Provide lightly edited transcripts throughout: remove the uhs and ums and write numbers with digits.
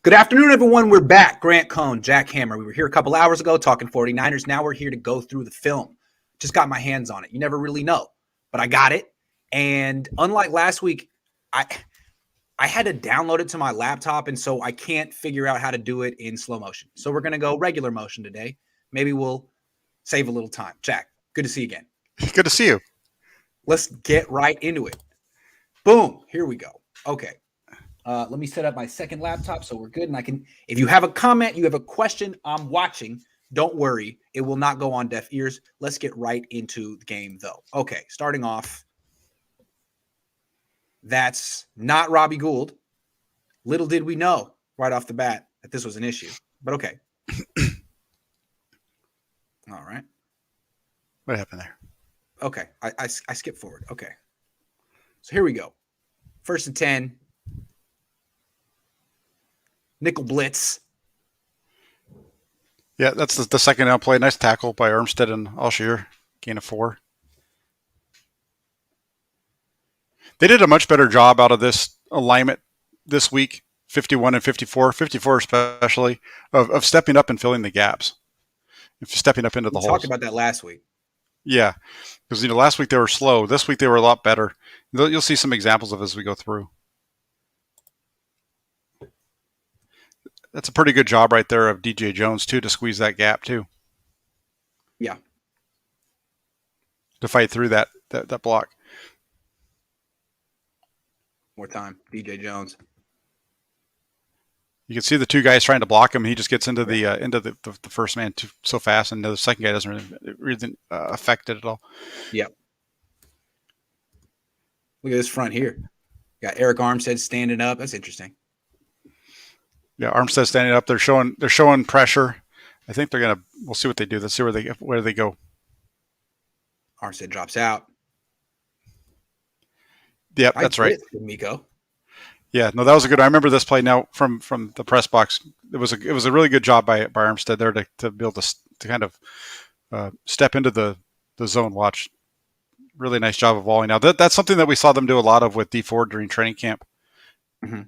Good afternoon, everyone. We're back. Grant, Cohn, Jack Hammer. We were here a couple hours ago talking 49ers. Now we're here to go through the film. Just got my hands on it. You never really know, but I got it. And unlike last week, I had to download it to my laptop, and so I can't figure out how to do it in slow motion. So we're going to go regular motion today. Maybe we'll save a little time. Jack, good to see you again. Good to see you. Let's get right into it. Boom. Here we go. Okay. Let me set up my second laptop so we're good. And I can, if you have a comment, you have a question, I'm watching. Don't worry. It will not go on deaf ears. Let's get right into the game, though. Okay. Starting off. That's not Robbie Gould. Little did we know right off the bat that this was an issue. But okay. All right. What happened there? Okay. I skipped forward. Okay. So here we go. 1st and 10. Nickel blitz. Yeah, that's the second down play. Nice tackle by Armstead and Alshire. Gain of 4. They did a much better job out of this alignment this week, 51 and 54 especially, of stepping up and filling the gaps. Stepping up into the holes. We talked about that last week. Yeah, because last week they were slow. This week they were a lot better. You'll see some examples of it as we go through. That's a pretty good job right there of DJ Jones, too, to squeeze that gap, too. Yeah. To fight through that block. More time, DJ Jones. You can see the two guys trying to block him. He just gets into the first man so fast, and the second guy doesn't really affect it at all. Yep. Look at this front here. Got Eric Armstead standing up. That's interesting. Yeah, Armstead standing up. They're showing pressure. I think we'll see what they do. Let's see where they go. Armstead drops out. Yep, that's right. Miko. Yeah, no, that was a good. I remember this play now from the press box. It was a really good job by Armstead there to be able to kind of step into the zone watch. Really nice job of volleying. Now that's something that we saw them do a lot of with D Ford during training camp. Mm-hmm.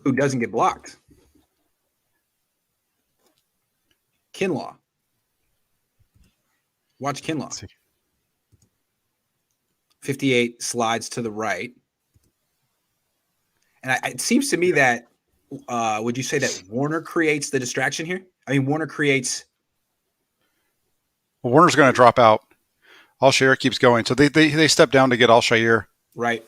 Who doesn't get blocked? Kinlaw. Watch Kinlaw. 58 slides to the right. And it seems to me that, would you say that Warner creates the distraction here? I mean, Warner creates. Well, Warner's going to drop out. Alshire keeps going. So they step down to get Alshire. Right.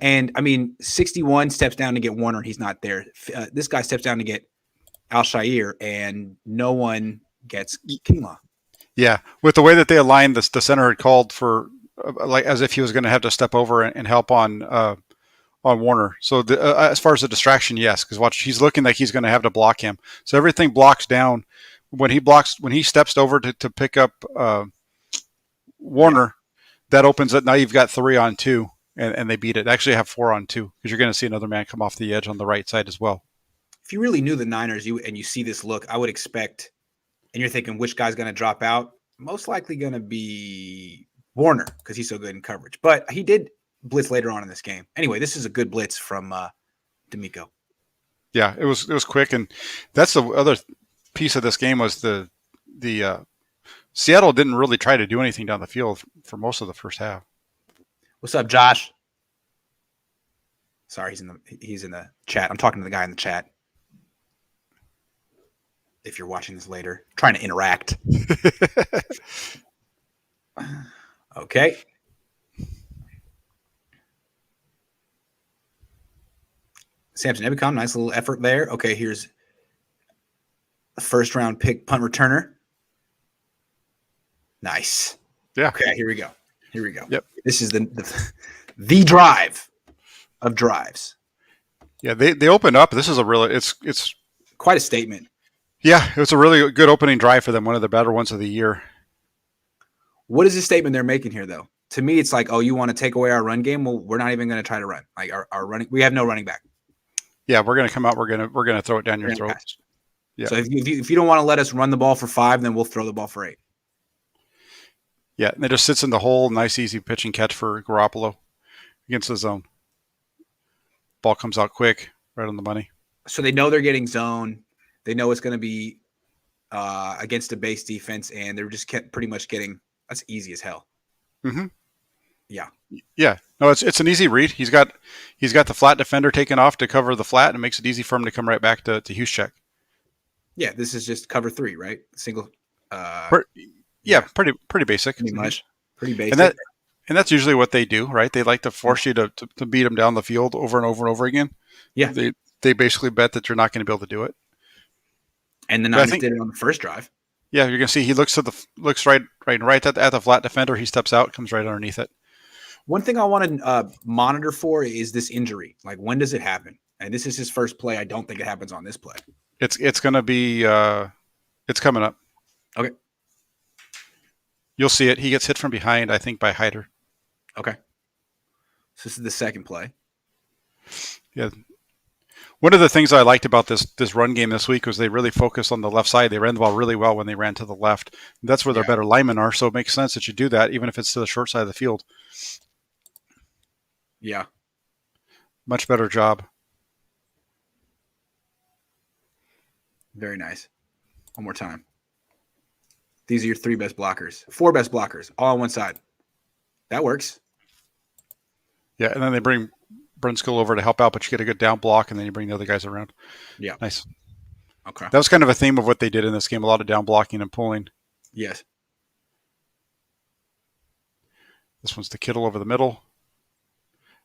And, I mean, 61 steps down to get Warner, and he's not there. This guy steps down to get Alshire, and no one gets Kinlaw. Yeah. With the way that they aligned, the center had called for, like, as if he was going to have to step over and help on Warner. So as far as the distraction, yes, because watch, he's looking like he's going to have to block him. So everything blocks down. When he steps over to pick up Warner, that opens it. Now you've got 3 on 2. And they beat it. Actually, have 4 on 2 because you're going to see another man come off the edge on the right side as well. If you really knew the Niners, you see this look, I would expect, and you're thinking which guy's going to drop out, most likely going to be Warner because he's so good in coverage. But he did blitz later on in this game. Anyway, this is a good blitz from D'Amico. Yeah, it was quick, and that's the other piece of this game was the Seattle didn't really try to do anything down the field for most of the first half. What's up, Josh? Sorry, he's in the chat. I'm talking to the guy in the chat. If you're watching this later, trying to interact. Okay. Samson Ebicom, nice little effort there. Okay, here's a first-round pick punt returner. Nice. Yeah. Okay, here we go. Yep. This is the drive of drives. Yeah, they opened up. This is a really it's quite a statement. Yeah, it was a really good opening drive for them. One of the better ones of the year. What is the statement they're making here, though? To me, it's like, oh, you want to take away our run game? Well, we're not even going to try to run. Like our running, we have no running back. Yeah, we're going to come out. We're going to throw it down your throat. Yeah. So if you don't want to let us run the ball for 5, then we'll throw the ball for 8. Yeah, and it just sits in the hole. Nice, easy pitch and catch for Garoppolo against the zone. Ball comes out quick. Right on the money. So they know they're getting zone. They know it's going to be against a base defense, and they're just pretty much getting that's easy as hell. Mm-hmm. Yeah. Yeah. No, it's an easy read. He's got the flat defender taken off to cover the flat, and it makes it easy for him to come right back to Hughes check. Yeah, this is just cover 3, right? Single. Pretty basic. Pretty much. Pretty basic. And that's usually what they do, right? They like to force you to beat them down the field over and over and over again. Yeah. They basically bet that you're not going to be able to do it. And the Niners did it on the first drive. Yeah, you're going to see he looks right at the flat defender. He steps out, comes right underneath it. One thing I want to monitor for is this injury. Like, when does it happen? And this is his first play. I don't think it happens on this play. It's going to be it's coming up. Okay. You'll see it. He gets hit from behind, I think, by Hyder. Okay. So this is the second play. Yeah. One of the things I liked about this run game this week was they really focused on the left side. They ran the ball really well when they ran to the left. That's where their better linemen are, so it makes sense that you do that, even if it's to the short side of the field. Yeah. Much better job. Very nice. One more time. These are your 4 best blockers, all on one side. That works. Yeah, and then they bring Brunskill over to help out, but you get a good down block, and then you bring the other guys around. Yeah. Nice. Okay. That was kind of a theme of what they did in this game, a lot of down blocking and pulling. Yes. This one's the Kittle over the middle.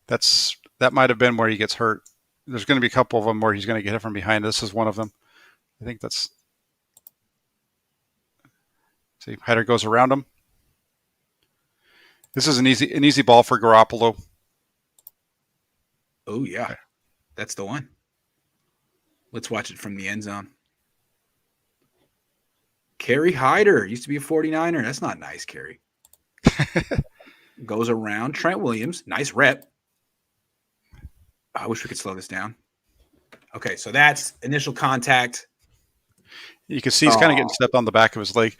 That might have been where he gets hurt. There's going to be a couple of them where he's going to get hit from behind. This is one of them. I think that's... See, Hyder goes around him. This is an easy ball for Garoppolo. Oh, yeah. That's the one. Let's watch it from the end zone. Kerry Hyder used to be a 49er. That's not nice, Kerry. Goes around Trent Williams. Nice rep. I wish we could slow this down. Okay, so that's initial contact. You can see he's kind of getting stepped on the back of his leg.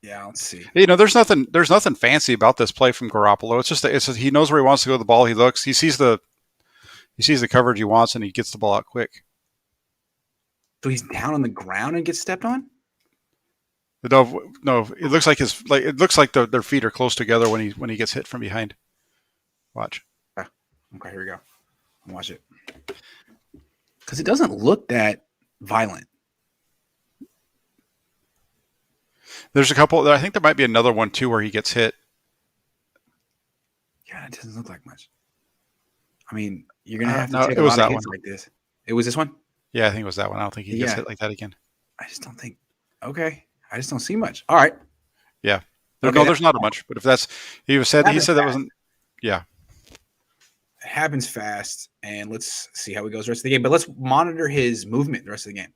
Yeah, let's see. You know, there's nothing fancy about this play from Garoppolo. It's just he knows where he wants to go with the ball. He looks, he sees the coverage he wants, and he gets the ball out quick. So he's down on the ground and gets stepped on? No. It looks like their feet are close together when he gets hit from behind. Watch. Okay, here we go. I'll watch it. Because it doesn't look that violent. There's a couple. I think there might be another one too where he gets hit. Yeah, it doesn't look like much. I mean, you're gonna have to take a lot of hits like this. It was this one? Yeah, I think it was that one. I don't think he gets hit like that again. I just don't think. Okay, I just don't see much. All right. Yeah. There's not much. But if that's he said that wasn't. Yeah. It happens fast, and let's see how he goes the rest of the game. But let's monitor his movement the rest of the game.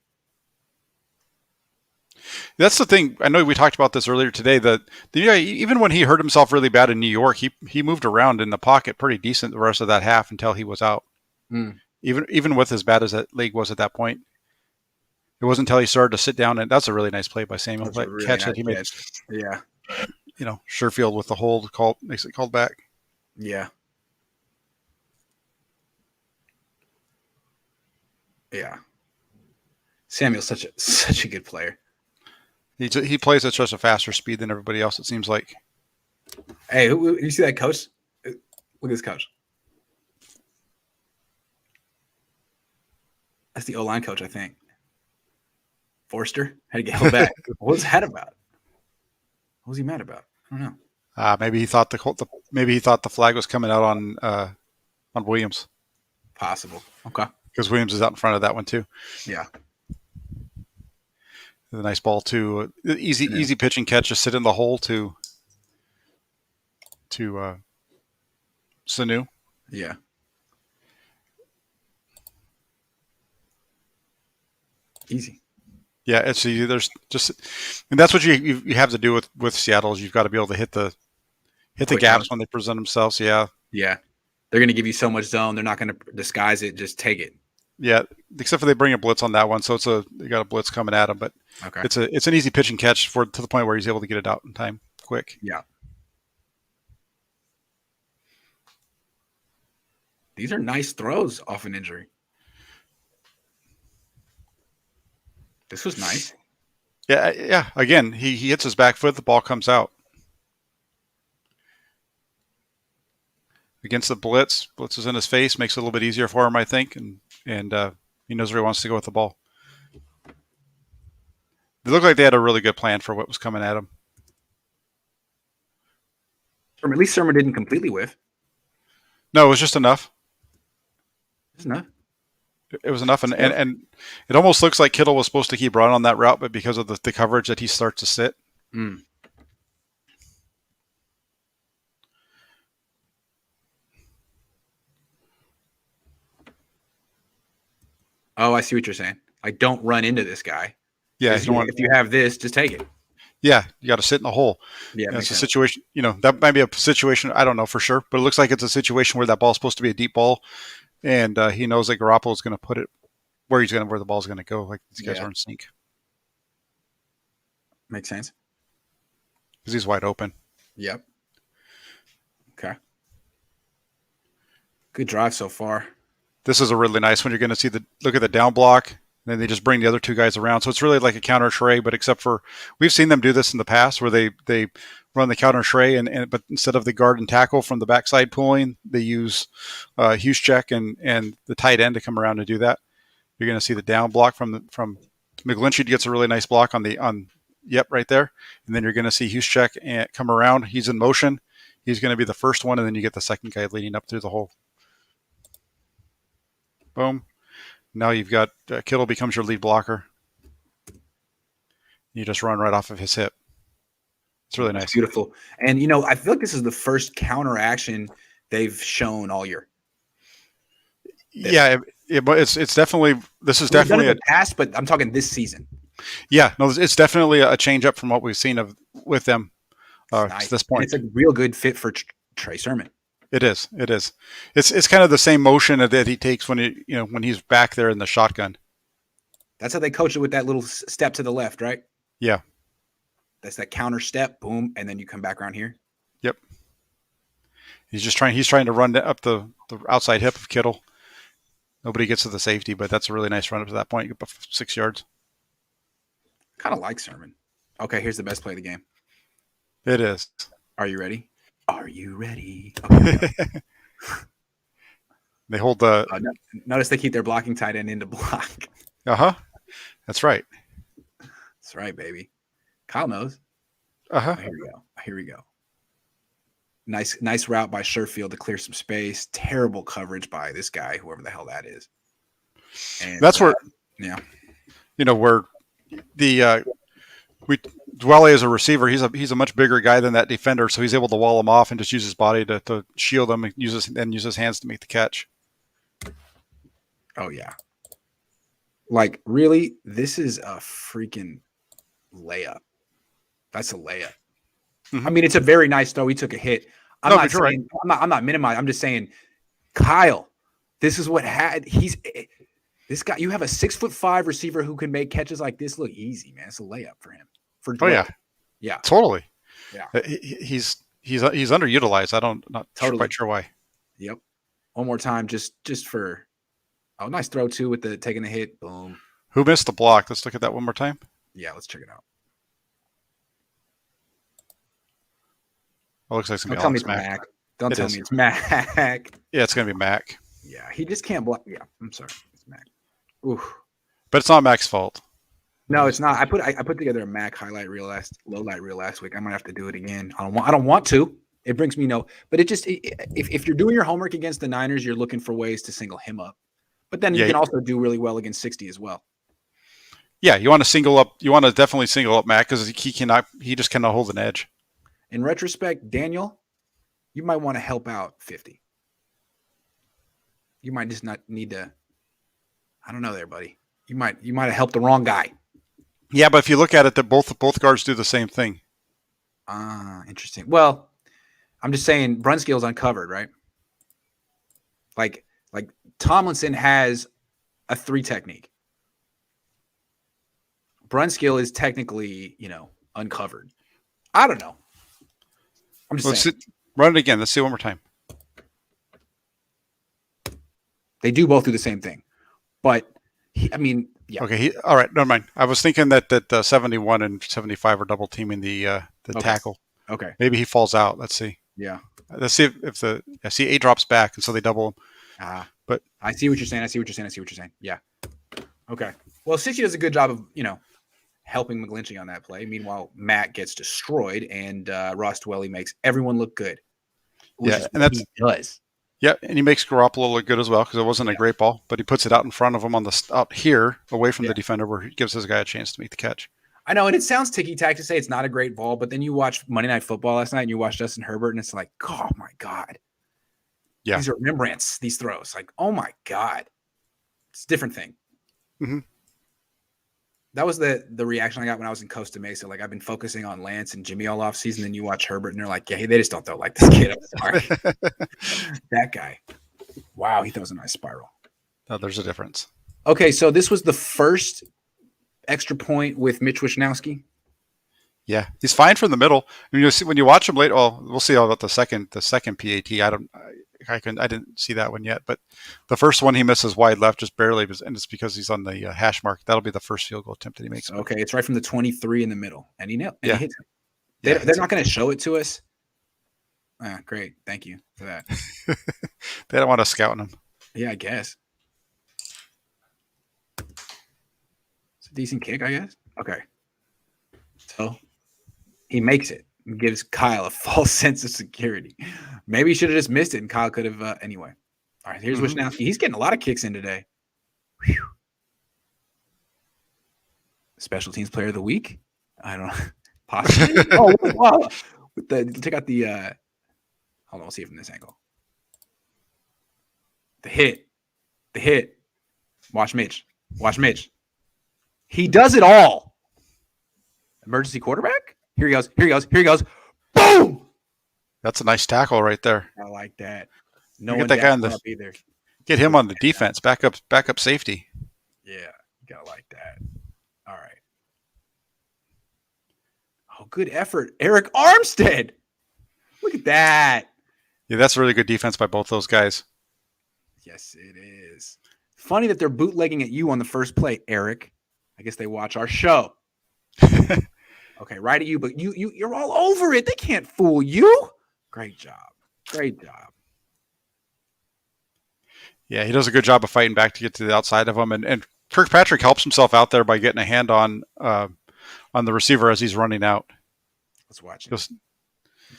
That's the thing. I know we talked about this earlier today. That even when he hurt himself really bad in New York, he moved around in the pocket pretty decent the rest of that half until he was out. Mm. Even with as bad as that leg was at that point, it wasn't until he started to sit down, and that's a really nice play by Samuel. Really Catch nice that he made. Yeah. Sherfield with the hold makes it called back. Yeah. Yeah. Samuel's such a good player. He plays at such a faster speed than everybody else, it seems like. Hey, you see that coach? Look at this coach. That's the O-line coach, I think. Forster had to get held back. What was that about? What was he mad about? I don't know. Maybe he thought the flag was coming out on Williams. Possible. Okay. Because Williams is out in front of that one too. Yeah. The nice ball too. Easy pitch and catch. Just sit in the hole to Sanu. Yeah. Easy. Yeah, it's easy. There's just, and that's what you have to do with Seattle. Is you've got to be able to hit the gaps when they present themselves. Yeah. Yeah. They're going to give you so much zone. They're not going to disguise it. Just take it. Yeah, except for they bring a blitz on that one, so they got a blitz coming at him, but okay. It's an easy pitch and catch to the point where he's able to get it out in time, quick. Yeah. These are nice throws off an injury. This was nice. Yeah. Again, he hits his back foot. The ball comes out. Against the blitz. Blitz is in his face. Makes it a little bit easier for him, I think. And he knows where he wants to go with the ball. They look like they had a really good plan for what was coming at him. At least Sermon didn't completely whiff. No, it was just enough. It's enough. It was enough. And it almost looks like Kittle was supposed to keep running on that route, but because of the coverage that he starts to sit. Mm. Oh, I see what you're saying. Like, don't run into this guy. Yeah. If you have this, just take it. Yeah, you got to sit in the hole. Yeah, it's a situation. That might be a situation. I don't know for sure, but it looks like it's a situation where that ball's supposed to be a deep ball, and he knows that Garoppolo's going to put it where the ball's going to go. Like these guys are in sync. Makes sense. Because he's wide open. Yep. Okay. Good drive so far. This is a really nice one. You're going to see look at the down block. Then they just bring the other two guys around. So it's really like a counter tray, but except for we've seen them do this in the past where they run the counter tray but instead of the guard and tackle from the backside pulling, they use Hughes check and the tight end to come around and do that. You're going to see the down block from McGlinchey gets a really nice block right there. And then you're going to see Hughes check and come around. He's in motion. He's going to be the first one, and then you get the second guy leading up through the hole. Boom. Now you've got Kittle becomes your lead blocker. You just run right off of his hip. It's really nice. Beautiful. And, I feel like this is the first counter action they've shown all year. Yeah, it's definitely – this is definitely a pass, but I'm talking this season. Yeah, no, it's definitely a change up from what we've seen with them nice. To this point. And it's a real good fit for Trey Sermon. It is. It's kind of the same motion that he takes when he's back there in the shotgun. That's how they coach it with that little step to the left, right? Yeah. That's that counter step, boom, and then you come back around here. Yep. He's trying to run up the outside hip of Kittle. Nobody gets to the safety, but that's a really nice run up to that point. About 6 yards. Kind of like Sermon. Okay, here's the best play of the game. It is. Are you ready? Are you ready? Okay, they hold the. Notice they keep their blocking tight end into block. That's right. That's right, baby. Kyle knows. Here we go. Nice route by Sherfield to clear some space. Terrible coverage by this guy, whoever the hell that is. And that's where. Yeah. Where the Dwelle as a receiver, he's a much bigger guy than that defender, so he's able to wall him off and just use his body to shield him and use his hands to make the catch. Oh yeah. Like really, this is a freaking layup. That's a layup. Mm-hmm. I mean, it's a very nice throw. He took a hit. I'm not minimizing. I'm just saying, Kyle, this is what this guy. You have a 6'5" receiver who can make catches like this look easy, man. It's a layup for him. Yeah, totally. Yeah, he's underutilized. Not quite sure why. Yep. One more time, just for nice throw too with the taking the hit. Boom. Who missed the block? Let's look at that one more time. Yeah, let's check it out. It looks like Don't tell me it's Mac. Don't tell me it's Mac. Yeah, it's gonna be Mac. Yeah, he just can't block. Yeah, I'm sorry, it's Mac. Oof. But it's not Mac's fault. No, it's not. I put together a Mac low light reel last week. I might have to do it again. I don't want to. It brings me but if you're doing your homework against the Niners, you're looking for ways to single him up. But then you can also do really well against 60 as well. Yeah, you want to definitely single up Mac because he just cannot hold an edge. In retrospect, Daniel, you might want to help out 50. You might just not need to. I don't know there, buddy. You might have helped the wrong guy. Yeah, but if you look at it, that both guards do the same thing. Interesting. Well, I'm just saying Brunskill's uncovered, right? Like Tomlinson has a 3 technique. Brunskill is technically, uncovered. I don't know. I'm just saying. Run it again. Let's see one more time. They do both do the same thing. But, yeah. Okay. All right. Never mind. I was thinking that 71 and 75 are double teaming the tackle. Okay. Maybe he falls out. Let's see. Yeah. Let's see if I see 8 drops back, and so they double him. But I see what you're saying. Yeah. Okay. Well, Cichy does a good job of, helping McGlinchey on that play. Meanwhile, Matt gets destroyed, and Ross Dwelly makes everyone look good. And that's he does. Yeah, and he makes Garoppolo look good as well because it wasn't a great ball, but he puts it out in front of him out here, away from the defender, where he gives his guy a chance to make the catch. I know, and it sounds ticky-tack to say it's not a great ball, but then you watch Monday Night Football last night, and you watch Justin Herbert, and it's like, oh my God. Yeah. These are Rembrandts, these throws. Like, oh my God. It's a different thing. Mm-hmm. That was the reaction I got when I was in Costa Mesa. Like, I've been focusing on Lance and Jimmy all off season. Then you watch Herbert, and they're like, yeah, they just don't throw like this kid. I'm sorry. That guy. Wow, he throws a nice spiral. No, there's a difference. Okay, so this was the first extra point with Mitch Wishnowsky. Yeah, he's fine from the middle. When you watch him late, we'll see all about the second PAT. I didn't see that one yet, but the first one he misses wide left just barely, and it's because he's on the hash mark. That'll be the first field goal attempt that he makes. Okay, it's right from the 23 in the middle, and he nailed. Yeah, he hits it. They're not going to show it to us. Great, thank you for that. They don't want us scouting him. Yeah, I guess it's a decent kick, I guess. Okay, so he makes it. Gives Kyle a false sense of security. Maybe he should have just missed it, and Kyle could have. Anyway, all right. Here's Wishnowsky. He's getting a lot of kicks in today. Whew. Special teams player of the week. I don't know. Possibly. Wow. Check out the. Hold on. We'll see it from this angle. The hit. Watch Mitch. He does it all. Emergency quarterback. Here he goes. Boom! That's a nice tackle right there. I like that. Get that guy on the either. Get him on the defense. Backup safety. Yeah, you gotta like that. All right. Oh, good effort, Eric Armstead. Look at that. Yeah, that's really good defense by both those guys. Yes, it is. Funny that they're bootlegging at you on the first play, Eric. I guess they watch our show. Okay, right at you, but you're all over it. They can't fool you. Great job. Yeah, he does a good job of fighting back to get to the outside of him, and Kirkpatrick helps himself out there by getting a hand on the receiver as he's running out. Let's watch it. Let's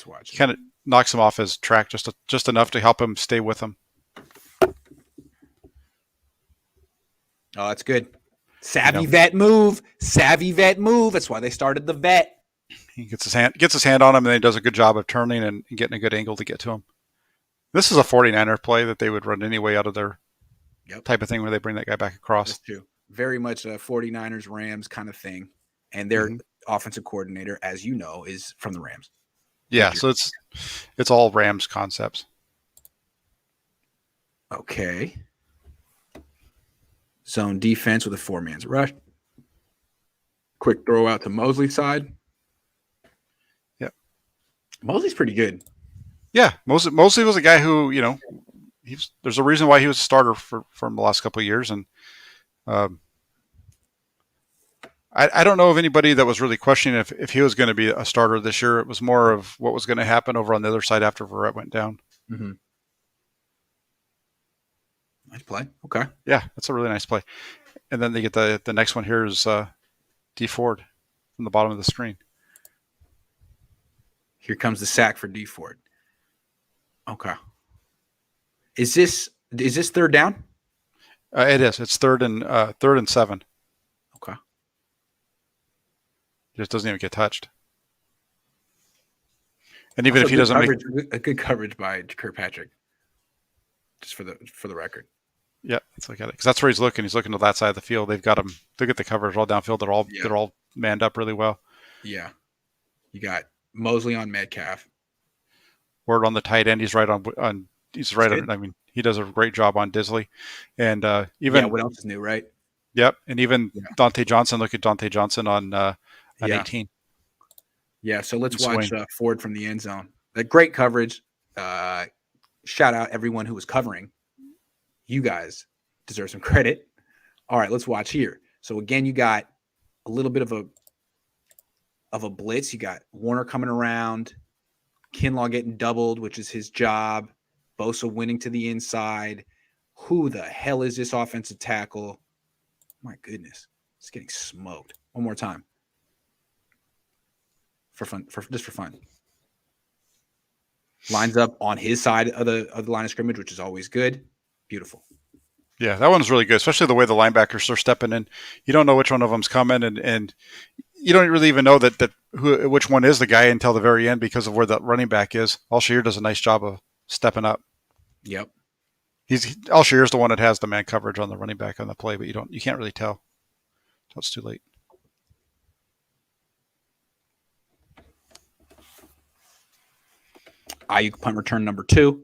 watch. Kind of knocks him off his track just enough to help him stay with him. Oh, that's good. Savvy vet move. That's why they started the vet. He gets his hand on him, and then he does a good job of turning and getting a good angle to get to him. This is a 49er play that they would run anyway out of their type of thing where they bring that guy back across. That's true. Very much a 49ers Rams kind of thing. And their offensive coordinator, as you know, is from the Rams. Yeah, so it's all Rams concepts. Okay. Zone defense with a 4-man rush. Quick throw out to Mosley's side. Yep. Mosley's pretty good. Yeah, Mosley was a guy who, there's a reason why he was a starter from the last couple of years. And I don't know of anybody that was really questioning if he was going to be a starter this year. It was more of what was going to happen over on the other side after Verrett went down. Mm-hmm. Nice play. Okay. Yeah, that's a really nice play. And then they get the next one here is D Ford from the bottom of the screen. Here comes the sack for D Ford. Okay. Is this third down? It is. It's third and 7. Okay. He just doesn't even get touched. And even Also if he doesn't make a good coverage by Kirkpatrick, just for the record. Yeah, let's look at it because that's where he's looking. He's looking to that side of the field. They've got him. Look at the coverage all downfield. They're all manned up really well. Yeah, you got Mosley on Metcalf. Word on the tight end. He's right on. He's right on. I mean, he does a great job on Disley, and even what else is new, right? Yep, and even Dante Johnson. Look at Dante Johnson on 18. Yeah, so let's watch Ford from the end zone. Great coverage. Shout out everyone who was covering. You guys deserve some credit. All right, let's watch here. So again, you got a little bit of a blitz. You got Warner coming around, Kinlaw getting doubled, which is his job. Bosa winning to the inside. Who the hell is this offensive tackle? My goodness, it's getting smoked. One more time. For fun, just for fun. Lines up on his side of the line of scrimmage, which is always good. Beautiful. Yeah, that one's really good, especially the way the linebackers are stepping in. You don't know which one of them's coming, and you don't really even know which one is the guy until the very end because of where the running back is. Alshire does a nice job of stepping up. Yep. Alshire's the one that has the man coverage on the running back on the play, but you can't really tell until it's too late. Ayuk punt return number 2.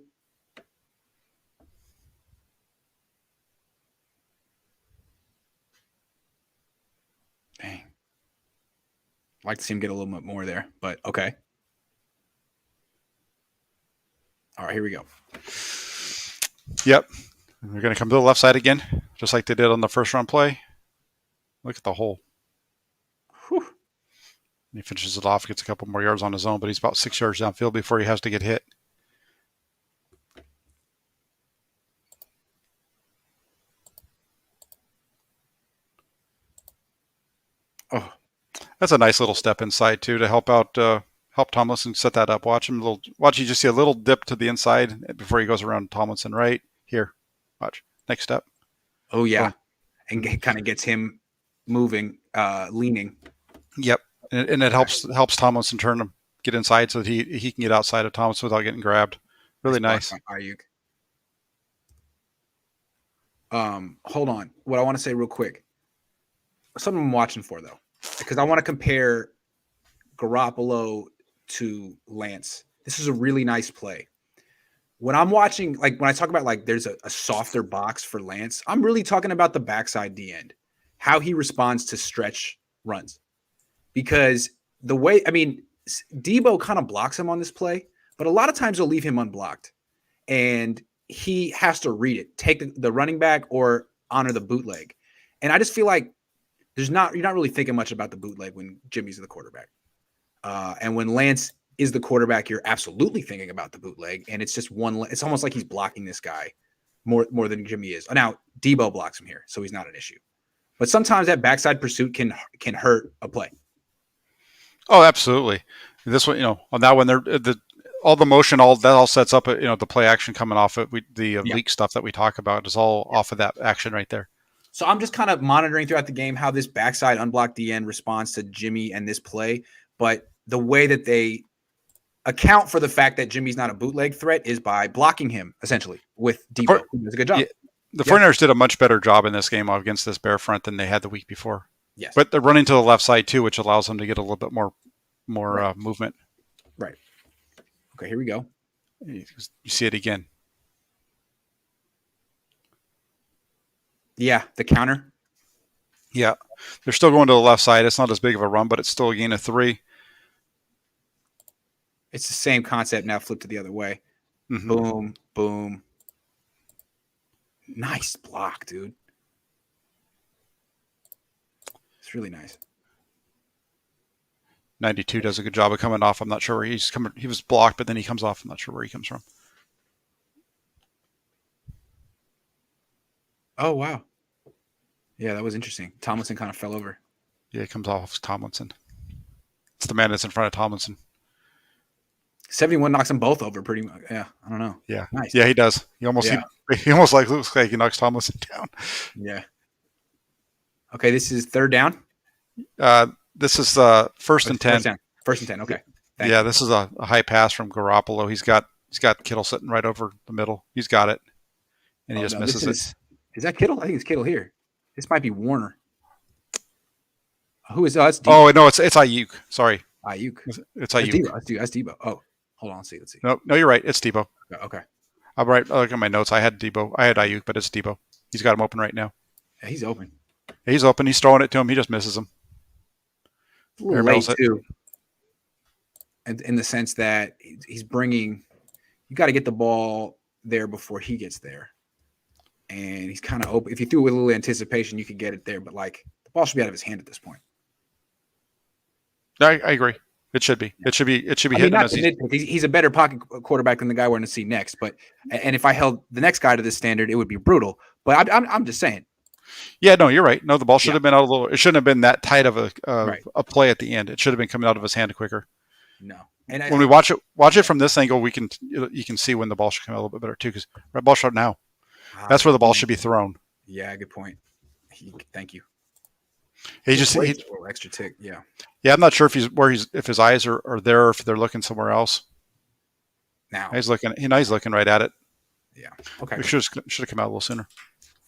Dang. I'd like to see him get a little bit more there, but okay. All right, here we go. Yep. They're going to come to the left side again, just like they did on the first round play. Look at the hole. Whew. He finishes it off, gets a couple more yards on his own, but he's about 6 yards downfield before he has to get hit. Oh, that's a nice little step inside too to help Tomlinson set that up. Watch you just see a little dip to the inside before he goes around Tomlinson right here. Watch next step. Oh yeah, and kind of gets him moving, leaning. Yep, and it helps Tomlinson get inside so that he can get outside of Tomlinson without getting grabbed. Really nice. Ayuk. Hold on. What I want to say real quick. Something I'm watching for though, because I want to compare Garoppolo to Lance. This is a really nice play. When I'm watching, like when I talk about like there's a softer box for Lance, I'm really talking about the backside D end, how he responds to stretch runs. Because the way, Debo kind of blocks him on this play, but a lot of times he'll leave him unblocked. And he has to read it, take the running back or honor the bootleg. And I just feel like you're not really thinking much about the bootleg when Jimmy's the quarterback. And when Lance is the quarterback, you're absolutely thinking about the bootleg. And it's just it's almost like he's blocking this guy more than Jimmy is. Now, Debo blocks him here, so he's not an issue. But sometimes that backside pursuit can hurt a play. Oh, absolutely. This one, on that one, all the motion, all sets up, the play action coming off it. Leak stuff that we talk about is all off of that action right there. So I'm just kind of monitoring throughout the game how this backside unblocked DN responds to Jimmy and this play. But the way that they account for the fact that Jimmy's not a bootleg threat is by blocking him, essentially, with Debo. That's a good job. Yeah, the 49ers did a much better job in this game against this bear front than they had the week before. Yes. But they're running to the left side, too, which allows them to get a little bit more right. Movement. Right. Okay, here we go. You see it again. Yeah, the counter. Yeah. They're still going to the left side. It's not as big of a run, but it's still a gain of 3. It's the same concept now flipped to the other way. Mm-hmm. Boom, boom. Nice block, dude. It's really nice. 92 does a good job of coming off. I'm not sure where he's coming. He was blocked, but then he comes off. I'm not sure where he comes from. Oh, wow. Yeah, that was interesting. Tomlinson kind of fell over. Yeah, it comes off Tomlinson. It's the man that's in front of Tomlinson. 71 knocks them both over pretty much. Yeah, I don't know. Yeah. Nice. Yeah, he does. He almost looks like he knocks Tomlinson down. Yeah. Okay, this is third down. This is first and 10. First and 10. Okay. Yeah, this is a high pass from Garoppolo. He's got Kittle sitting right over the middle. He's got it, and he misses it. Is that Kittle? I think it's Kittle here. This might be Warner. Who is that? Oh no, it's Ayuk. Sorry, Ayuk. It's Ayuk. That's Debo. Oh, hold on. Let's see. No, you're right. It's Debo. Okay. I'm right. Look at my notes. I had Debo. I had Ayuk, but it's Debo. He's got him open right now. Yeah, he's open. He's open. He's throwing it to him. He just misses him. A little late too, in the sense that he's bringing. You got to get the ball there before he gets there, and he's kind of open. If you threw with a little anticipation, you could get it there, but like the ball should be out of his hand at this point. I agree. It should be. It should be hitting him as he's a better pocket quarterback than the guy we're going to see next. But and if I held the next guy to this standard, it would be brutal. But I'm just saying. Yeah, no, you're right. No, the ball should have been out a little. It shouldn't have been that tight of a play at the end. It should have been coming out of his hand quicker. No, and when we watch it from this angle, you can see when the ball should come out a little bit better too. Because red ball shot now, that's where the ball should be thrown. Yeah, good point. Thank you. He just a little extra tick. Yeah. Yeah, I'm not sure if his eyes are there or if they're looking somewhere else. Now he's looking right at it. Yeah. Okay. It should have come out a little sooner.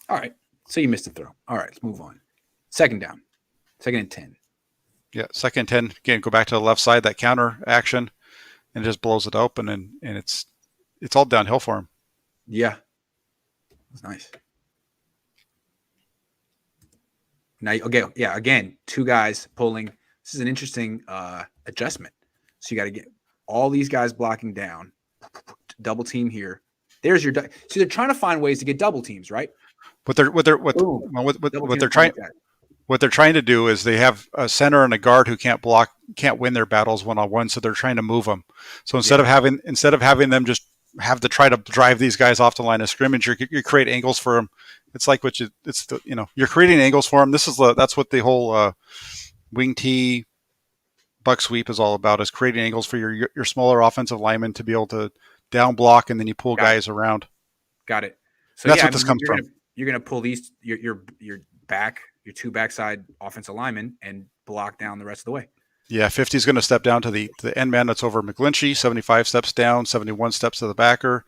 All right. So you missed the throw. All right, let's move on. Second down. 2nd and 10. Yeah, 2nd and 10. Again, go back to the left side, that counter action, and it just blows it open, and it's all downhill for him. Yeah. That's nice. Now, okay, yeah, again, 2 guys pulling. This is an interesting adjustment. So you got to get all these guys blocking down, double team here. There's your. So they're trying to find ways to get double teams, right? What they're trying to do is they have a center and a guard who can't win their battles one-on-one, so they're trying to move them. So instead of having them just have to try to drive these guys off the line of scrimmage, you create angles for them. It's like you're creating angles for them. That's what the whole wing tee buck sweep is all about, is creating angles for your smaller offensive linemen to be able to down block, and then you pull guys around. Got it. So that's what this comes from. You're going to pull these your 2 backside offensive linemen and block down the rest of the way. Yeah, 50 is going to step down to the end man that's over McGlinchey. 75 steps down. 71 steps to the backer,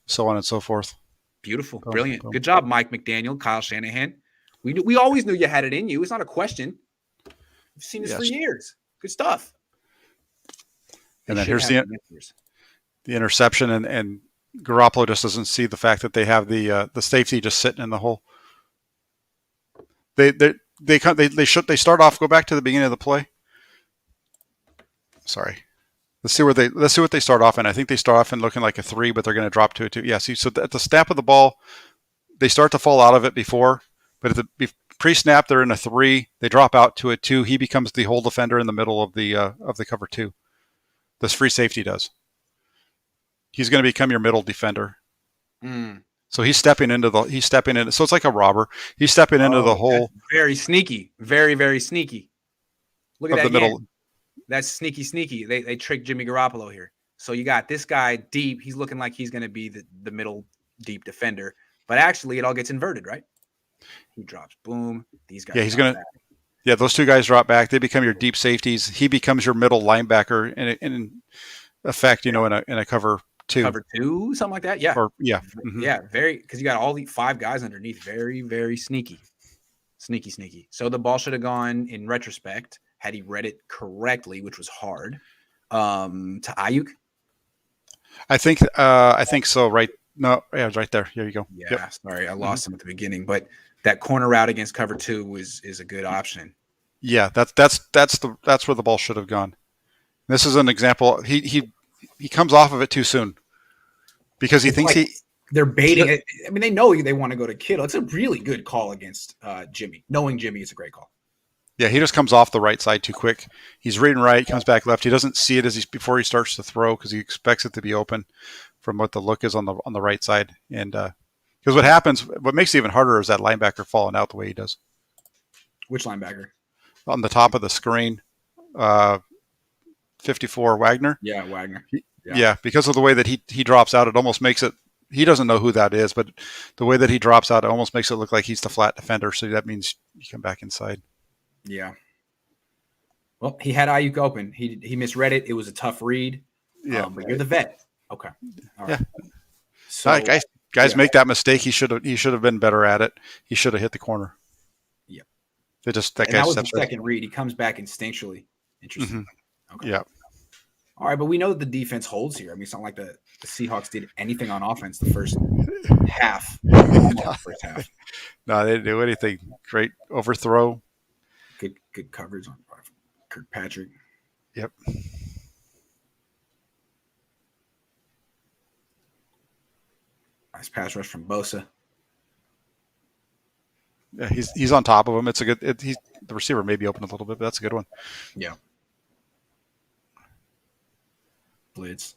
so on and so forth. Beautiful, brilliant, good job, Mike McDaniel, Kyle Shanahan. We always knew you had it in you. It's not a question. We've seen this for years. Good stuff. And then here's the interception, and Garoppolo just doesn't see the fact that they have the safety just sitting in the hole. They start off. Go back to the beginning of the play. Sorry. Let's see what they start off in. I think they start off in looking like a 3, but they're going to drop to a 2. Yeah. See, so at the snap of the ball, they start to fall out of it before, but at the pre-snap they're in a 3. They drop out to a 2. He becomes the hole defender in the middle of the cover 2. This free safety does. He's going to become your middle defender. So he's stepping in. So it's like a robber. He's stepping into the hole. Very sneaky. Very, very sneaky. Look at that. The middle. That's sneaky. They tricked Jimmy Garoppolo here. So you got this guy deep. He's looking like he's going to be the middle deep defender. But actually, it all gets inverted, right? He drops. Boom. These guys. Yeah, he's going to. Yeah, those 2 guys drop back. They become your deep safeties. He becomes your middle linebacker in effect, in a cover 2. Cover 2, something like that. Yeah. Mm-hmm. Yeah, very, because you got all the 5 guys underneath. Very, very sneaky. Sneaky. So the ball should have gone, in retrospect, had he read it correctly, which was hard, to Ayuk. I think so. Right. No, yeah, it was right there. Here you go. Yeah. Yep. Sorry, I lost him at the beginning, but that corner route against cover 2 is a good option. Yeah, that's where the ball should have gone. This is an example. He comes off of it too soon because he thinks they're baiting it. I mean, they know they want to go to Kittle. It's a really good call against Jimmy. Knowing Jimmy is a great call. Yeah, he just comes off the right side too quick. He's reading right, comes back left. He doesn't see it before he starts to throw because he expects it to be open from what the look is on the right side. And because what makes it even harder is that linebacker falling out the way he does. Which linebacker? On the top of the screen, 54 Wagner. Yeah, Wagner. Yeah, because of the way that he drops out, it almost makes it. He doesn't know who that is, but the way that he drops out, it almost makes it look like he's the flat defender. So that means you come back inside. Yeah. Well, he had Ayuk open. He misread it. It was a tough read. Yeah, but you're the vet. Okay. All right. Yeah. So guys make that mistake. He should have been better at it. He should have hit the corner. Yep. That was the second read. He comes back instinctually. Interesting. Mm-hmm. Okay. Yeah. All right, but we know that the defense holds here. I mean, it's not like the Seahawks did anything on offense the first half. No, they didn't do anything. Great overthrow. Good coverage on Kirkpatrick. Yep. Nice pass rush from Bosa. Yeah, he's on top of him. It's a good. The receiver may be open a little bit, but that's a good one. Yeah. Blitz.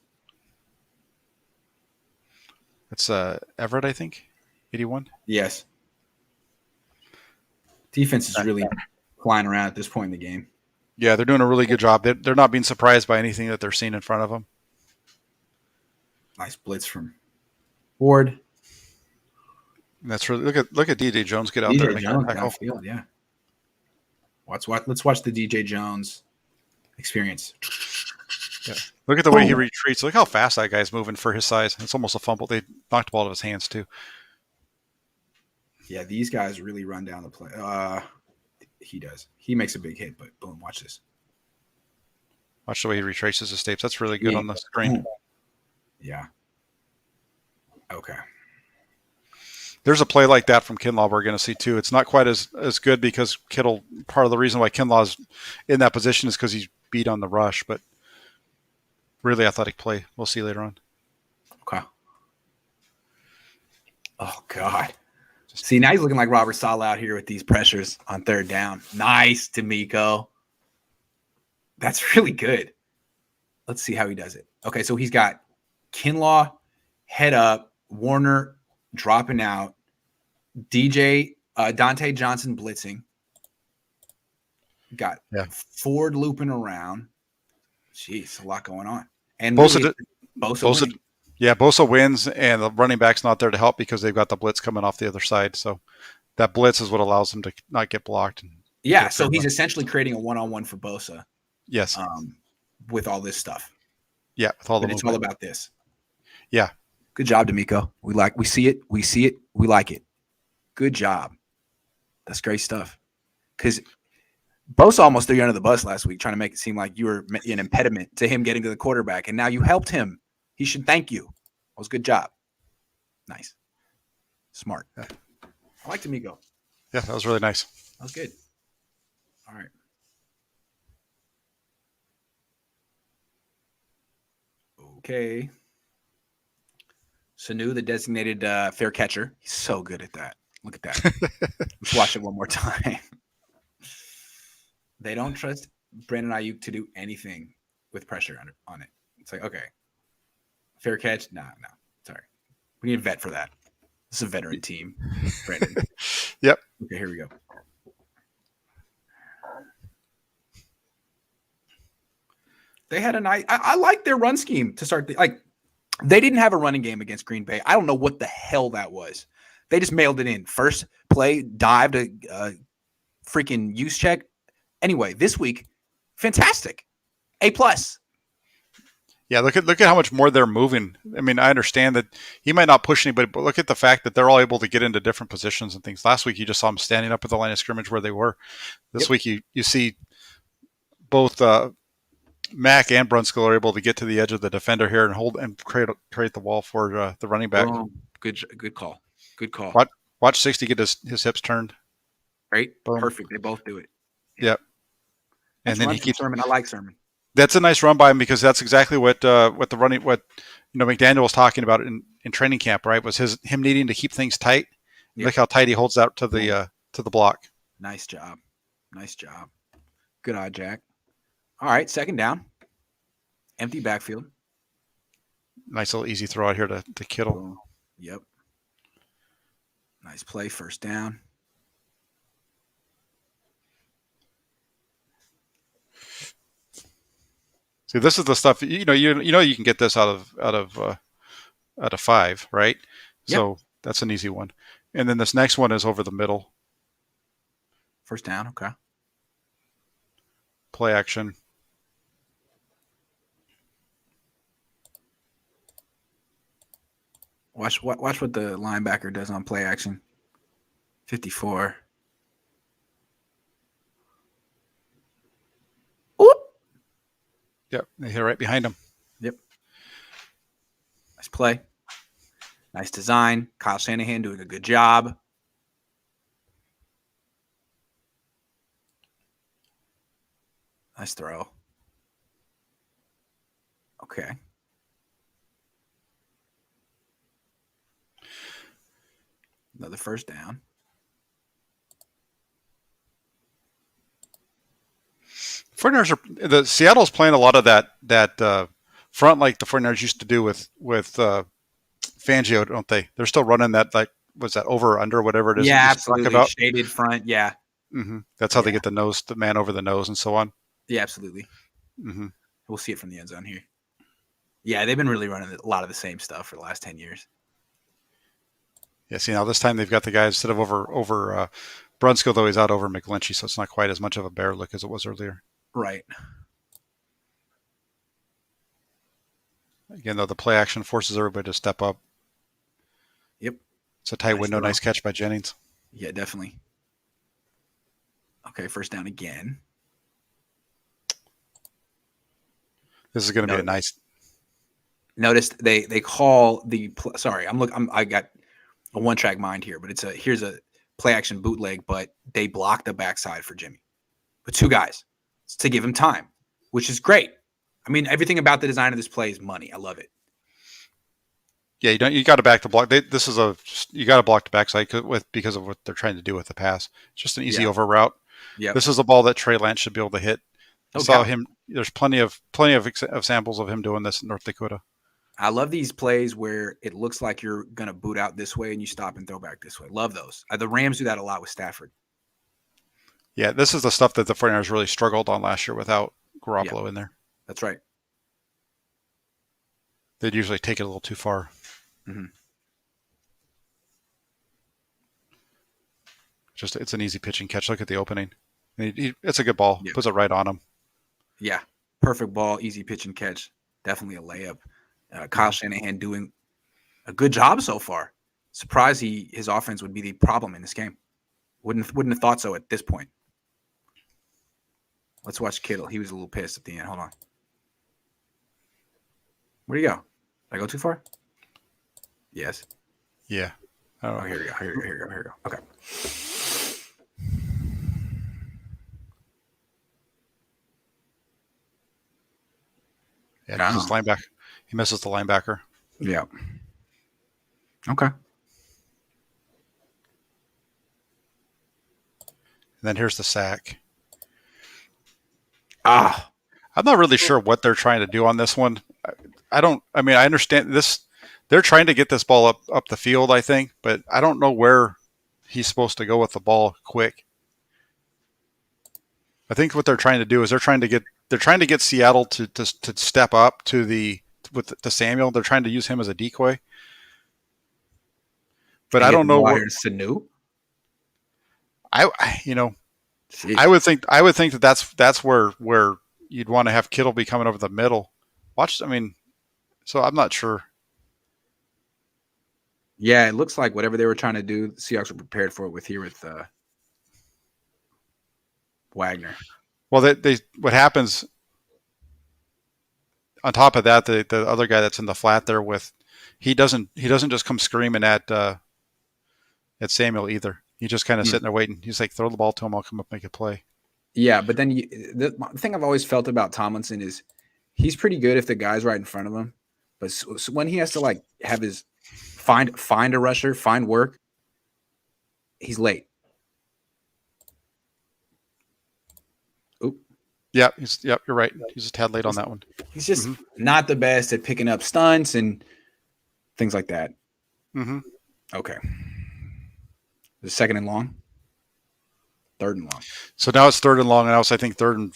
It's Everett, I think, 81. Yes. Defense is really flying around at this point in the game. Yeah, they're doing a really good job. They're not being surprised by anything that they're seeing in front of them. Nice blitz from Ward. And that's really look at DJ Jones get out there and make that tackle. Downfield, yeah. Let's watch the DJ Jones experience. Yeah. Look at the way he retreats. Look how fast that guy's moving for his size. It's almost a fumble. They knocked the ball out of his hands too. Yeah, these guys really run down the play. He does. He makes a big hit, but boom, watch this. Watch the way he retraces his steps. That's really good on the screen. Yeah. Okay. There's a play like that from Kinlaw we're going to see too. It's not quite as good because Kittle, part of the reason why Kinlaw's in that position is because he's beat on the rush, but really athletic play. We'll see later on. Okay. Oh, God. See, now he's looking like Robert Saleh out here with these pressures on third down. Nice, D'Amico. That's really good. Let's see how he does it. Okay, so he's got Kinlaw, head up, Warner dropping out, Dante Johnson blitzing. Got Ford looping around. Jeez, a lot going on. And Bosa wins, and the running back's not there to help because they've got the blitz coming off the other side. So that blitz is what allows them to not get blocked. Yeah, so he's essentially creating a one-on-one for Bosa. Yes. With all this stuff. Yeah, with all the it's all about this. Yeah. Good job, D'Amico. We see it, we like it. Good job. That's great stuff. Because Bosa almost threw you under the bus last week, trying to make it seem like you were an impediment to him getting to the quarterback, and now you helped him. He should thank you. That was a good job. Nice. Smart. I like D'Amico. Yeah, that was really nice. That was good. All right. Okay. Sanu, the designated fair catcher. He's so good at that. Look at that. Let's watch it one more time. They don't trust Brandon Ayuk to do anything with pressure on it. It's like, okay. Fair catch? No. Sorry. We need a vet for that. This is a veteran team, Brandon. Yep. Okay, here we go. They had a nice – I like their run scheme to start – they didn't have a running game against Green Bay. I don't know what the hell that was. They just mailed it in. First play, dive to freaking use check. Anyway, this week, fantastic. A+. Yeah, look at how much more they're moving. I mean, I understand that he might not push anybody, but look at the fact that they're all able to get into different positions and things. Last week, you just saw them standing up at the line of scrimmage where they were. This week, you see both Mack and Brunskill are able to get to the edge of the defender here and hold and create the wall for the running back. Oh, good call. Good call. Watch 60 get his hips turned. Right? Boom. Perfect. They both do it. Yep. And then he keeps Sermon. I like Sermon. That's a nice run by him because that's exactly what McDaniel was talking about in training camp, right? Was him needing to keep things tight. Yep. Look how tight he holds out to the block. Nice job. Good eye, Jack. All right, second down. Empty backfield. Nice little easy throw out here to Kittle. Yep. Nice play, first down. See, this is the stuff you can get this out of 5, right? Yep. So that's an easy one. And then this next one is over the middle. First down, okay. Play action. Watch what the linebacker does on play action. 54. Oop. Yep, they're right behind him. Yep. Nice play. Nice design. Kyle Shanahan doing a good job. Nice throw. Okay. Another first down. 49ers the Seattle's playing a lot of that front like the 49ers used to do with Fangio, don't they? They're still running that, like, was that over or under, whatever it is. Yeah, you absolutely. talk about. Shaded front. Yeah. Mm-hmm. That's how they get the man over the nose and so on. Yeah, absolutely. Mm-hmm. We'll see it from the end zone here. Yeah, they've been really running a lot of the same stuff for the last 10 years. Yeah, see, now this time they've got the guy instead of over Brunskill, though he's out over McGlinchey, so it's not quite as much of a bear look as it was earlier. Right. Again, though, the play action forces everybody to step up. Yep. It's a tight window. Nice catch by Jennings. Yeah, definitely. Okay, first down again. This is going to be a nice. Notice they call the sorry, I got a one-track mind here, but here's a play action bootleg, but they block the backside for Jimmy with two guys to give him time, which is great. I mean, everything about the design of this play is money. I love it. Yeah, you got to back the block. You got to block the backside because of what they're trying to do with the pass. It's just an easy over route. Yeah, this is a ball that Trey Lance should be able to hit. I saw him. There's plenty of samples of him doing this in North Dakota. I love these plays where it looks like you're going to boot out this way and you stop and throw back this way. Love those. The Rams do that a lot with Stafford. Yeah, this is the stuff that the 49ers really struggled on last year without Garoppolo in there. That's right. They'd usually take it a little too far. Mm-hmm. It's an easy pitching catch. Look at the opening. It's a good ball. Puts it right on him. Yeah, perfect ball, easy pitch and catch. Definitely a layup. Kyle Shanahan doing a good job so far. Surprised his offense would be the problem in this game. Wouldn't have thought so at this point. Let's watch Kittle. He was a little pissed at the end. Hold on. Where'd he go? Did I go too far? Yes. Yeah. Oh, here we go. Here we go. Okay. Yeah, linebacker. He misses the linebacker. Yeah. Okay. And then here's the sack. I'm not really sure what they're trying to do on this one. I understand this. They're trying to get this ball up the field, I think, but I don't know where he's supposed to go with the ball quick. I think what they're trying to do is they're trying to get Seattle to step up to Samuel. They're trying to use him as a decoy. But I don't know what Sanu. I would think that's where you'd want to have Kittle be coming over the middle. So I'm not sure. Yeah, it looks like whatever they were trying to do, the Seahawks were prepared for it with Wagner. Well, what happens on top of that, the other guy that's in the flat there he doesn't just come screaming at Samuel either. He's just kind of sitting there waiting. He's like, throw the ball to him. I'll come up and make a play. Yeah, but then the thing I've always felt about Tomlinson is he's pretty good if the guy's right in front of him. But so when he has to have his find a rusher, find work, he's late. Oop. Yeah, you're right. He's a tad late on that one. He's just not the best at picking up stunts and things like that. Mm-hmm. Okay. The second and long? Third and long. So now it's third and long, and I think third and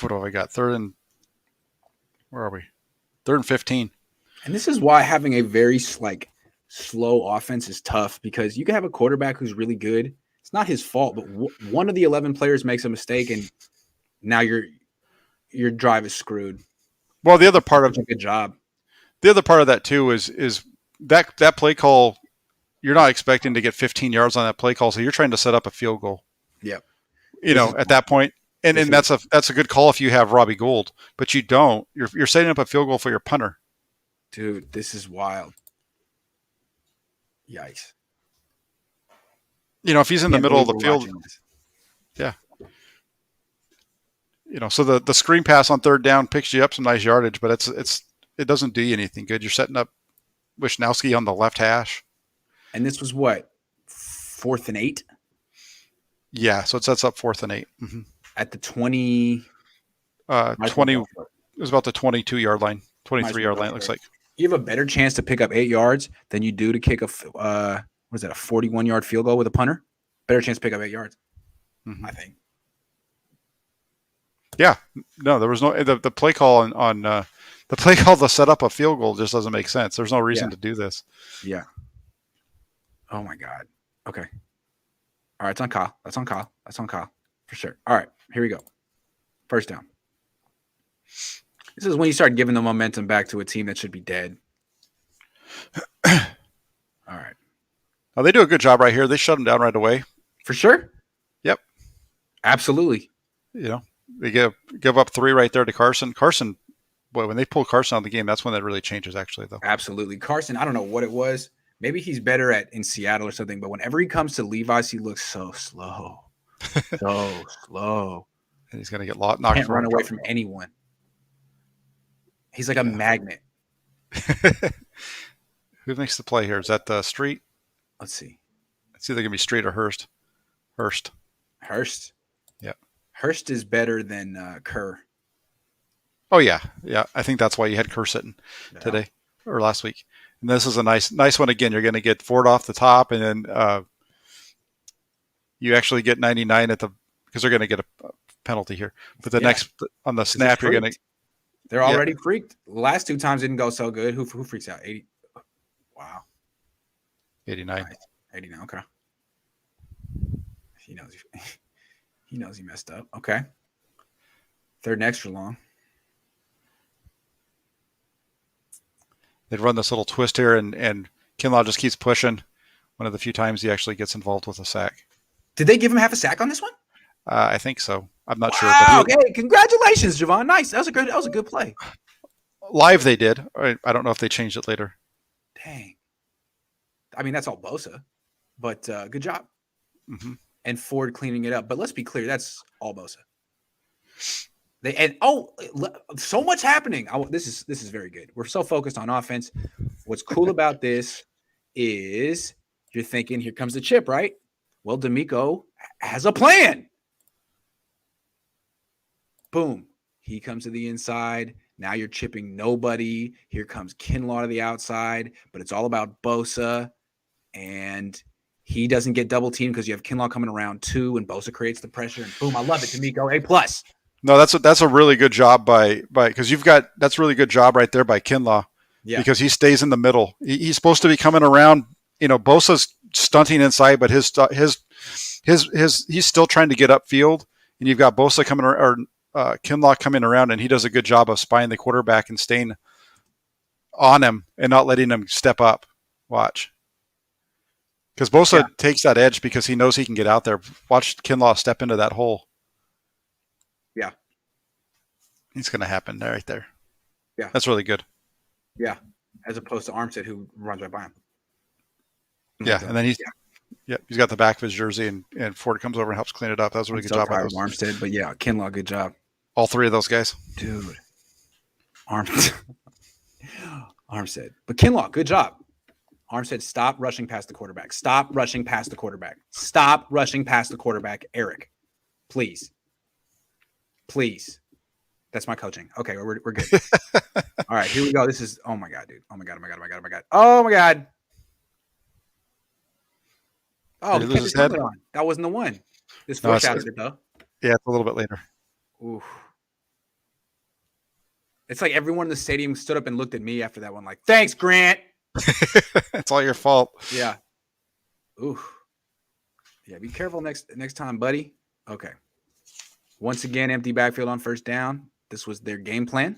what have I got? Where are we? Third and 15. And this is why having a very slow offense is tough, because you can have a quarterback who's really good. It's not his fault, but one of the 11 players makes a mistake, and now your drive is screwed. Well, the other part of a good job. The other part of that too is that play call. You're not expecting to get 15 yards on that play call, so you're trying to set up a field goal. Yep. At that point, and that's a good call if you have Robbie Gould, but you don't. You're setting up a field goal for your punter. Dude, this is wild. Yikes. If he's in the middle of the field, yeah. So the screen pass on third down picks you up some nice yardage, but it doesn't do you anything good. You're setting up Wisnowski on the left hash. And this was what? 4th and 8? Yeah, so it sets up 4th and 8. Mm-hmm. At the 20. Might as well 20. go It for it. was about the 22-yard line, Might as 23-yard well line. It go looks for it. like. You have a better chance to pick up 8 yards than you do to kick a what is that, a 41-yard field goal with a punter. Better chance to pick up 8 yards, Mm-hmm. I think. Yeah, no, there was no the play call on the play call to set up a field goal just doesn't make sense. There's no reason to do this. Yeah. Oh my God. Okay. All right, it's on Kyle. That's on Kyle. That's on Kyle for sure. All right, here we go. First down. This is when you start giving the momentum back to a team that should be dead. All right. Oh, they do a good job right here. They shut them down right away. For sure. Yep. Absolutely. You know, they give up 3 right there to Carson. Carson, boy, when they pull Carson out of the game, that's when that really changes, actually, though. Absolutely. Carson, I don't know what it was. Maybe he's better in Seattle or something, but whenever he comes to Levi's, he looks so slow. So slow. And he's going to get knocked. Can't run away from anyone. He's like a magnet. Who makes the play here? Is that the Street? Let's see. It's either going to be Street or Hurst. Hurst. Yeah. Hurst is better than Kerr. Oh, yeah. Yeah. I think that's why you had Kerr sitting today or last week. And this is a nice one. Again, you're going to get Ford off the top, and then you actually get 99 because they're going to get a penalty here. But the next on the snap, you're going to. They're already freaked. The last 2 times didn't go so good. Who freaks out? 80. Wow. 89. Nice. 89. Okay. He knows. He knows he messed up. Okay. 3rd and extra long. They'd run this little twist here, and Kinlaw just keeps pushing. One of the few times he actually gets involved with a sack. Did they give him half a sack on this one? I think so. I'm not sure. But okay, congratulations, Javon. Nice. That was a good play. Live they did. I don't know if they changed it later. Dang. I mean, that's all Bosa, but good job. Mm-hmm. And Ford cleaning it up. But let's be clear, that's all Bosa. So much happening. This is very good. We're so focused on offense. What's cool about this is you're thinking, here comes the chip, right? Well, D'Amico has a plan. Boom. He comes to the inside. Now you're chipping nobody. Here comes Kinlaw to the outside, but it's all about Bosa. And he doesn't get double teamed because you have Kinlaw coming around 2, and Bosa creates the pressure. And boom, I love it, D'Amico, A+. No, that's a really good job by because that's a really good job right there by Kinlaw. Yeah. Because he stays in the middle. He's supposed to be coming around. You know, Bosa's stunting inside, but he's still trying to get upfield, and you've got Bosa coming or Kinlaw coming around, and he does a good job of spying the quarterback and staying on him and not letting him step up. Watch. Because Bosa takes that edge because he knows he can get out there. Watch Kinlaw step into that hole. Yeah. It's going to happen right there. Yeah. That's really good. Yeah. As opposed to Armstead, who runs right by him. Yeah. And then he's got the back of his jersey, and Ford comes over and helps clean it up. That was a really good job by Armstead. But yeah, Kinlaw, good job. All 3 of those guys. Dude. Armstead. But Kinlaw, good job. Armstead, stop rushing past the quarterback. Stop rushing past the quarterback. Stop rushing past the quarterback. Eric, please. Please. That's my coaching. Okay, we're good. All right, here we go. This is, oh my God, dude. Oh my God. Oh, did he lose his head? That wasn't the one. This foreshadowed it, though. Yeah, it's a little bit later. Oof. It's like everyone in the stadium stood up and looked at me after that one, like, thanks, Grant. It's all your fault. Yeah. Ooh. Yeah, be careful next time, buddy. Okay. Once again, empty backfield on first down. This was their game plan.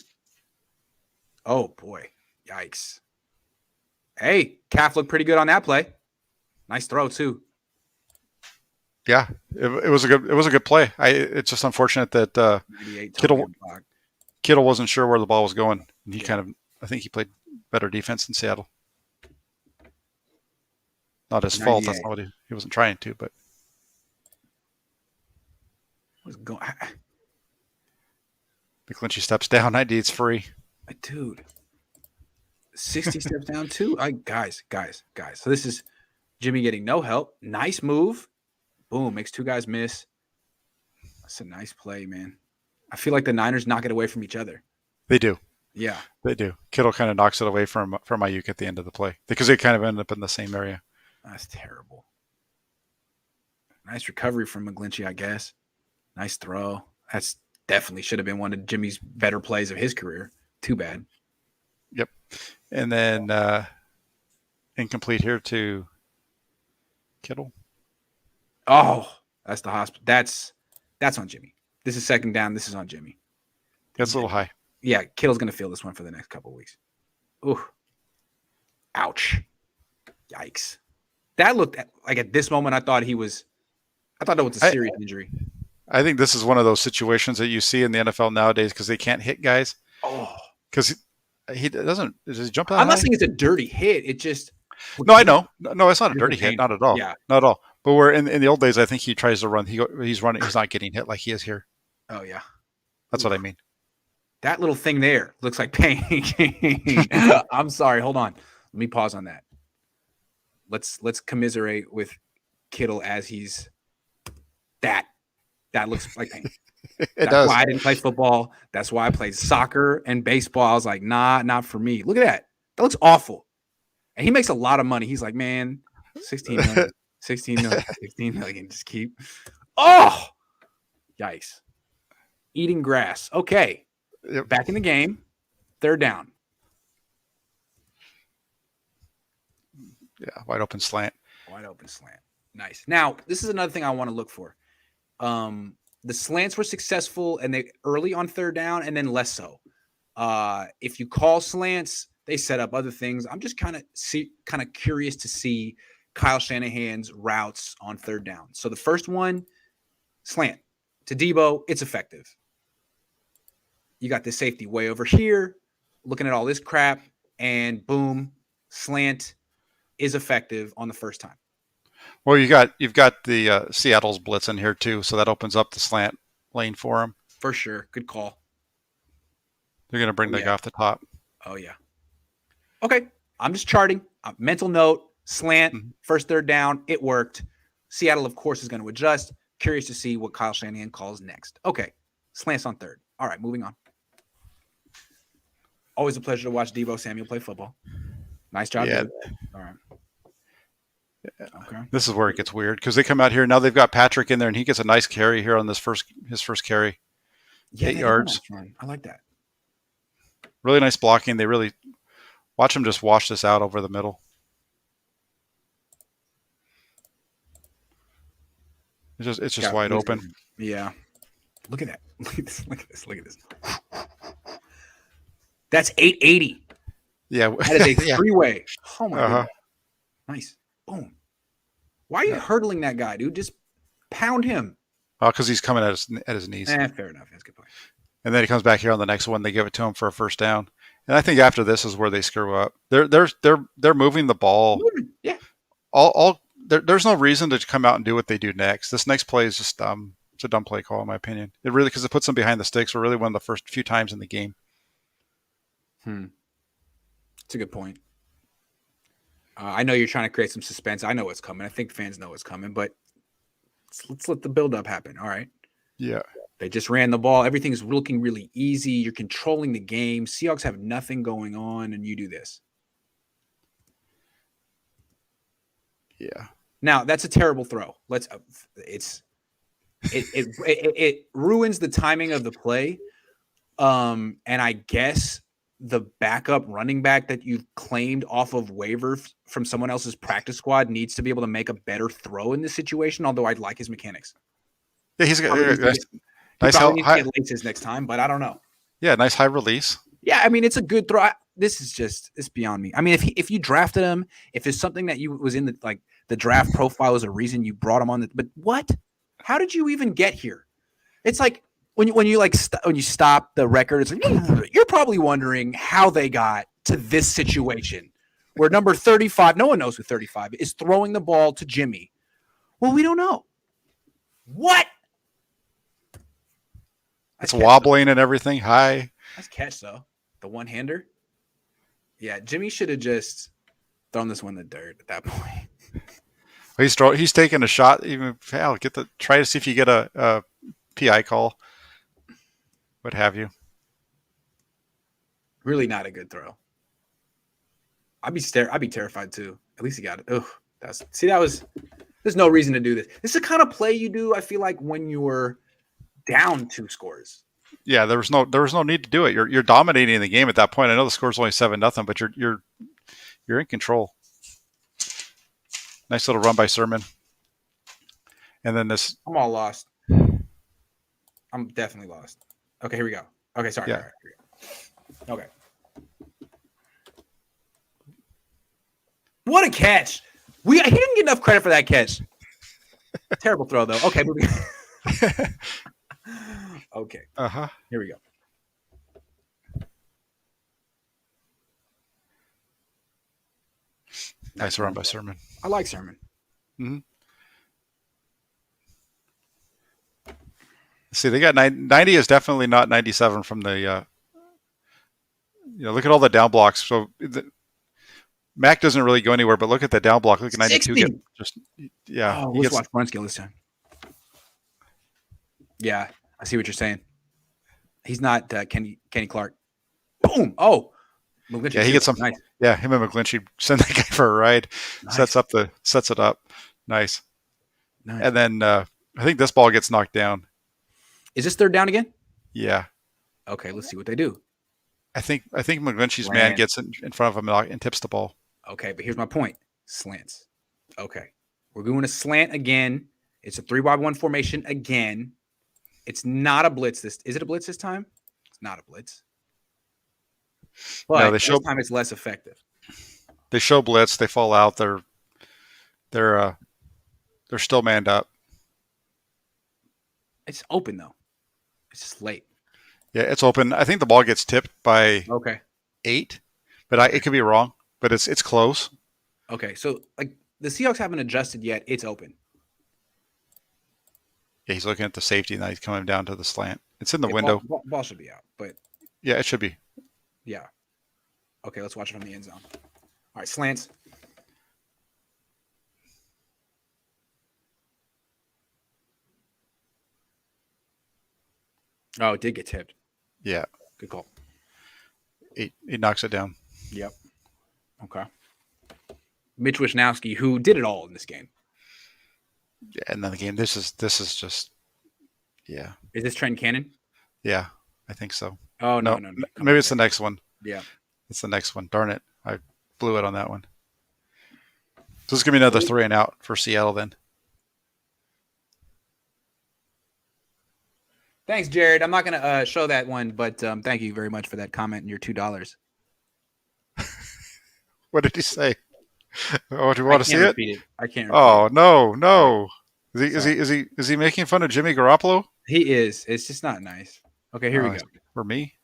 Oh, boy. Yikes. Hey, Calf looked pretty good on that play. Nice throw, too. Yeah, it was a good play. It's just unfortunate that Kittle wasn't sure where the ball was going. And I think he played better defense in Seattle. Not his fault. That's not what he wasn't trying to, but McClinchy steps down. 90, it's free. Dude. 60 steps down too. Guys. So this is Jimmy getting no help. Nice move. Boom, makes 2 guys miss. That's a nice play, man. I feel like the Niners knock it away from each other. They do. Yeah. They do. Kittle kind of knocks it away from Ayuk at the end of the play because they kind of end up in the same area. That's terrible. Nice recovery from McGlinchey, I guess. Nice throw. That's definitely should have been one of Jimmy's better plays of his career. Too bad. Yep. And then incomplete here to Kittle. Oh, that's the hospital. That's on Jimmy. This is second down. This is on Jimmy. That's a little high. Yeah, Kittle's going to feel this one for the next couple of weeks. Ooh. Ouch. Yikes. That looked like at this moment, I thought that was a serious injury. I think this is one of those situations that you see in the NFL nowadays because they can't hit guys. Oh. Because he doesn't – does he jump that I'm high? not saying it's a dirty hit. It just – No, I know. No, it's not a dirty hit. Not at all. Yeah. Not at all. But where in the old days, I think he tries to run. He's running. He's not getting hit like he is here. Oh, yeah. That's what I mean. That little thing there looks like pain. I'm sorry. Hold on. Let me pause on that. Let's commiserate with Kittle as he's that. That looks like pain. That's does. why I didn't play football. That's why I played soccer and baseball. I was like, nah, not for me. Look at that. That looks awful. And he makes a lot of money. He's like, man, 16 million, 16 million, 16 million. Just keep. Oh, yikes. Eating grass. Okay. Yep. Back in the game. Third down. Yeah, wide open slant. Wide open slant. Nice. Now, this is another thing I want to look for. The slants were successful and they early on third down and then less so. If you call slants, they set up other things. I'm just kind of curious to see Kyle Shanahan's routes on third down. So the first one, slant to Debo, it's effective. You got this safety way over here, looking at all this crap, and boom, slant is effective on the first time. Well, you've got the Seattle's blitz in here too, so that opens up the slant lane for him. For sure, good call. They're going to bring the guy off the top. Oh yeah. Okay, I'm just charting. Mental note: slant, first third down, it worked. Seattle, of course, is going to adjust. Curious to see what Kyle Shanahan calls next. Okay, slants on third. All right, moving on. Always a pleasure to watch Debo Samuel play football. Nice job. Yeah. Dude. All right. Okay. This is where it gets weird because they come out here now. They've got Patrick in there, and he gets a nice carry here on his first carry. Yeah, 8 yards. I like that. Really nice blocking. They really watch him just wash this out over the middle. It's just wide open. Yeah. Look at that. Look at this. Look at this. Look at this. That's 880. Yeah. That is a freeway. Oh my god. Nice. Boom. Why are you hurdling that guy, dude? Just pound him. Oh, because he's coming at his knees. Fair enough. That's a good point. And then he comes back here on the next one. They give it to him for a first down. And I think after this is where they screw up. They're moving the ball. Yeah. There's no reason to come out and do what they do next. This next play is just dumb. It's a dumb play call in my opinion. It really because it puts them behind the sticks. We're really one of the first few times in the game. It's a good point. I know you're trying to create some suspense. I know what's coming. I think fans know what's coming, but let's let the build-up happen. All right. Yeah. They just ran the ball. Everything's looking really easy. You're controlling the game. Seahawks have nothing going on, and you do this. Yeah. Now that's a terrible throw. It ruins the timing of the play. And I guess the backup running back that you've claimed off of waiver from someone else's practice squad needs to be able to make a better throw in this situation. Although I'd like his mechanics. Yeah, he's got nice high laces next time, but I don't know. Yeah, nice high release. Yeah, I mean it's a good throw. It's beyond me. I mean, if you drafted him, if it's something that you was in the draft profile is a reason you brought him on, but what? How did you even get here? It's like when you stop the record, it's like you're probably wondering how they got to this situation where number 35, no one knows who 35 is, throwing the ball to Jimmy. Well, we don't know. What? It's wobbling and everything. High. Nice catch though. The one-hander. Yeah, Jimmy should have just thrown this one in the dirt at that point. He's taking a shot. Even try to see if you get a PI call. what have you. Really not a good throw. I'd be terrified too. At least he got it. Ugh. There's no reason to do this. This is the kind of play you do, I feel like, when you're down 2 scores. Yeah, there was no need to do it. You're dominating the game at that point. I know the score's only 7-0, but you're in control. Nice little run by Sermon. And then this. I'm all lost. I'm definitely lost. Okay, here we go. Okay, sorry. Yeah. All right, here we go. Okay. What a catch! He didn't get enough credit for that catch. Terrible throw though. Okay, moving. Okay. Here we go. Nice run by Sermon. I like Sermon. Mm-hmm. See, they got 90 is definitely not 97 from the. Look at all the down blocks. So Mac doesn't really go anywhere, but look at the down block. Look at 92 get just Oh, let's watch front skill this time. Yeah, I see what you're saying. He's not Kenny Clark. Boom! Oh, McGlinchey, yeah, he gets some. Nice. Yeah, him and McGlinchey send that guy for a ride. Nice. Sets it up. Nice. And then I think this ball gets knocked down. Is this 3rd down again? Yeah. Okay, let's see what they do. I think McGlinchey's man gets in front of him and tips the ball. Okay, but here's my point. Slants. Okay. We're doing a slant again. It's a 3-wide-1 formation again. It's not a blitz. Is it a blitz this time? It's not a blitz. But this time it's less effective. They show blitz. They fall out. They're still manned up. It's open though. It's just late. Yeah, it's open. I think the ball gets tipped by 8, but it could be wrong. But it's close. Okay, so like the Seahawks haven't adjusted yet. It's open. Yeah, he's looking at the safety, and now he's coming down to the slant. It's in the window. Ball should be out, but yeah, it should be. Yeah. Okay, let's watch it from the end zone. All right, slants. Oh, it did get tipped. Yeah. Good call. He knocks it down. Yep. Okay. Mitch Wisnowski, who did it all in this game. Yeah, and then the game. This is just. Yeah. Is this Trent Cannon? Yeah, I think so. Oh no. Maybe it's the next one. Yeah. It's the next one. Darn it. I blew it on that one. So it's going to be another 3 and out for Seattle then. Thanks, Jared. I'm not going to show that one, but thank you very much for that comment and your $2. What did he say? Oh, do you want to see it? I can't repeat it. No. Is he making fun of Jimmy Garoppolo? He is. It's just not nice. Okay, here we go. For me?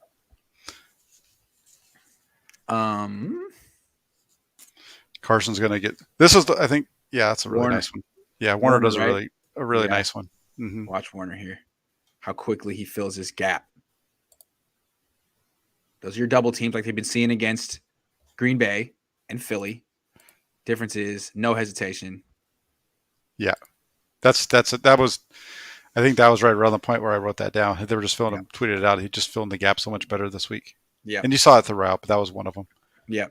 Carson's going to get this is I think that's a really nice one. Yeah, Warner does a really nice one. Mm-hmm. Watch Warner here. How quickly he fills this gap. Those are your double teams like they've been seeing against Green Bay and Philly. Difference is no hesitation. Yeah. I think that was right around the point where I wrote that down. They were just filling him, tweeted it out. He just filled in the gap so much better this week. Yeah. And you saw it throughout, but that was one of them. Yeah.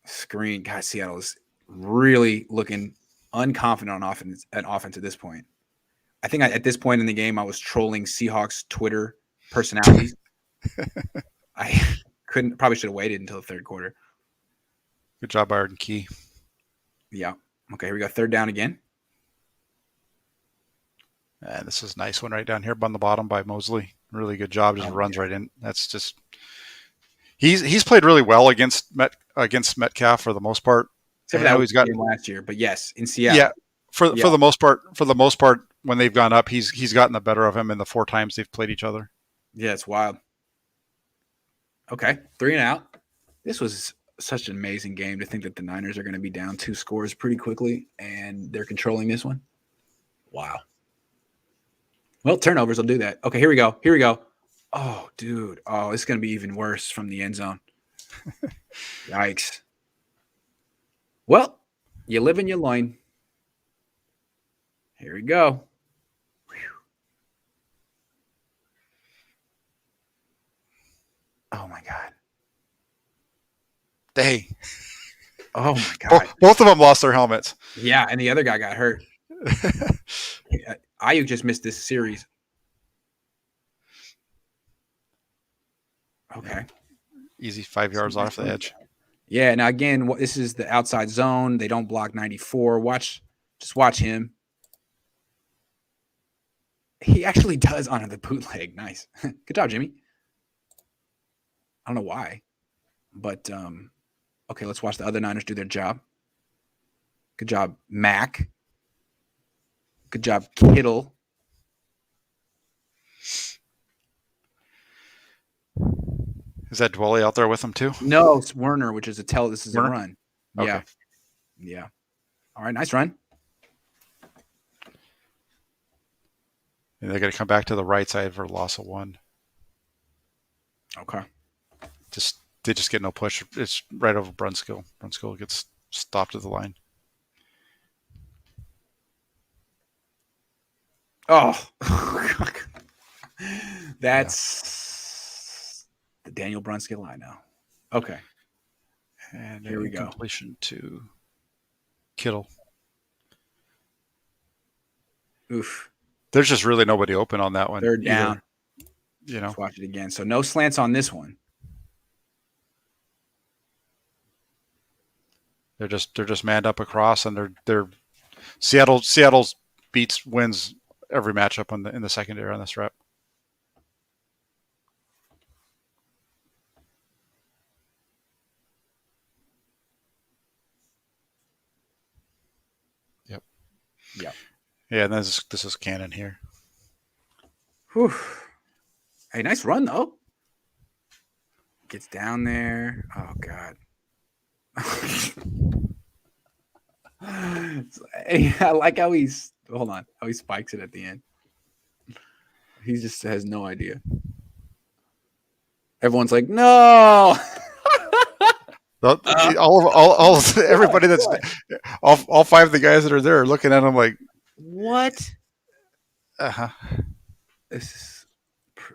Screen. God, Seattle is really looking unconfident on offense at this point. I think at this point in the game, I was trolling Seahawks Twitter personalities. I probably should have waited until the 3rd quarter. Good job, Arden Key. Yeah. Okay, here we go. 3rd down again. And this is a nice one right down here on the bottom by Mosley. Really good job. Just runs right in. That's just he's played really well against Metcalf for the most part. Except for that he's got last year, but yes, in Seattle. Yeah. For the most part, when they've gone up, he's gotten the better of him in the 4 times they've played each other. Yeah, it's wild. Okay, 3 and out. This was such an amazing game to think that the Niners are going to be down 2 scores pretty quickly, and they're controlling this one. Wow. Well, turnovers will do that. Okay, here we go. Oh, dude. Oh, it's going to be even worse from the end zone. Yikes. Well, you live and you learn. Here we go. Whew. Oh my God. Dang. Oh my God. Both of them lost their helmets. Yeah, and the other guy got hurt. Ayuk just missed this series. Okay. Easy 5 yards off the edge. Yeah. Now again, this is the outside zone. They don't block 94. Just watch him. He actually does honor the bootleg. Nice. Good job, Jimmy. I don't know why, but okay. Let's watch the other Niners do their job. Good job, Mac. Good job, Kittle. Is that Dwelly out there with them too? No, it's Werner, which is this is Werner? a run. Okay. Yeah. Yeah. All right, nice run. And they're going to come back to the right side for a loss of 1. Okay. They just get no push. It's right over Brunskill. Brunskill gets stopped at the line. Oh, that's the Daniel Brunskill line now. Okay. And here we go. Completion to Kittle. Oof. There's just really nobody open on that one. Third down. You know. Let's watch it again. So no slants on this one. They're just manned up across, and they're Seattle's wins every matchup in the secondary on this rep. Yep. Yeah. Yeah, and this is Cannon here. Whew. Hey, nice run though. Gets down there. Oh God. I like how how he spikes it at the end. He just has no idea. Everyone's like, no. Everybody that's all 5 of the guys that are there are looking at him like, what? Uh-huh. This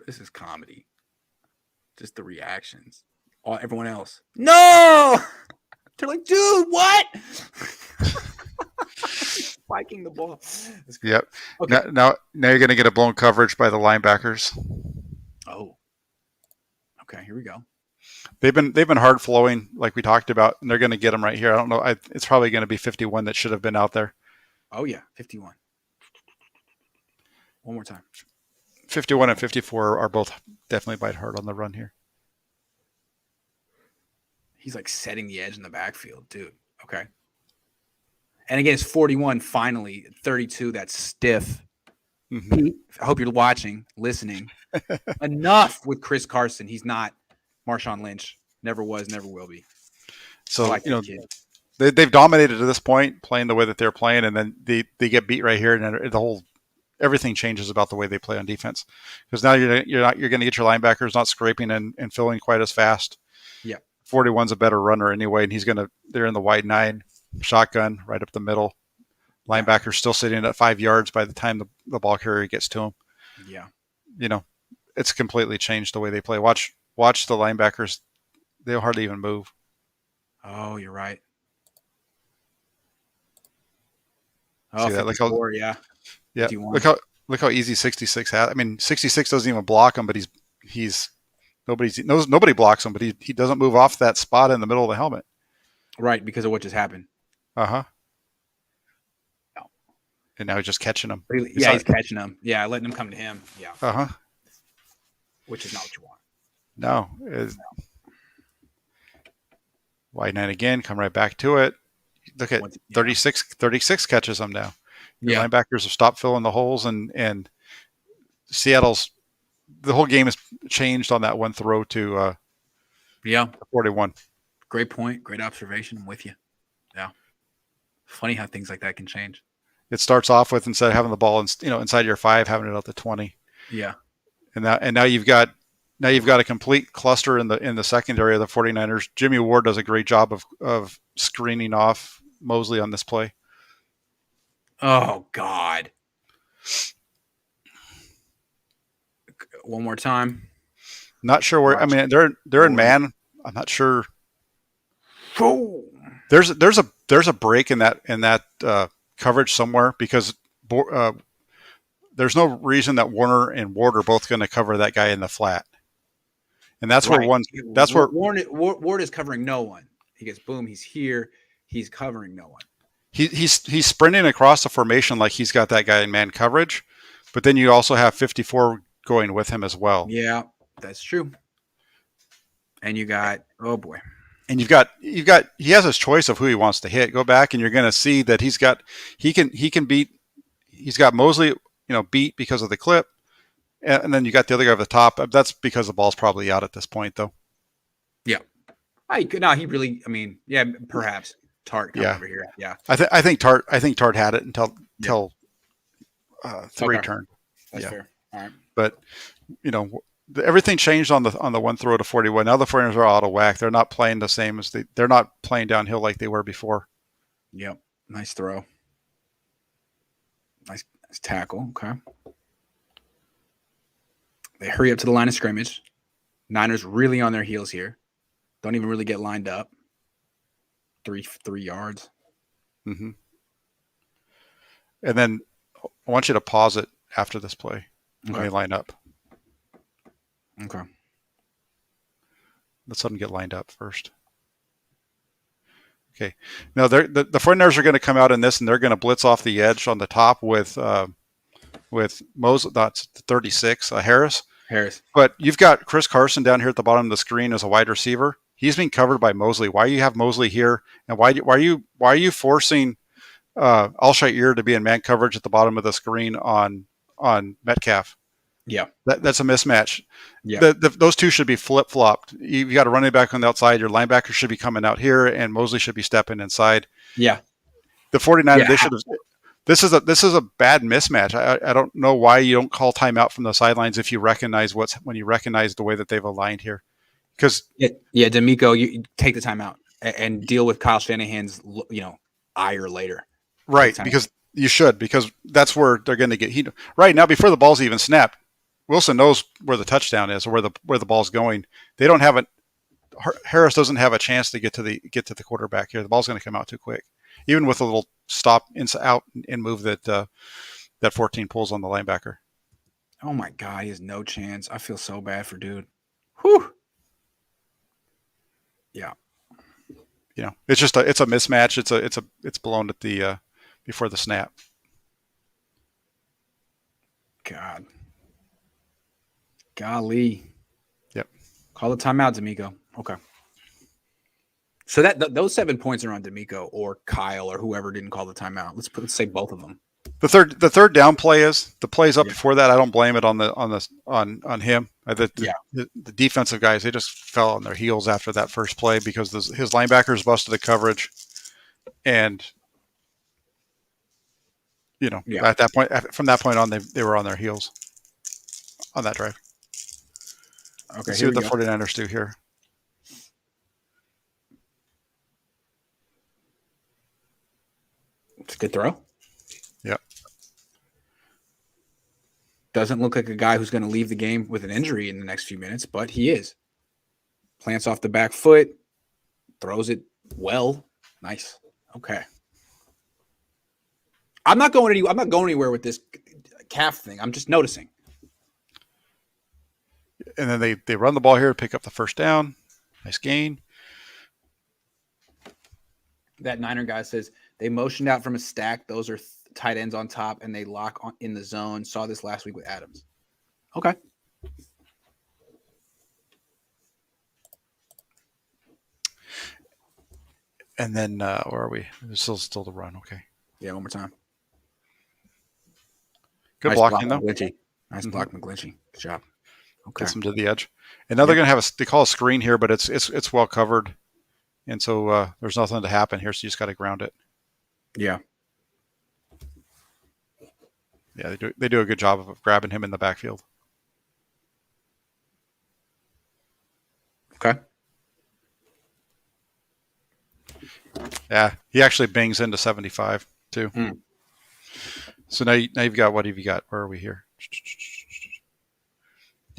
is comedy. Just the reactions. Everyone else, no. They're like, dude, what? Spiking the ball. Yep. Okay. Now you're going to get a blown coverage by the linebackers. Oh. Okay, here we go. They've been hard flowing like we talked about, and they're going to get them right here. I don't know. It's probably going to be 51 that should have been out there. Oh yeah, 51. One more time. 51 and 54 are both definitely bite hard on the run here. He's like setting the edge in the backfield, dude. Okay. And again, it's 41 finally. 32, that's stiff. Mm-hmm. Pete, I hope you're watching, listening. Enough with Chris Carson. He's not Marshawn Lynch. Never was, never will be. So, like they've dominated to this point, playing the way that they're playing, and then they get beat right here, and everything changes about the way they play on defense. Because now you're going to get your linebackers not scraping and filling quite as fast. Yeah. 41's a better runner anyway, and they're in the wide 9, shotgun right up the middle. Linebacker's still sitting at 5 yards by the time the ball carrier gets to him. Yeah. It's completely changed the way they play. Watch the linebackers. They'll hardly even move. Oh, you're right. Oh, see that? 54, yeah. Yeah. Look how easy 66 has. I mean, 66 doesn't even block him, but nobody blocks him, but he doesn't move off that spot in the middle of the helmet. Right, because of what just happened. Uh-huh. No. And now he's just catching him. He's catching him. Yeah, letting him come to him. Yeah. Uh-huh. Which is not what you want. No. Wide 9 again, come right back to it. Look at 36 catches them now. The linebackers have stopped filling the holes, and Seattle's the whole game has changed on that one throw to 41. Great point. Great observation. I'm with you. Yeah. Funny how things like that can change. It starts off with, instead of having the ball inside your 5, having it out to 20. Yeah. And now you've got a complete cluster in the secondary of the 49ers. Jimmy Ward does a great job of screening off Mosley on this play. Oh God. One more time. Not sure where. I mean, they're in man. I'm not sure. Oh. There's a break in that coverage somewhere because there's no reason that Warner and Ward are both going to cover that guy in the flat, and that's where Ward is covering no one. He gets boom. He's here. He's covering no one. He's sprinting across the formation like he's got that guy in man coverage, but then you also have 54 going with him as well. Yeah, that's true. And you got and you've got he has his choice of who he wants to hit. Go back and you're going to see that he's got Mosley, beat because of the clip, and then you got the other guy at the top. That's because the ball's probably out at this point, though. Yeah, perhaps Tart come over here. Yeah, I think Tart had it until the return. That's fair. All right, but everything changed on the one throw to 41. Now the 49ers are out of whack. They're not playing the same as they're not playing downhill like they were before. Yep. Nice throw. Nice tackle. Okay. They hurry up to the line of scrimmage. Niners really on their heels here. Don't even really get lined up. 3 yards. Mm-hmm. And then I want you to pause it after this play when they line up. Okay. Let's let them get lined up first. Okay. Now the 49ers are going to come out in this, and they're going to blitz off the edge on the top with Moses. That's 36, Harris. But you've got Chris Carson down here at the bottom of the screen as a wide receiver. He's being covered by Mosley. Why do you have Mosley here? And why are you forcing Al-Shaair to be in man coverage at the bottom of the screen on Metcalf? Yeah, that's a mismatch. Yeah, those two should be flip-flopped. You've got a running back on the outside. Your linebacker should be coming out here, and Mosley should be stepping inside. Yeah, the 49ers. They should have. This is a bad mismatch. I don't know why you don't call timeout from the sidelines if you recognize when you recognize the way that they've aligned here. Because D'Amico, you take the timeout and deal with Kyle Shanahan's ire later. Right, because you should, because that's where they're going to get right now before the ball's even snapped. Wilson knows where the touchdown is or where the ball's going. They don't have Harris doesn't have a chance to get to the quarterback here. The ball's going to come out too quick, even with a little stop out and move that 14 pulls on the linebacker. Oh my God, he has no chance. I feel so bad for dude. Whew. Yeah. It's just it's a mismatch. It's blown at the before the snap. God. Golly. Yep. Call the timeout, D'Amico. Okay. So those 7 points are on D'Amico or Kyle or whoever didn't call the timeout. Let's say both of them. The third down play is the plays up before that. I don't blame it on him. The defensive guys, they just fell on their heels after that first play because his linebackers busted the coverage, and at that point, from that point on, they were on their heels on that drive. Okay, let's see what the 49ers do here. It's a good throw. Yeah. Doesn't look like a guy who's going to leave the game with an injury in the next few minutes, but he is. Plants off the back foot, throws it well. Nice. Okay. I'm not going anywhere with this calf thing. I'm just noticing. And then they run the ball here to pick up the first down. Nice gain. That Niner guy says they motioned out from a stack. Those are tight ends on top, and they lock in the zone. Saw this last week with Adams. Okay. And then where are we? There's still the run. Okay. Yeah, one more time. Good nice blocking, though. Nice block, McGlinchey. Good job. Okay. Gets them to the edge. And now they're going to have they call a screen here, but it's well covered. And so there's nothing to happen here, so you just got to ground it. Yeah. Yeah, they do a good job of grabbing him in the backfield. Okay. Yeah, he actually bangs into 75 too. So now you've got, what have you got? Where are we here?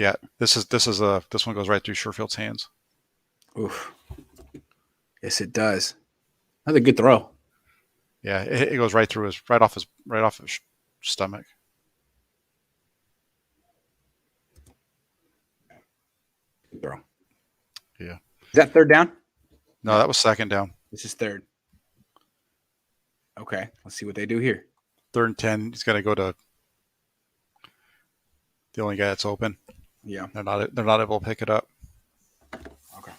Yeah, this one goes right through Sherfield's hands. Oof. Yes, it does. Another good throw. Yeah, it goes right through right off his stomach. Good throw. Yeah. Is that third down? No, that was second down. This is third. Okay, let's see what they do here. 3rd and 10. He's got to go to the only guy that's open. Yeah. They're not able to pick it up. Okay.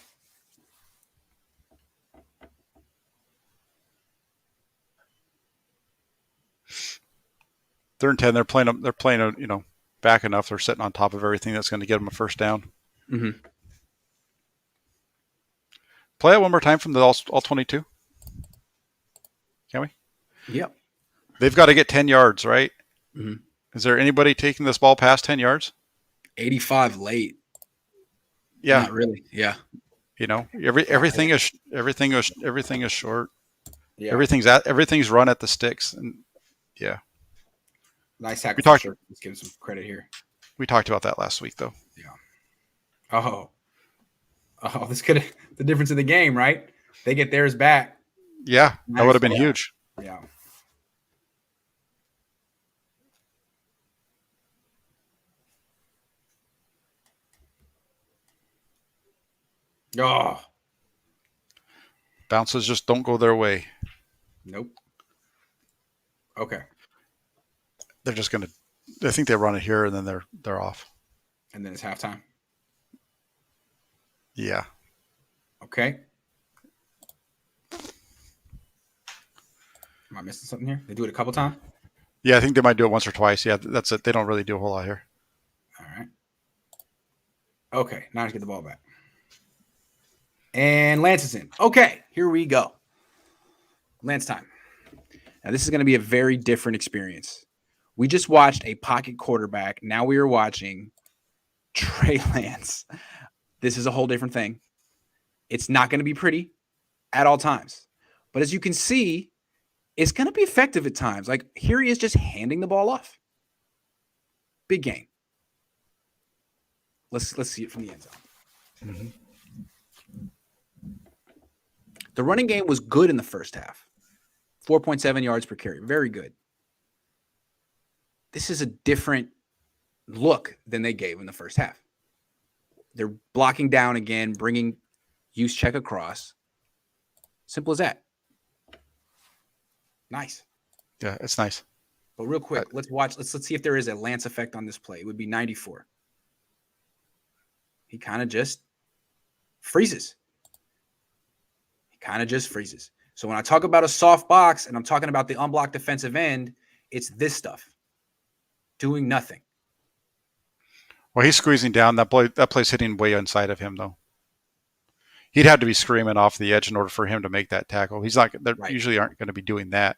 Third and 10. They're playing back enough. They're sitting on top of everything that's going to get them a first down. Mm-hmm. Play it one more time from the all 22. Can we? Yep. They've got to get 10 yards, right? Mm-hmm. Is there anybody taking this ball past 10 yards? 85 late. Yeah. Not really. Yeah. Everything is short. Yeah. Everything's run at the sticks, and yeah. Nice hack. Let's give him some credit here. We talked about that last week, though. Yeah. Oh, this could the difference in the game, right? They get theirs back. Yeah, nice. That would have been huge. Yeah. Oh. Bounces just don't go their way. Nope. Okay. They're just gonna. I think they run it here, and then they're off. And then it's halftime. Yeah. Okay. Am I missing something here? They do it a couple times? Yeah, I think they might do it once or twice. Yeah, that's it. They don't really do a whole lot here. All right. Okay, now let's get the ball back. And Lance is in. Okay, here we go. Lance time. Now, this is going to be a very different experience. We just watched a pocket quarterback. Now we are watching Trey Lance. This is a whole different thing. It's not going to be pretty at all times. But as you can see, it's going to be effective at times. Like, here he is just handing the ball off. Big game. Let's see it from the end zone. Mm-hmm. The running game was good in the first half. 4.7 yards per carry. Very good. This is a different look than they gave in the first half. They're blocking down again, bringing use check across. Simple as that. Nice. Yeah, it's nice. But real quick, let's watch. Let's see if there is a Lance effect on this play. It would be 94. He kind of just freezes. So when I talk about a soft box and I'm talking about the unblocked defensive end, it's this stuff. Doing nothing. Well, he's squeezing down. That play's hitting way inside of him, though. He'd have to be screaming off the edge in order for him to make that tackle. He's not. They usually aren't going to be doing that.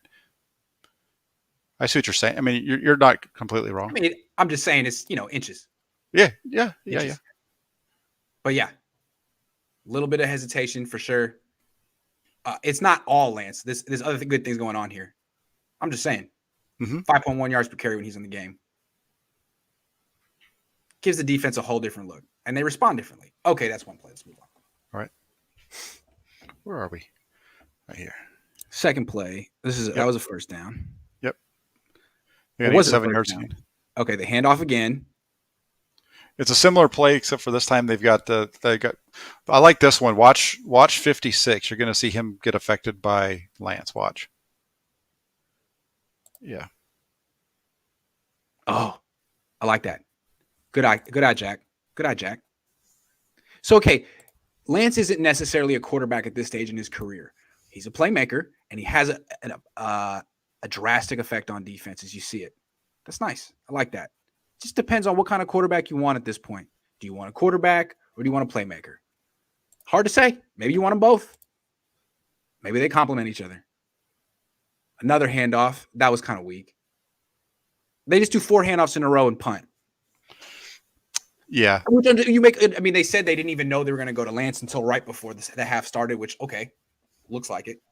I see what you're saying. I mean, you're not completely wrong. I mean, I'm just saying it's inches. Yeah. But yeah, a little bit of hesitation for sure. It's not all Lance. There's other good things going on here. I'm just saying. 5.1 yards per carry when he's in the game. Gives the defense a whole different look. And they respond differently. Okay, that's one play. Let's move on. All right. Where are we? Right here. Second play. That was a first down. Yep. It was 7 yards. Okay, they hand off again. It's a similar play, except for this time they got. I like this one. Watch 56. You're going to see him get affected by Lance. Watch. Yeah. Oh, I like that. Good eye, Jack. Good eye, Jack. So, okay, Lance isn't necessarily a quarterback at this stage in his career. He's a playmaker, and he has a drastic effect on defense as you see it. That's nice. I like that. It just depends on what kind of quarterback you want at this point. Do you want a quarterback or do you want a playmaker? Hard to say. Maybe you want them both. Maybe they complement each other. Another handoff. That was kind of weak. They just do 4 handoffs in a row and punt. Yeah. They said they didn't even know they were going to go to Lance until right before the half started, which, okay, looks like it.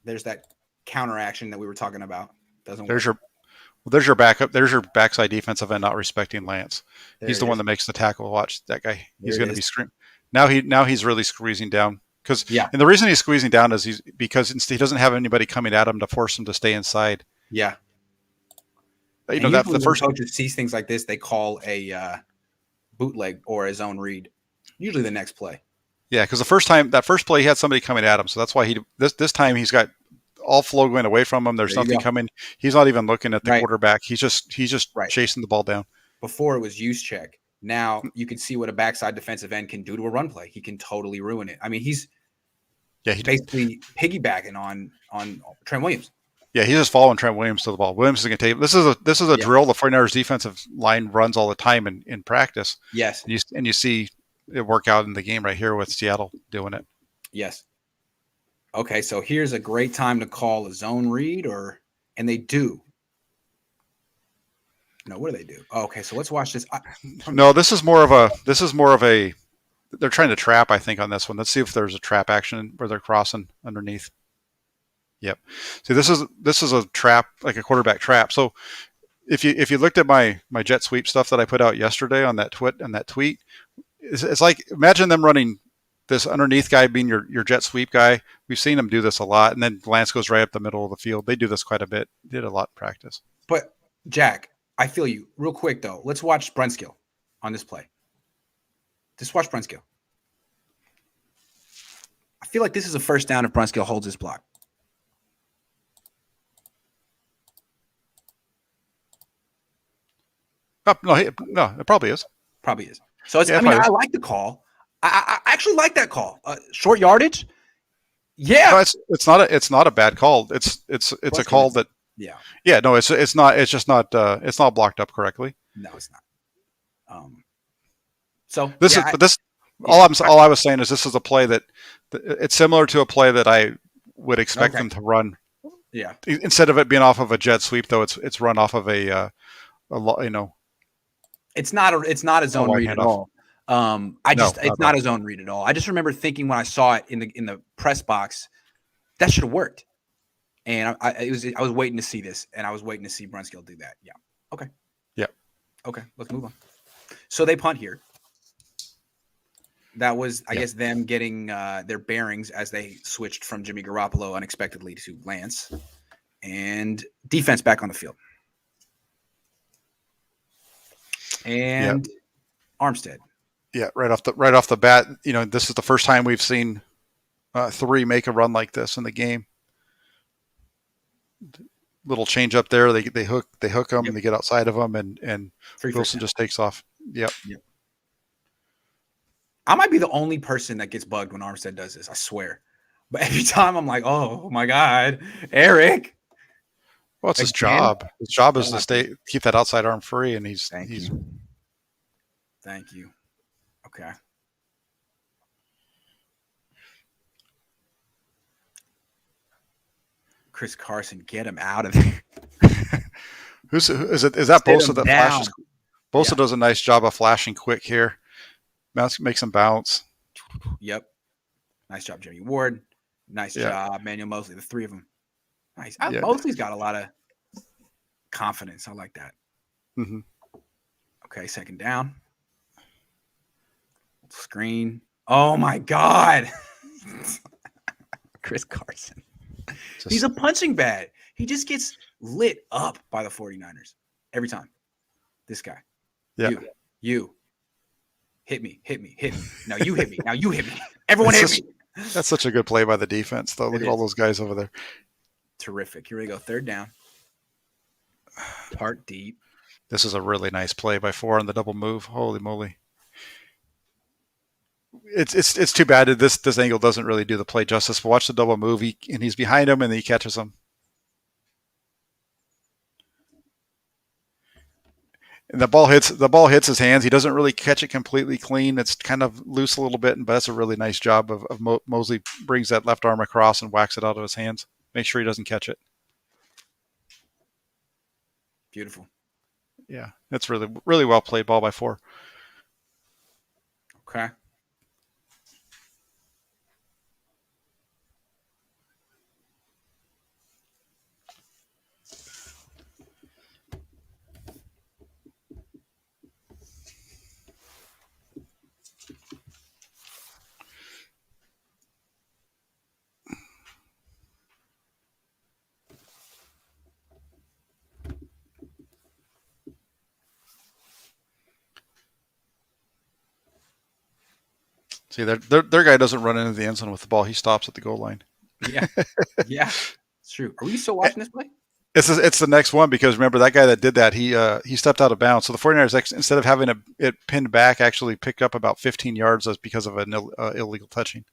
There's that counter action that we were talking about. Doesn't work. Well, there's your backup. There's your backside defensive end not respecting Lance. There He's it the one is. that makes the tackle. Watch that guy. There He's it going to is. be screaming. Now he's really squeezing down Yeah. and the reason he's squeezing down is because he doesn't have anybody coming at him to force him to stay inside. Yeah. You And know that usually the when first coaches sees things like this, they call a bootleg or a zone read. Usually the next play. Yeah, because that first play, he had somebody coming at him, so that's why this time he's got all flow going away from him. There's nothing coming. He's not even looking at the quarterback. He's just chasing the ball down. Before it was use check. Now you can see what a backside defensive end can do to a run play. He can totally ruin it. I mean, he's basically piggybacking on Trent Williams. Yeah, he's just following Trent Williams to the ball. Williams is going to take this is a drill the 49ers defensive line runs all the time in practice. Yes. And you see it work out in the game right here with Seattle doing it. Yes. Okay, so here's a great time to call a zone read and they do. No, what do they do? Oh, okay, so let's watch this. No, this is more of a they're trying to trap, I think, on this one. Let's see if there's a trap action where they're crossing underneath. Yep. See, this is a trap, like a quarterback trap. So if you looked at my jet sweep stuff that I put out yesterday on that tweet, it's like imagine them running this underneath guy being your jet sweep guy. We've seen them do this a lot, and then Lance goes right up the middle of the field. They do this quite a bit. Did a lot in practice. But Jack, I feel you. Real quick though, let's watch Brunskill on this play. Just watch Brunskill. I feel like this is a first down if Brunskill holds this block. No, it probably is. Probably is. So it's, I like the call. I actually like that call. Short yardage. Yeah. No, it's not a bad call. It's a call that. Yeah. No, it's not. It's just not. It's not blocked up correctly. No, it's not. So all I was saying is this is a play that it's similar to a play that I would expect them to run. Yeah. Instead of it being off of a jet sweep, though, it's run off of a It's not a zone read at all. It's not a zone read at all. I just remember thinking when I saw it in the press box, that should have worked. And I was waiting to see this, and I was waiting to see Brunskill do that. Yeah. Okay. Yeah. Okay. Let's move on. So they punt here. That was, I guess, them getting their bearings as they switched from Jimmy Garoppolo unexpectedly to Lance, and defense back on the field. And Armstead. Yeah, right off the bat, this is the first time we've seen 3 make a run like this in the game. Little change up there, they hook them and they get outside of them, and Wilson just takes off. Yep. I might be the only person that gets bugged when Armstead does this. I swear, but every time I'm like, oh my god, Eric. Well, it's his job. His job is to keep that outside arm free, and he's. Thank you. Okay. Chris Carson, get him out of there. Is that Bosa that flashes? Bosa does a nice job of flashing quick here. Makes him bounce. Yep. Nice job, Jimmy Ward. Nice job, Manuel Mosley. The 3 of them. Nice. Mosley's got a lot of confidence. I like that. Mm-hmm. Okay, second down. Screen. Oh my God. Chris Carson. He's a punching bag. He just gets lit up by the 49ers every time. This guy. Yeah. You. Hit me. Now you hit me. Now you hit me. Everyone hit me. That's such a good play by the defense, though. Look at all those guys over there. Terrific. Here we go. Third down. Part deep. This is a really nice play by 4 on the double move. Holy moly. It's too bad that this angle doesn't really do the play justice. But watch the double move, and he's behind him, and he catches him. And the ball hits his hands. He doesn't really catch it completely clean. It's kind of loose a little bit, but that's a really nice job of Mosley brings that left arm across and whacks it out of his hands. Make sure he doesn't catch it. Beautiful. Yeah, that's really, really well played ball by 4. Okay. See, their guy doesn't run into the end zone with the ball. He stops at the goal line. Yeah. Yeah. It's true. Are we still watching this play? It's the next one because remember that guy that did that, he stepped out of bounds. So the 49ers, instead of having it pinned back, actually picked up about 15 yards because of an illegal touching.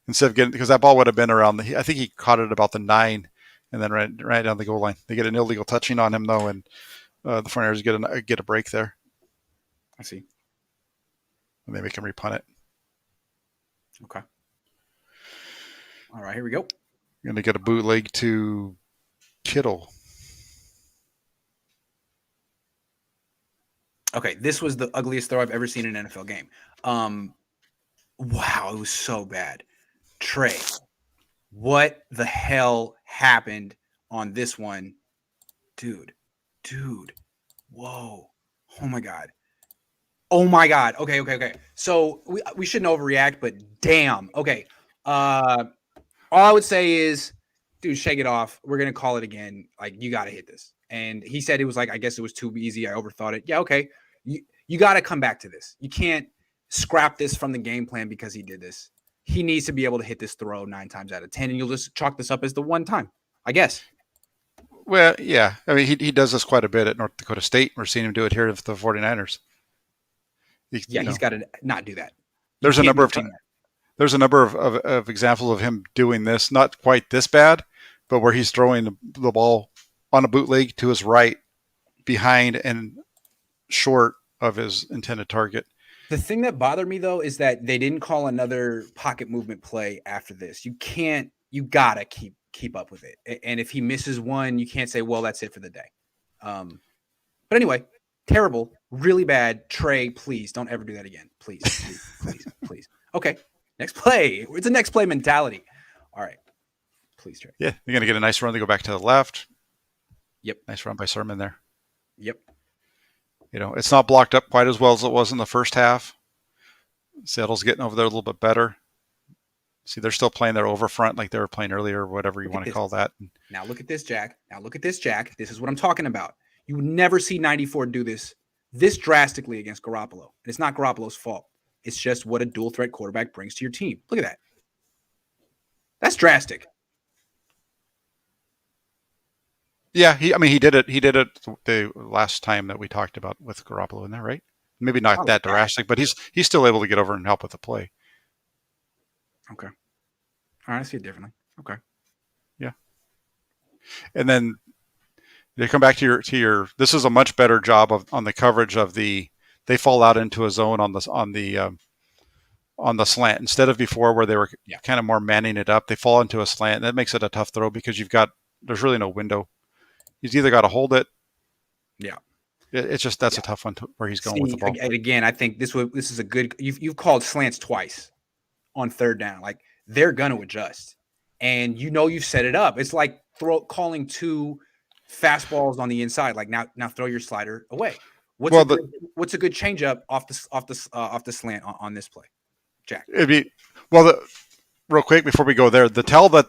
Instead of getting, because that ball would have been around I think he caught it about the 9 and then right down the goal line. They get an illegal touching on him though, and the 49ers get a break there. I see. And they make him repunt it. Okay. All right, here we go. Going to get a bootleg to Kittle. Okay, this was the ugliest throw I've ever seen in an NFL game. Wow, it was so bad. Trey, what the hell happened on this one? Dude. Whoa. Oh my God. Okay. So we shouldn't overreact, but damn. Okay. All I would say is, dude, shake it off. We're going to call it again. Like, you got to hit this. And he said it was like, I guess it was too easy. I overthought it. Yeah, okay. You got to come back to this. You can't scrap this from the game plan because he did this. He needs to be able to hit this throw 9 times out of 10, and you'll just chalk this up as the one time, I guess. Well, yeah. I mean, he does this quite a bit at North Dakota State. We're seeing him do it here with the 49ers. He's got to not do that. There's a number of examples of him doing this, not quite this bad, but where he's throwing the ball on a bootleg to his right, behind and short of his intended target. The thing that bothered me though is that they didn't call another pocket movement play after this. You gotta keep up with it. And if he misses one, you can't say, well, that's it for the day. But anyway, terrible, really bad. Trey, please don't ever do that again. Please. Okay. Next play. It's a next play mentality. All right. Please, Trey. Yeah. You're going to get a nice run to go back to the left. Yep. Nice run by Sermon there. Yep. It's not blocked up quite as well as it was in the first half. Seattle's getting over there a little bit better. See, they're still playing their over front like they were playing earlier, whatever you want to call that. Now look at this, Jack. This is what I'm talking about. You would never see 94 do this drastically against Garoppolo. And it's not Garoppolo's fault. It's just what a dual threat quarterback brings to your team. Look at that. That's drastic. Yeah, he did it. He did it the last time that we talked about with Garoppolo in there, right? Maybe not that drastic, but he's still able to get over and help with the play. Okay. All right, I see it differently. Okay. Yeah. And then they come back to your. This is a much better job on the coverage of the. They fall out into a zone on the slant instead of before where they were kind of more manning it up. They fall into a slant. That makes it a tough throw because there's really no window. He's either got to hold it. Yeah. It's just that's a tough one where he's going with the ball. Again, I think this is a good. You've called slants twice on third down. Like they're gonna adjust, and you've set it up. It's like calling 2 fastballs on the inside. Like now throw your slider away. What's a good changeup off the slant on this play, Jack? It'd be real quick before we go there. The tell that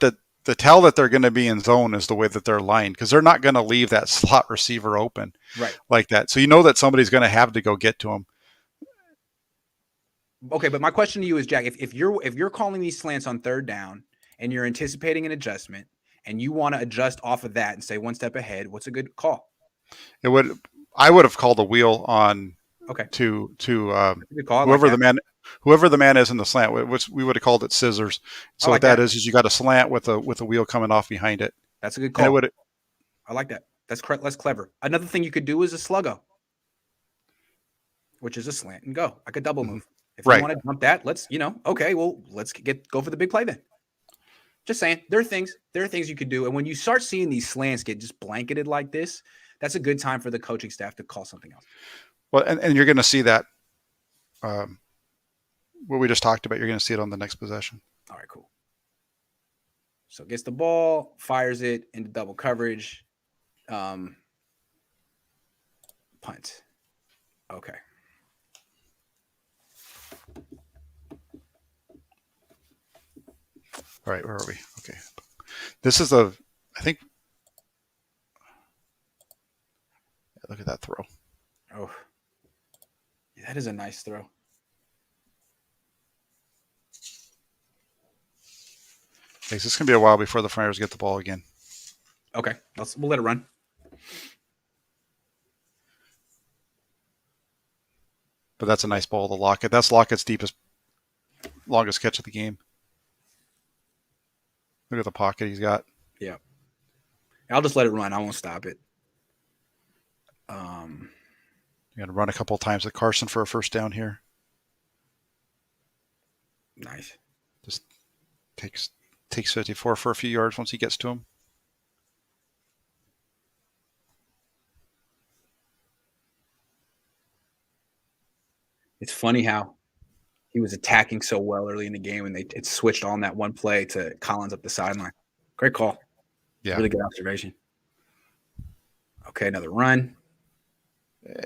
they're going to be in zone is the way that they're lined because they're not going to leave that slot receiver open like that. So that somebody's going to have to go get to him. Okay, but my question to you is, Jack, if you're calling these slants on third down and you're anticipating an adjustment and you want to adjust off of that and stay one step ahead, what's a good call? I would have called a wheel on to whoever the man is in the slant, which we would have called it scissors. So what that is you got a slant with a wheel coming off behind it. That's a good call. I like that. That's clever. Another thing you could do is a sluggo, which is a slant and go like a double move. If you want to dump that, let's go for the big play then. Just saying, there are things you could do, and when you start seeing these slants get just blanketed like this, that's a good time for the coaching staff to call something else. Well, and you're going to see that. What we just talked about, you're going to see it on the next possession. All right, cool. So gets the ball, fires it into double coverage. Punt. Okay. All right, where are we? Okay. This is I think. Look at that throw. Oh, that is a nice throw. It's just going to be a while before the 49ers get the ball again. Okay, we'll let it run. But that's a nice ball to Lockett. That's Lockett's longest catch of the game. Look at the pocket he's got. Yeah. I'll just let it run. I won't stop it. You're going to run a couple of times at Carson for a first down here. Nice. Just takes 54 for a few yards once he gets to him. It's funny how he was attacking so well early in the game, and it switched on that one play to Collins up the sideline. Great call. Yeah. Really good observation. Okay, another run.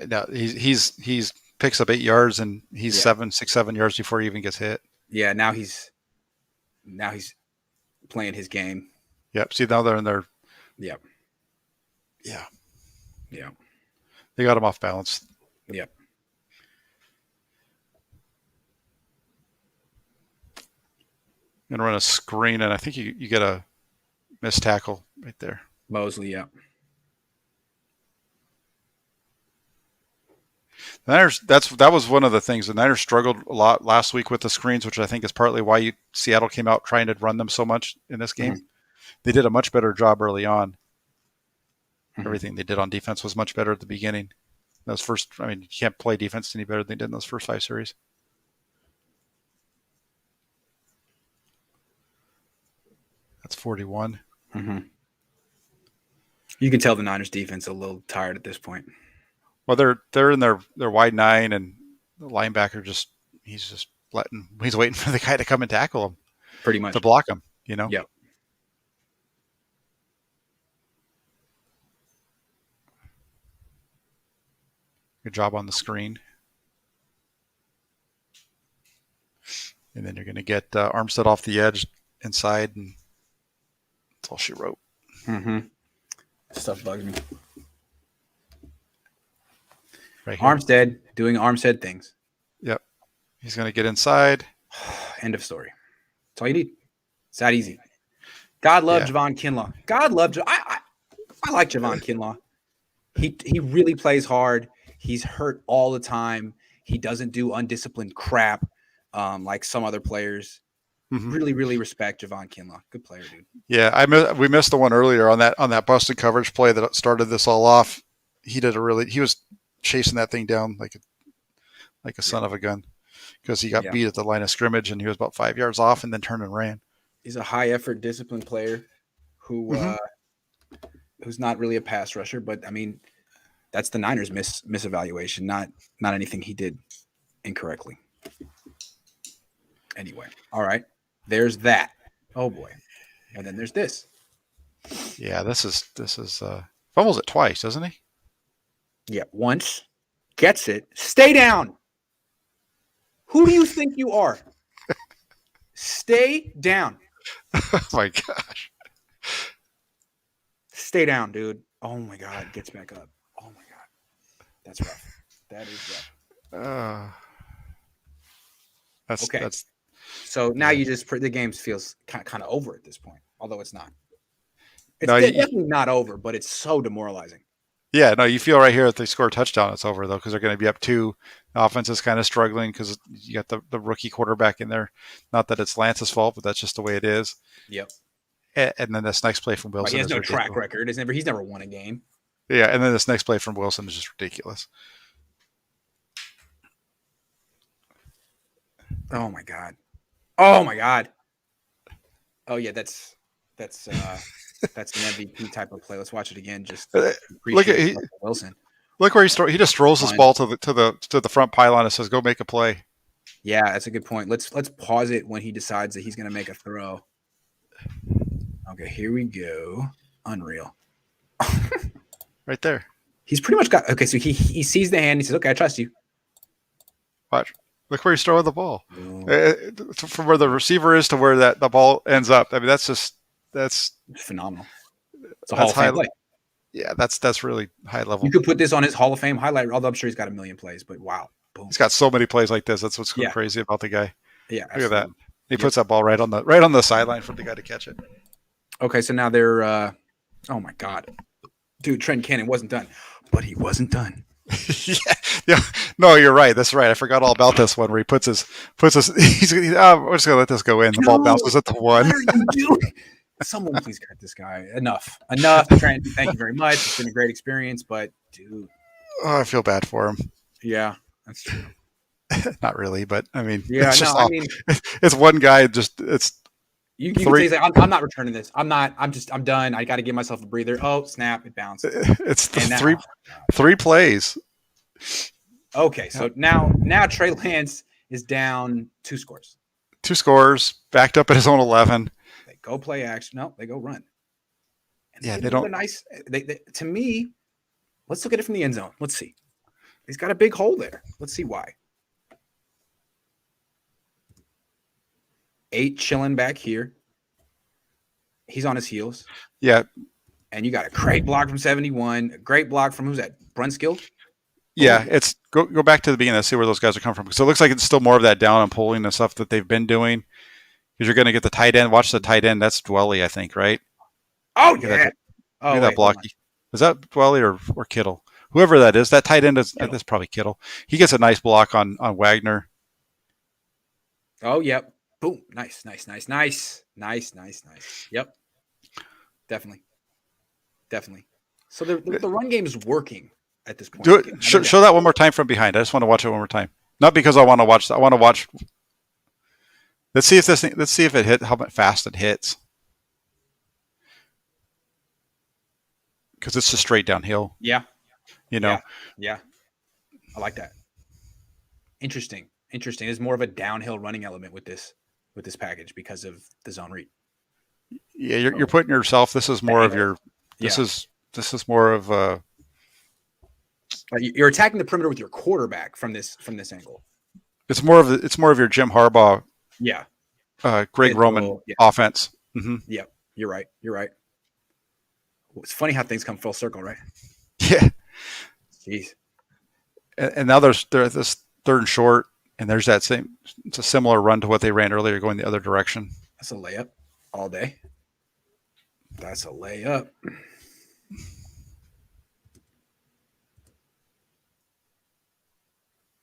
Now he's picks up 8 yards, and he's 7 yards before he even gets hit. Yeah, now he's playing his game. Yep. See, now they're in their. Yep. Yeah. Yeah. They got him off balance. Yep. Going to run a screen, and I think you get a missed tackle right there. Mosley, yeah. The Niners, that was one of the things. The Niners struggled a lot last week with the screens, which I think is partly why Seattle came out trying to run them so much in this game. Mm-hmm. They did a much better job early on. Mm-hmm. Everything they did on defense was much better at the beginning. You can't play defense any better than they did in those first 5 series. That's 41. Mm-hmm. You can tell the Niners defense a little tired at this point. Well, they're in their wide 9, and the linebacker he's waiting for the guy to come and tackle him, pretty much, to block him. You know. Yep. Good job on the screen, and then you're going to get Armstead off the edge inside, and that's all she wrote. Mm-hmm. Stuff bugs me. Right here. Armstead doing Armstead things. Yep. He's going to get inside. End of story. That's all you need. It's that easy. God love Javon Kinlaw. God love I like Javon Kinlaw. He really plays hard. He's hurt all the time. He doesn't do undisciplined crap like some other players. Mm-hmm. Really, really respect Javon Kinlaw. Good player, dude. Yeah, we missed the one earlier on that busted coverage play that started this all off. He was chasing that thing down like a son of a gun, because he got beat at the line of scrimmage, and he was about 5 yards off and then turned and ran. He's a high effort, disciplined player who's not really a pass rusher, but I mean, that's the Niners misevaluation, not anything he did incorrectly. Anyway, all right, there's that. Oh boy, and then there's this. Yeah, this is fumbles it twice, doesn't he? Yeah, once, gets it. Stay down. Who do you think you are? Stay down. Oh my gosh. Stay down, dude. Oh my God, gets back up. Oh my God, that's rough. That is rough. Okay. So now the game feels kind of over at this point, although it's not. It's definitely not over, but it's so demoralizing. Yeah, no, you feel right here if they score a touchdown, it's over, though, because they're going to be up 2. The offense is kind of struggling because you got the rookie quarterback in there. Not that it's Lance's fault, but that's just the way it is. Yep. And then this next play from Wilson. He has no track record. He's never won a game. Yeah, and then this next play from Wilson is just ridiculous. Oh my God. Oh my God. Oh yeah, that's an MVP type of play. Let's watch it again. Just look at Wilson. Look where he just rolls this ball to the front pylon and says, "Go make a play." Yeah, that's a good point. Let's pause it when he decides that he's going to make a throw. Okay, here we go. Unreal. Right there. He's pretty much got. Okay, so he sees the hand. He says, "Okay, I trust you." Watch. Look where he's throwing the ball. From where the receiver is to where the ball ends up. I mean, that's phenomenal. It's a Hall of Fame play. Yeah, that's really high level. You could put this on his Hall of Fame highlight, although I'm sure he's got a million plays, but wow. Boom. He's got so many plays like this. That's what's crazy about the guy. Yeah. Look at that. He puts that ball right on the sideline for the guy to catch it. Okay, so now they're oh my god. Dude, Trent Cannon wasn't done. But he wasn't done. yeah. No, you're right. That's right. I forgot all about this one where he puts his we're just gonna let this go in. The ball bounces at the one. What are you doing? Someone please cut this guy. Enough. Trent, thank you very much. It's been a great experience, but dude. Oh, I feel bad for him. Yeah, that's true. Not really, but I mean, yeah, it's no, I mean, it's one guy. Just it's you can say I'm not returning this. I'm done. I got to give myself a breather. Oh, snap! It bounced. It's the three plays. Okay, so now Trey Lance is down 2 scores. 2 scores, backed up at his own 11. They go play action. No, they go run. And yeah, they don't. They to me, let's look at it from the end zone. Let's see. He's got a big hole there. Let's see why. 8 chilling back here. He's on his heels. Yeah. And you got a great block from 71. A great block from who's that? Brunskill? Yeah, it's go back to the beginning and see where those guys are coming from. Because it looks like it's still more of that down and pulling and stuff that they've been doing. Because you're going to get the tight end. Watch the tight end. That's Dwelly, I think, right? Oh, yeah. Look at that block. Is that Dwelly or Kittle? Whoever that is, that tight end is that's probably Kittle. He gets a nice block on Wagner. Oh, yep. Boom. Nice. Yep. Definitely. So the run game is working at this point. Do it. Show that one more time from behind. I just want to watch it one more time. Not because I want to watch. I want to watch. Let's see if it hit. How fast it hits. Because it's just straight downhill. Yeah. You know. Yeah. I like that. Interesting. There's more of a downhill running element with this package because of the zone read. Yeah, you're putting yourself. This is more of your. This is more of a. You're attacking the perimeter with your quarterback from this angle. It's more of your Jim Harbaugh. Yeah. Greg Roman offense. Mm-hmm. Yeah, you're right. It's funny how things come full circle, right? Yeah. Jeez. And now there's this 3rd and short, and there's that same. It's a similar run to what they ran earlier, going the other direction. That's a layup all day. That's a layup.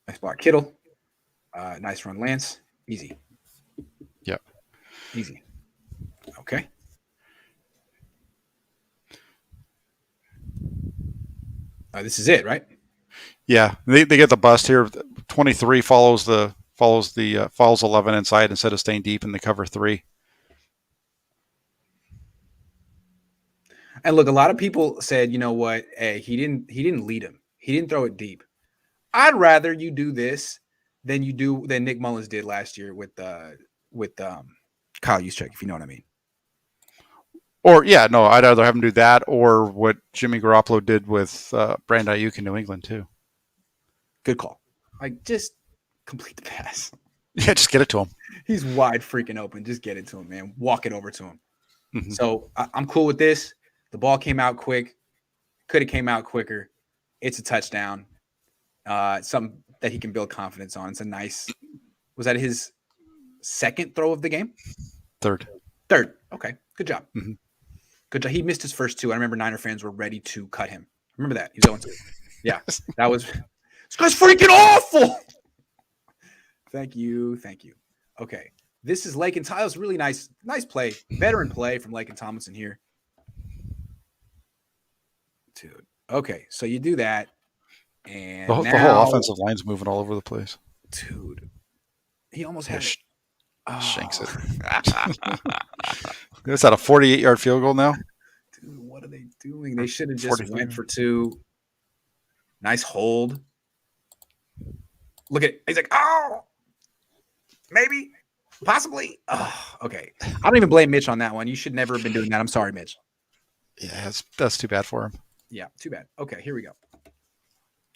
Nice block, Kittle. Nice run, Lance. Easy. Yep. Easy. Okay. This is it, right? Yeah, they get the bust here. 23 follows 11 inside instead of staying deep in the cover 3. And look, a lot of people said, you know what? Hey, he didn't lead him. He didn't throw it deep. I'd rather you do this than Nick Mullins did last year with Kyle Juszczyk, if you know what I mean. Or I'd rather have him do that or what Jimmy Garoppolo did with Brandon Ayuk in New England too. Good call. Like, just complete the pass. Yeah, just get it to him. He's wide freaking open. Just get it to him, man. Walk it over to him. Mm-hmm. So I'm cool with this. The ball came out quick. Could have came out quicker. It's a touchdown. Something that he can build confidence on. It's a nice. Was that his 2nd throw of the game? 3rd. Okay. Good job. Mm-hmm. Good job. He missed his first 2. I remember Niner fans were ready to cut him. Remember that? He was 0-2. Yeah. That was. This guy's freaking awful. Thank you. Okay. This is Lake and Tiles. Really nice play. Veteran play from Lake and Tomlinson here. Dude. Okay. So you do that. And the whole offensive line's moving all over the place. Dude. He almost had it. Shanks it. Is that a 48-yard field goal now? Dude, what are they doing? They should have just went for 2. Nice hold. Look at it. He's like, oh, maybe, possibly. Oh, okay. I don't even blame Mitch on that one. You should never have been doing that. I'm sorry, Mitch. Yeah, that's too bad for him. Yeah, too bad. Okay, here we go.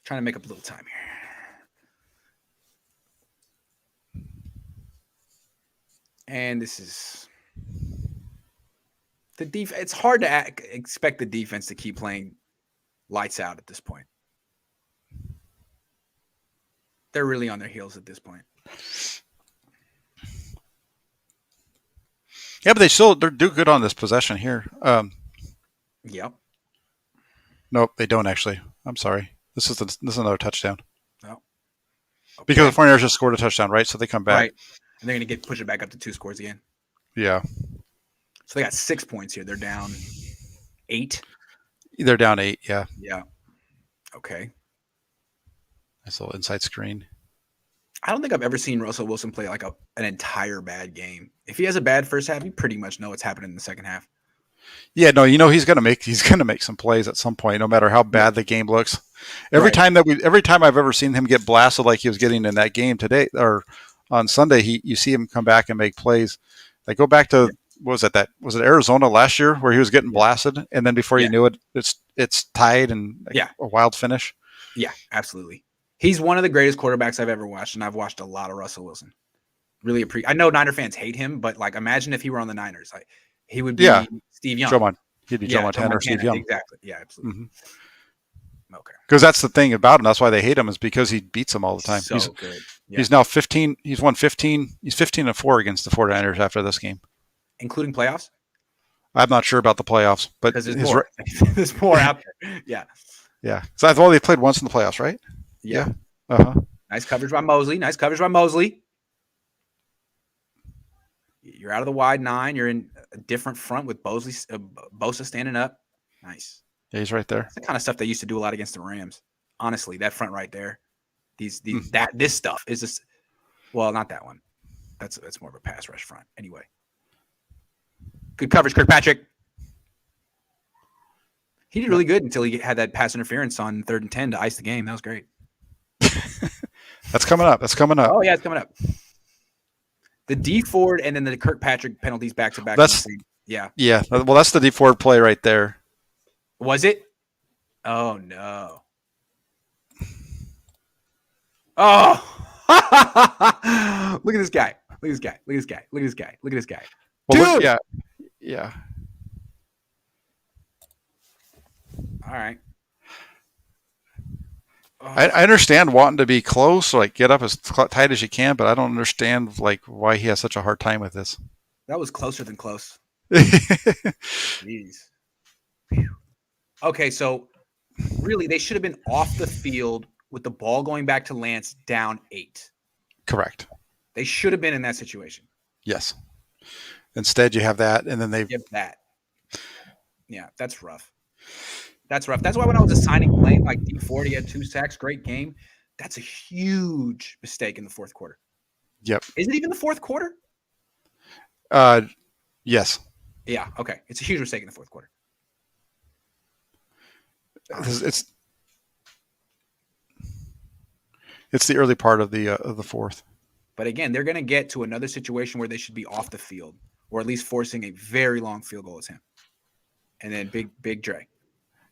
Trying to make up a little time here. And this is the defense. It's hard to expect the defense to keep playing lights out at this point. They're really on their heels at this point. Yeah, but they're do good on this possession here. Yep. Nope, they don't actually. I'm sorry. This is another touchdown. Oh, okay. Because the 49ers just scored a touchdown, right? So they come back. Right. And they're going to push it back up to 2 scores again. Yeah. So they got 6 points here. They're down 8. They're down 8, yeah. Yeah. Okay. Nice little inside screen. I don't think I've ever seen Russell Wilson play like an entire bad game. If he has a bad first half, you pretty much know what's happening in the second half. Yeah, no, he's gonna make some plays at some point, no matter how bad the game looks. Every time I've ever seen him get blasted like he was getting in that game today or on Sunday, you see him come back and make plays. Like go back to was it Arizona last year where he was getting blasted, and then before you knew it, it's tied and a wild finish. Yeah, absolutely. He's one of the greatest quarterbacks I've ever watched, and I've watched a lot of Russell Wilson. Really I know Niner fans hate him, but like imagine if he were on the Niners, like he would be Steve Young. He'd be Joe Montana or Steve Young. Exactly. Yeah, absolutely. Mm-hmm. Okay. Because that's the thing about him. That's why they hate him, is because he beats them all the time. So good. Yeah. He's now 15. He's won 15. He's 15-4 against the 49ers after this game, including playoffs. I'm not sure about the playoffs, but there's more. There's more out there. Yeah. Yeah. So well, they played once in the playoffs, right? Yeah. Uh-huh. Nice coverage by Mosley. You're out of the wide 9. You're in a different front with Bosa standing up. Nice. Yeah, he's right there. That's the kind of stuff they used to do a lot against the Rams. Honestly, that front right there. This stuff is just, well, not that one. That's more of a pass rush front. Anyway. Good coverage, Kirkpatrick. He did really good until he had that pass interference on 3rd and 10 to ice the game. That was great. That's coming up. Oh, yeah, it's coming up. The D Ford and then the Kirkpatrick penalties back to back. Yeah. Well, that's the D Ford play right there. Was it? Oh no. Oh, look at this guy. Look at this guy. Well, dude. Yeah. All right. I understand wanting to be close, like get up as tight as you can, but I don't understand like why he has such a hard time with this. That was closer than close. Jeez. Okay, so really they should have been off the field with the ball going back to Lance down 8. Correct. They should have been in that situation. Yes. Instead, you have that, and then they give that. Yeah, that's rough. That's why when I was assigning blame, like D40 had 2 sacks, great game. That's a huge mistake in the 4th quarter. Yep. Is it even the 4th quarter? Yes. Yeah. Okay. It's a huge mistake in the 4th quarter. It's the early part of the 4th. But again, they're going to get to another situation where they should be off the field, or at least forcing a very long field goal attempt. And then big Dre.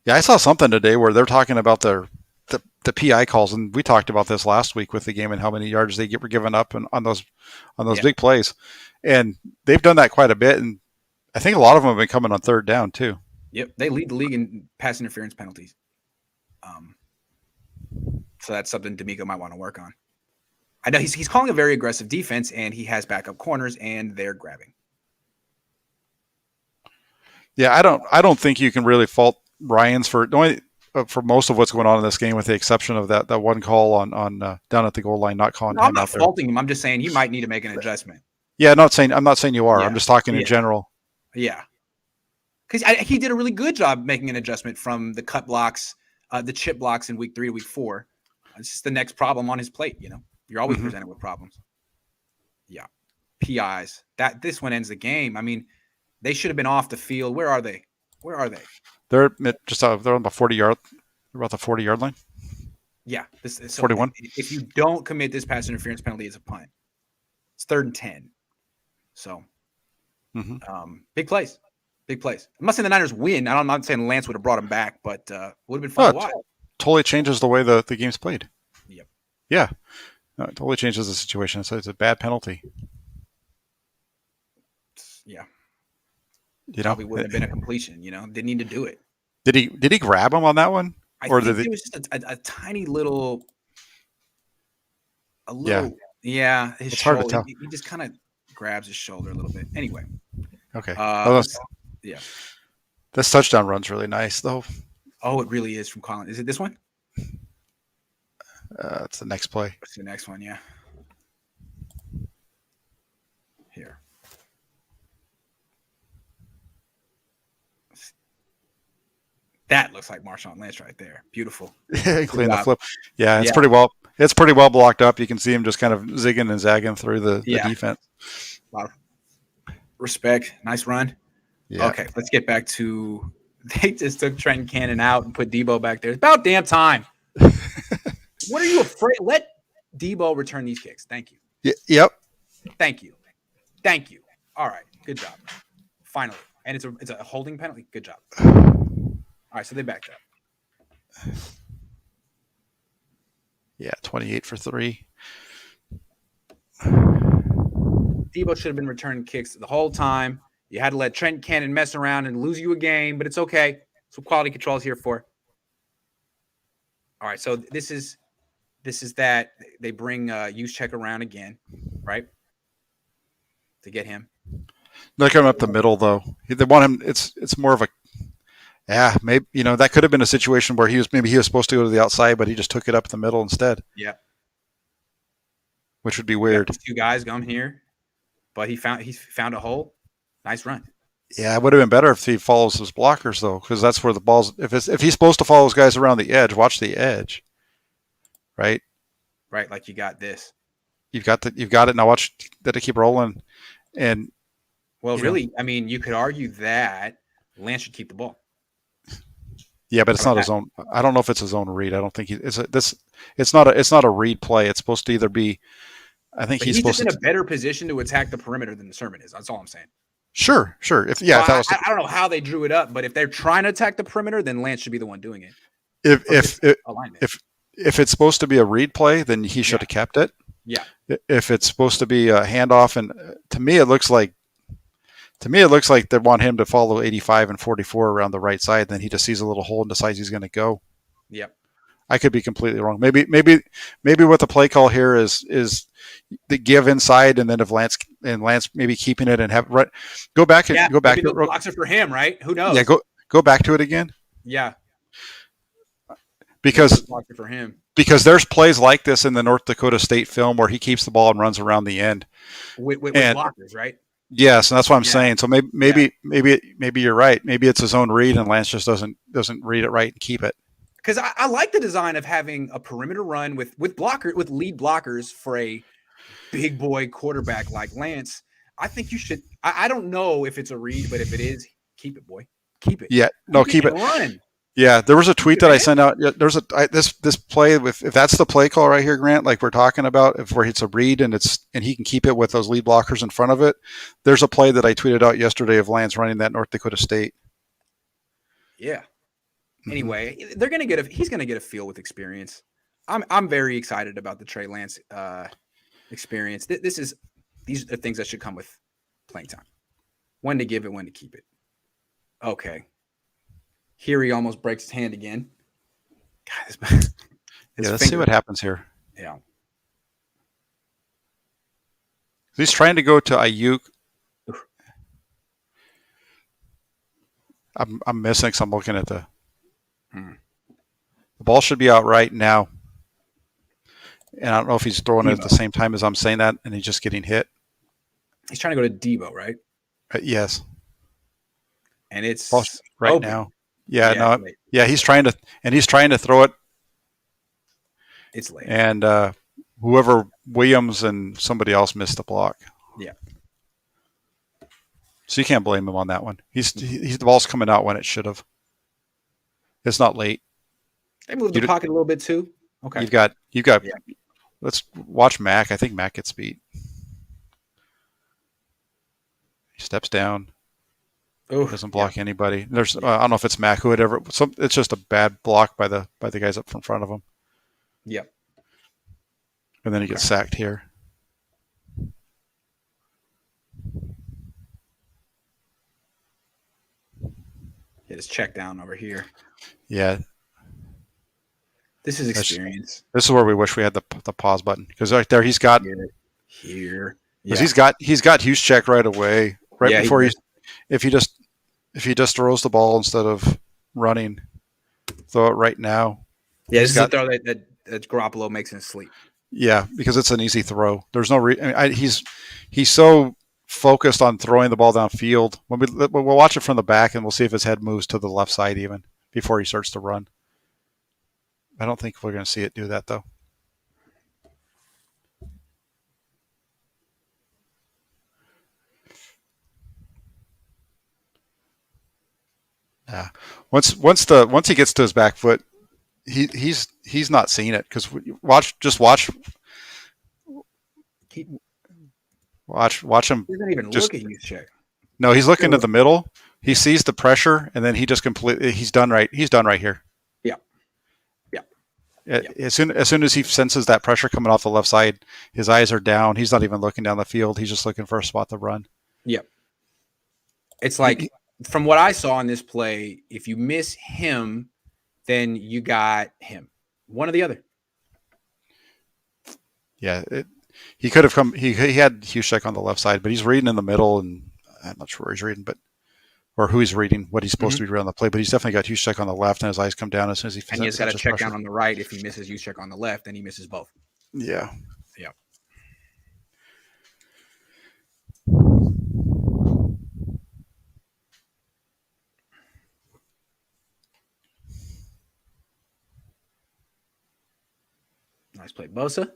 Yeah, I saw something today where they're talking about the PI calls, and we talked about this last week with the game and how many yards they were giving up on those big plays, and they've done that quite a bit, and I think a lot of them have been coming on 3rd down too. Yep, they lead the league in pass interference penalties. So that's something D'Amico might want to work on. I know he's calling a very aggressive defense, and he has backup corners, and they're grabbing. Yeah, I don't think you can really fault Ryans for most of what's going on in this game, with the exception of that one call on down at the goal line, not calling. I'm not faulting him. I'm just saying he might need to make an adjustment. Yeah, I'm not saying you are. Yeah. I'm just talking in general. Yeah, because he did a really good job making an adjustment from the cut blocks, the chip blocks in week 3 to week 4. It's just the next problem on his plate. You're always presented with problems. Yeah, PIs. This one ends the game. I mean, they should have been off the field. Where are they? They're just they're on the 40-yard. They're about the 40-yard line. Yeah, this is 41. If you don't commit this pass interference penalty, it's a punt. It's 3rd and 10. So, big plays. I'm not saying the Niners win. I'm not saying Lance would have brought him back, but would have been fun to watch. Totally changes the way the game's played. Yep. Yeah. No, it totally changes the situation. So it's a bad penalty. Yeah. Probably wouldn't have been a completion. Didn't need to do it. Did he grab him on that one? I think it was just a tiny little. Yeah. His it's shoulder. hard to tell. He just kind of grabs his shoulder a little bit. Anyway, Okay. Yeah. This touchdown run's really nice, though. Oh, it really is from Colin. Is it this one? It's the next play. What's the next one? Yeah. Here. That looks like Marshawn Lynch right there. Beautiful. Clean the flip. Yeah, it's pretty well. It's pretty well blocked up. You can see him just kind of zigging and zagging through the defense. A lot of respect. Nice run. Yeah. Okay, let's get back to. They just took Trenton Cannon out and put Debo back there. It's about damn time. What are you afraid? Let Debo return these kicks. Thank you. Yep. Thank you. Thank you. All right. Good job. Finally. And it's a holding penalty. Good job. All right, so they backed up. Yeah, 28 for 3. Debo should have been returning kicks the whole time. You had to let Trent Cannon mess around and lose you a game, but it's okay. That's what quality control is here for. All right, so this is that they bring Juszczyk around again, right? To get him. They're coming up the middle, though. They want him. It's more of a maybe that could have been a situation where he was supposed to go to the outside, but he just took it up the middle instead. Yeah, which would be weird. Two guys come here, but he found a hole. Nice run. Yeah, it would have been better if he follows his blockers though, because that's where the ball's. If he's supposed to follow those guys around the edge, watch the edge. Right. Right, like you got this. You've got it now. Watch that. Keep rolling, and really, I mean, you could argue that Lance should keep the ball. Yeah, but it's not his own. I don't know if it's his own read. I don't think it's not a read play. It's supposed to either be. I think he's supposed in a better position to attack the perimeter than the Sermon is. That's all I'm saying. Sure. If I don't know how they drew it up, but if they're trying to attack the perimeter, then Lance should be the one doing it. If it's supposed to be a read play, then he should have kept it. Yeah. If it's supposed to be a handoff, and to me it looks like they want him to follow 85 and 44 around the right side. Then he just sees a little hole and decides he's going to go. Yep. I could be completely wrong. Maybe what the play call here is the give inside, and then if Lance maybe keeping it and go back to it. Blocks it for him, right? Who knows? Yeah, go back to it again. Yeah. Because blocks it for him. Because there's plays like this in the North Dakota State film where he keeps the ball and runs around the end with blockers, right? Yes, and that's what I'm saying. So maybe you're right. Maybe it's his own read, and Lance just doesn't read it right and keep it. Because I like the design of having a perimeter run with lead blockers for a big boy quarterback like Lance. I think you should. I don't know if it's a read, but if it is, keep it, boy. Keep it. Yeah, no, keep it. Run. Yeah, there was a tweet that I sent out. There's this play if that's the play call right here, Grant, like we're talking about, where it's a read and he can keep it with those lead blockers in front of it. There's a play that I tweeted out yesterday of Lance running that North Dakota State. Yeah. Anyway, he's going to get a feel with experience. I'm very excited about the Trey Lance experience. These are things that should come with playing time. When to give it, when to keep it. Okay. Here he almost breaks his hand again. God, let's see what happens here. Yeah. He's trying to go to Ayuk. I'm missing because I'm looking at the ball should be out right now. And I don't know if he's throwing it at the same time as I'm saying that, and he's just getting hit. He's trying to go to Debo, right? Yes. And it's right open. Now. He's trying to throw it. It's late. And whoever Williams and somebody else missed the block. Yeah. So you can't blame him on that one. The ball's coming out when it should have. It's not late. They moved the pocket a little bit too. Okay. You've got. Yeah. Let's watch Mac. I think Mac gets beat. He steps down. Ooh, doesn't block anybody. There's I don't know if it's Mac who whatever. It's just a bad block by the guys up in front of him. Yep. And then he gets sacked here. Get his check down over here. Yeah. This is experience. This is where we wish we had the pause button, because right there he's got here. Because he's got Juszczyk right away. Right before if he just throws the ball instead of running, throw it right now. Yeah, this is a throw that Garoppolo makes in his sleep. Yeah, because it's an easy throw. There's no he's so focused on throwing the ball downfield. We'll watch it from the back and we'll see if his head moves to the left side even before he starts to run. I don't think we're going to see it do that though. Yeah. Once he gets to his back foot, he's not seeing it because watch him. He doesn't even look at you, check. No, he's looking to the middle. He sees the pressure, and then he just completely he's done right here. Yeah. As soon as he senses that pressure coming off the left side, his eyes are down. He's not even looking down the field. He's just looking for a spot to run. Yep. It's like from what I saw in this play, if you miss him, then you got him. One or the other. Yeah, he could have come. He had Hushek on the left side, but he's reading in the middle, and I'm not sure where he's reading, or who he's reading, what he's supposed to be reading on the play. But he's definitely got Hushek on the left, and his eyes come down as soon as he. And he's got to check down on the right. If he misses Hushek on the left, then he misses both. Yeah. Yeah. Nice play, Bosa.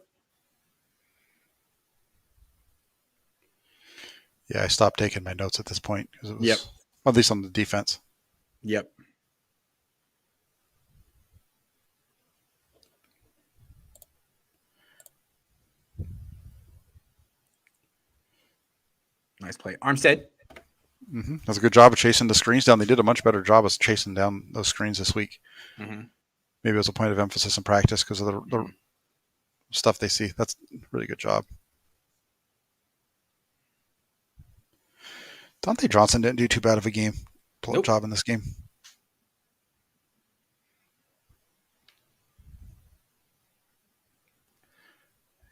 Yeah, I stopped taking my notes at this point because it was at least on the defense. Yep. Nice play, Armstead. Mm-hmm. That's a good job of chasing the screens down. They did a much better job of chasing down those screens this week. Mm-hmm. Maybe it was a point of emphasis in practice because of the stuff they see. That's a really good job. Dante Johnson didn't do too bad of a game. Job in this game.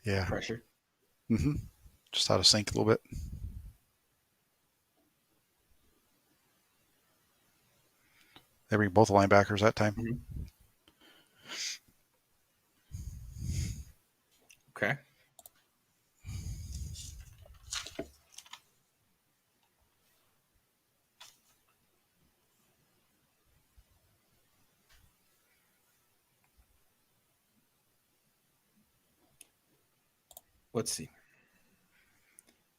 Yeah. Pressure. Mm-hmm. Just out of sync a little bit. They bring both linebackers that time. Mm-hmm. Okay. Let's see.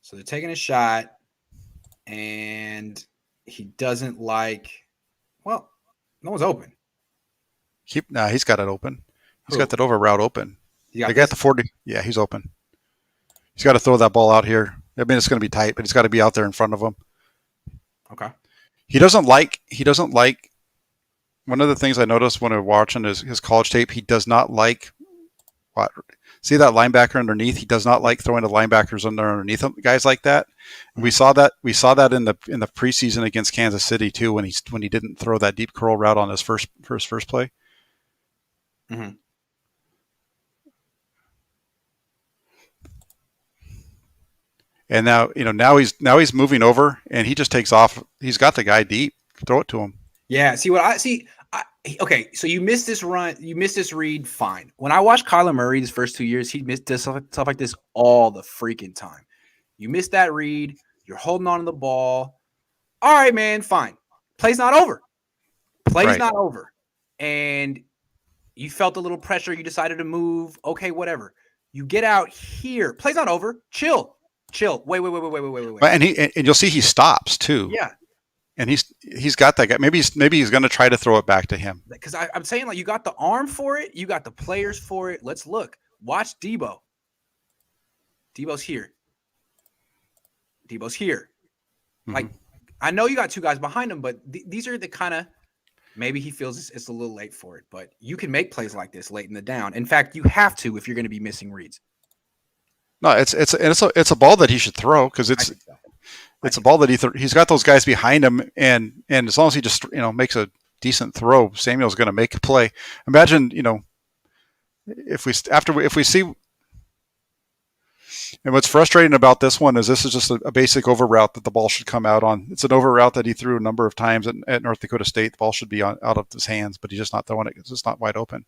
So they're taking a shot, and he doesn't like. Well, no one's open. He's got it open. He's got that over route open. They got the 40. Yeah, he's open. He's got to throw that ball out here. I mean, it's going to be tight, but he's got to be out there in front of him. Okay. He doesn't like. One of the things I noticed when I was watching his college tape, he does not like. See that linebacker underneath? He does not like throwing the linebackers underneath him, guys like that. And we saw that in the preseason against Kansas City too, when he didn't throw that deep curl route on his first play. Mm-hmm. And now he's moving over, and he just takes off. He's got the guy deep. Throw it to him. Yeah. See what I see. Okay, so you missed this run. You missed this read. Fine. When I watched Kyler Murray his first 2 years, he missed stuff like this all the freaking time. You missed that read. You're holding on to the ball. All right, man. Fine. Play's not over. Not over. And you felt a little pressure. You decided to move. Okay, whatever. You get out here. Play's not over. Chill. Wait. And you'll see he stops too. Yeah. And he's got that guy. Maybe he's going to try to throw it back to him. Because I'm saying, like, you got the arm for it. You got the players for it. Let's look. Watch Debo. Debo's here. Mm-hmm. Like, I know you got two guys behind him, but these are the kind of maybe he feels it's a little late for it. But you can make plays like this late in the down. In fact, you have to if you're going to be missing reads. No, it's a ball that he should throw because it's a ball that he's got those guys behind him, and as long as he just makes a decent throw, Samuel's going to make a play. Imagine if we see And what's frustrating about this one is this is just a basic over route that the ball should come out on. It's an over route that he threw a number of times at North Dakota State. The ball should be out of his hands, but he's just not throwing it. It's just not wide open.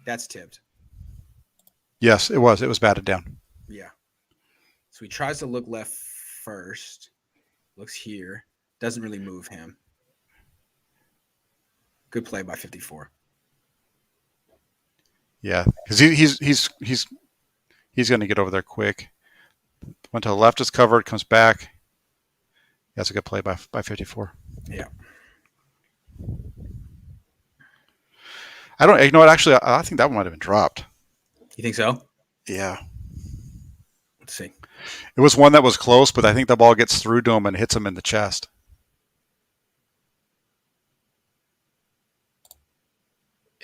That's tipped. Yes, it was. It was batted down. Yeah. So he tries to look left first. Looks here. Doesn't really move him. Good play by 54. Yeah, because he's going to get over there quick. Went to the left, is covered, comes back. That's a good play by 54. Yeah. I don't. You know what? Actually, I think that one might have been dropped. You think so? Yeah. Let's see. It was one that was close, but I think the ball gets through to him and hits him in the chest.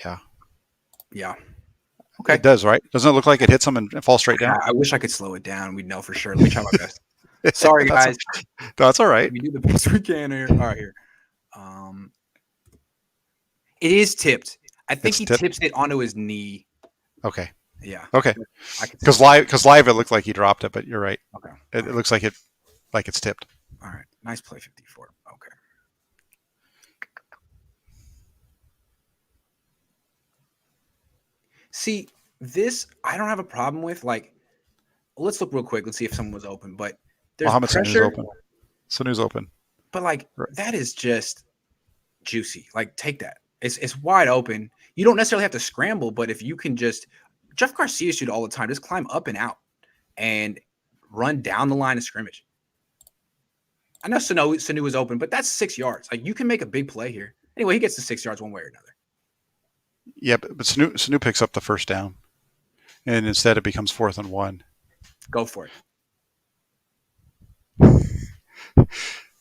Yeah. Yeah. Okay. It does, right? Doesn't it look like it hits him and falls straight down? I wish I could slow it down. We'd know for sure. Let me try my best. Sorry, guys. That's all right. We do the best we can here. All right, here. It is tipped. I think he tips it onto his knee. Okay. Yeah. Okay. Because live it looked like he dropped it, but you're right. Okay. It looks like it's tipped. All right. Nice play, 54. Okay. See, this I don't have a problem with. Like, let's look real quick. Let's see if someone was open. But there's pressure. Sanu's open. But like that is just juicy. Like, take that. It's wide open. You don't necessarily have to scramble, but if you can just Jeff Garcia shoot all the time, just climb up and out and run down the line of scrimmage. I know Sanu was open, but that's 6 yards. Like, you can make a big play here. Anyway, he gets the 6 yards one way or another. Yeah, but Sanu picks up the first down, and instead it becomes 4th and 1. Go for it.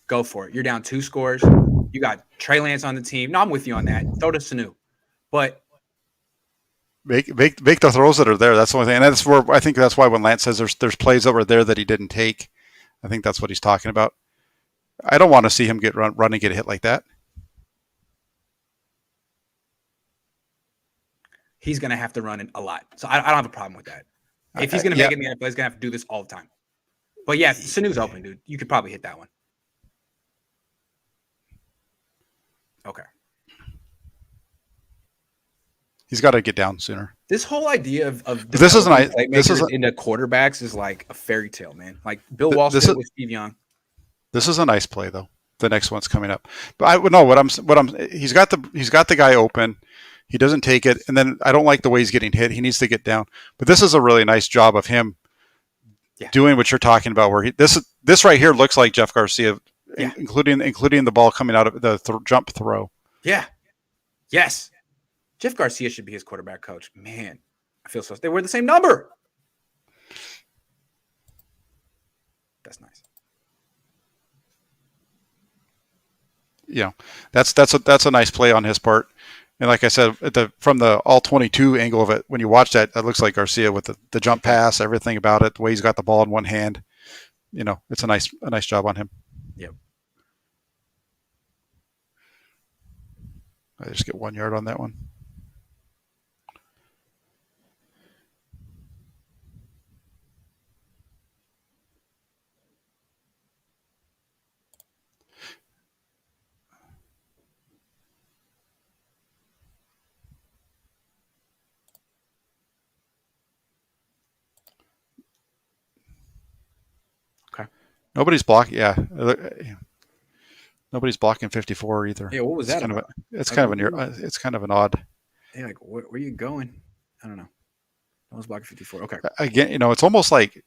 Go for it. You're down 2 scores. You got Trey Lance on the team. No, I'm with you on that. Throw to Sanu. But make the throws that are there. That's the only thing. And that's where I think that's why when Lance says there's plays over there that he didn't take, I think that's what he's talking about. I don't want to see him run and get hit like that. He's going to have to run it a lot. So I don't have a problem with that. If he's going to make it in the NFL, he's going to have to do this all the time. But yeah, Sanu's open, dude. You could probably hit that one. Okay. He's got to get down sooner. This whole idea of this isn't into quarterbacks is like a fairy tale, man. Like Bill Walsh with Steve Young. This is a nice play though. The next one's coming up. But I would know he's got the guy open. He doesn't take it, and then I don't like the way he's getting hit. He needs to get down. But this is a really nice job of him doing what you're talking about. Where this right here looks like Jeff Garcia, including the ball coming out of the jump throw. Yeah. Yes. Jeff Garcia should be his quarterback coach. Man, I feel so. They wear the same number. That's nice. Yeah, that's a nice play on his part. And like I said, from the all 22 angle of it, when you watch that looks like Garcia with the jump pass, everything about it, the way he's got the ball in one hand. You know, it's a nice job on him. Yep. I just get 1 yard on that one. Nobody's blocking. Yeah, nobody's blocking 54 either. Yeah, what was that? It's kind of an odd. Yeah, like where are you going? I don't know. I was blocking 54. Okay. Again, it's almost like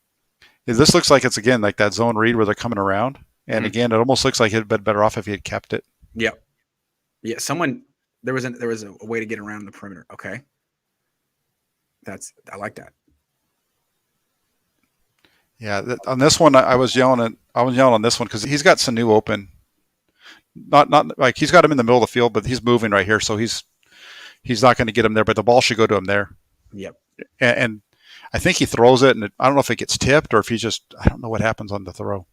this looks like it's again like that zone read where they're coming around, and again, it almost looks like it'd been better off if he had kept it. Yep. Yeah. There was a way to get around the perimeter. Okay. I like that. Yeah, on this one, I was yelling on this one because he's got Sanu open. Not like he's got him in the middle of the field, but he's moving right here, so he's not going to get him there. But the ball should go to him there. Yep. And I think he throws it, and I don't know if it gets tipped or if I don't know what happens on the throw.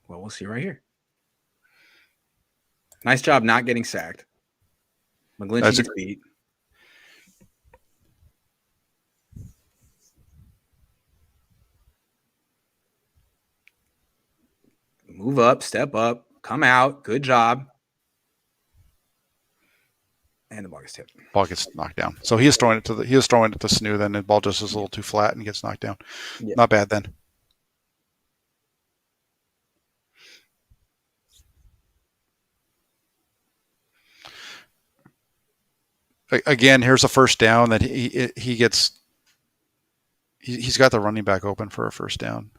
Well, we'll see right here. Nice job not getting sacked. McGlinchey gets beat. Move up, step up, come out. Good job. And the ball gets tipped. Ball gets knocked down. So he was throwing it to Sanu. Then the ball just is a little too flat and gets knocked down. Yeah. Not bad then. Again, here's a first down that he gets. He's got the running back open for a first down.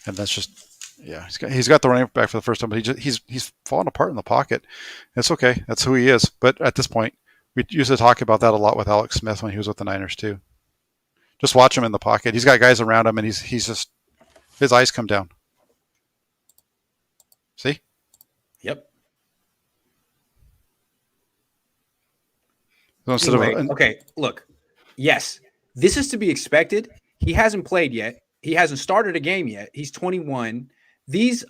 And that's just, yeah, he's got the running back for the first time, but he's falling apart in the pocket. It's okay. That's who he is. But at this point, we used to talk about that a lot with Alex Smith when he was with the Niners too. Just watch him in the pocket. He's got guys around him, and he's just, his eyes come down. See? Yep. So okay, look. Yes, this is to be expected. He hasn't played yet. He hasn't started a game yet. He's 21. These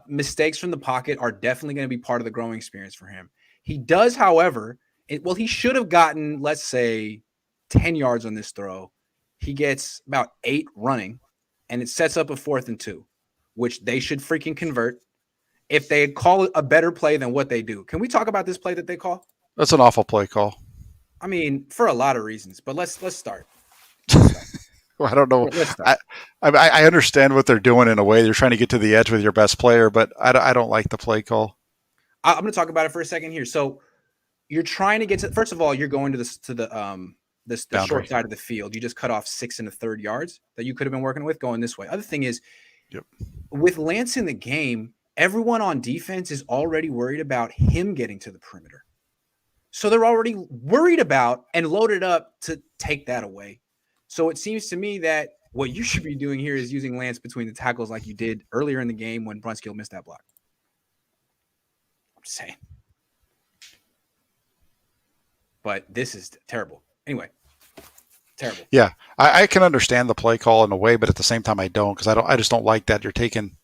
mistakes from the pocket are definitely going to be part of the growing experience for him. He does, however, he should have gotten, let's say, 10 yards on this throw. He gets about 8 running, and it sets up a 4th and 2, which they should freaking convert if they call it a better play than what they do. Can we talk about this play that they call? That's an awful play call. I mean, for a lot of reasons, but let's start. Well, I don't know. I understand what they're doing in a way. They're trying to get to the edge with your best player, but I don't like the play call. I'm going to talk about it for a second here. So you're trying to get to, first of all, you're going to the short side of the field. You just cut off 6 1/3 yards that you could have been working with going this way. Other thing is, with Lance in the game, everyone on defense is already worried about him getting to the perimeter. So they're already worried about and loaded up to take that away. So it seems to me that what you should be doing here is using Lance between the tackles like you did earlier in the game when Brunskill missed that block. I'm just saying. But this is terrible. Anyway, terrible. Yeah, I can understand the play call in a way, but at the same time I don't, because I just don't like that you're taking.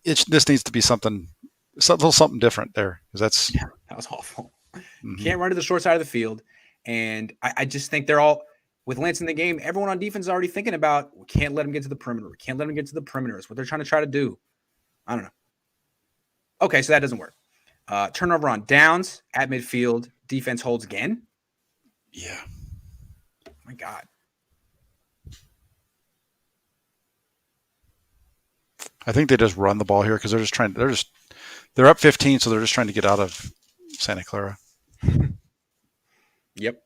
This needs to be something different there, because that was awful. Mm-hmm. Can't run to the short side of the field. And I just think they're all, with Lance in the game, everyone on defense is already thinking about, we can't let him get to the perimeter. We can't let him get to the perimeter. It's what they're trying to do. I don't know. Okay, so that doesn't work. Turnover on downs at midfield. Defense holds again. Yeah. Oh my God. I think they just run the ball here because they're up 15, so they're just trying to get out of Santa Clara. Yep.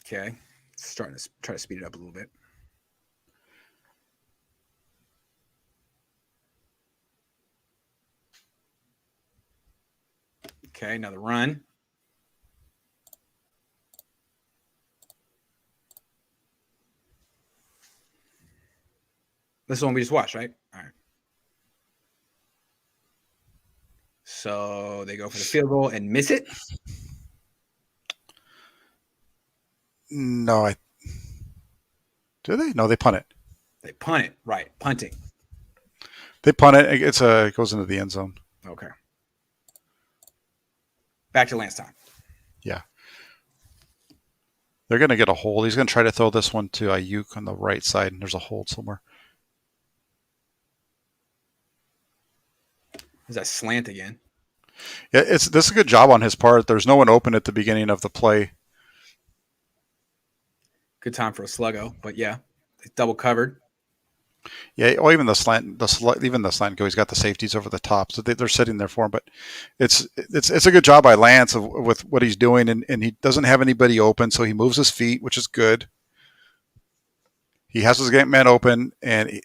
Okay. Starting to try to speed it up a little bit. Okay, another run. This is the one we just watched, right? All right. So they go for the field goal and miss it. No, do they? No, they punt it. They punt it, right? Punting. They punt it. It goes into the end zone. Okay. Back to Lance time. Yeah. They're going to get a hold. He's going to try to throw this one to Ayuk on the right side, and there's a hold somewhere. Is that slant again? Yeah, this is a good job on his part. There's no one open at the beginning of the play. Good time for a sluggo, but yeah, it's double covered. Yeah, or even the slant go. He's got the safeties over the top, so they're sitting there for him. But it's a good job by Lance with what he's doing, and he doesn't have anybody open, so he moves his feet, which is good. He has his man open, and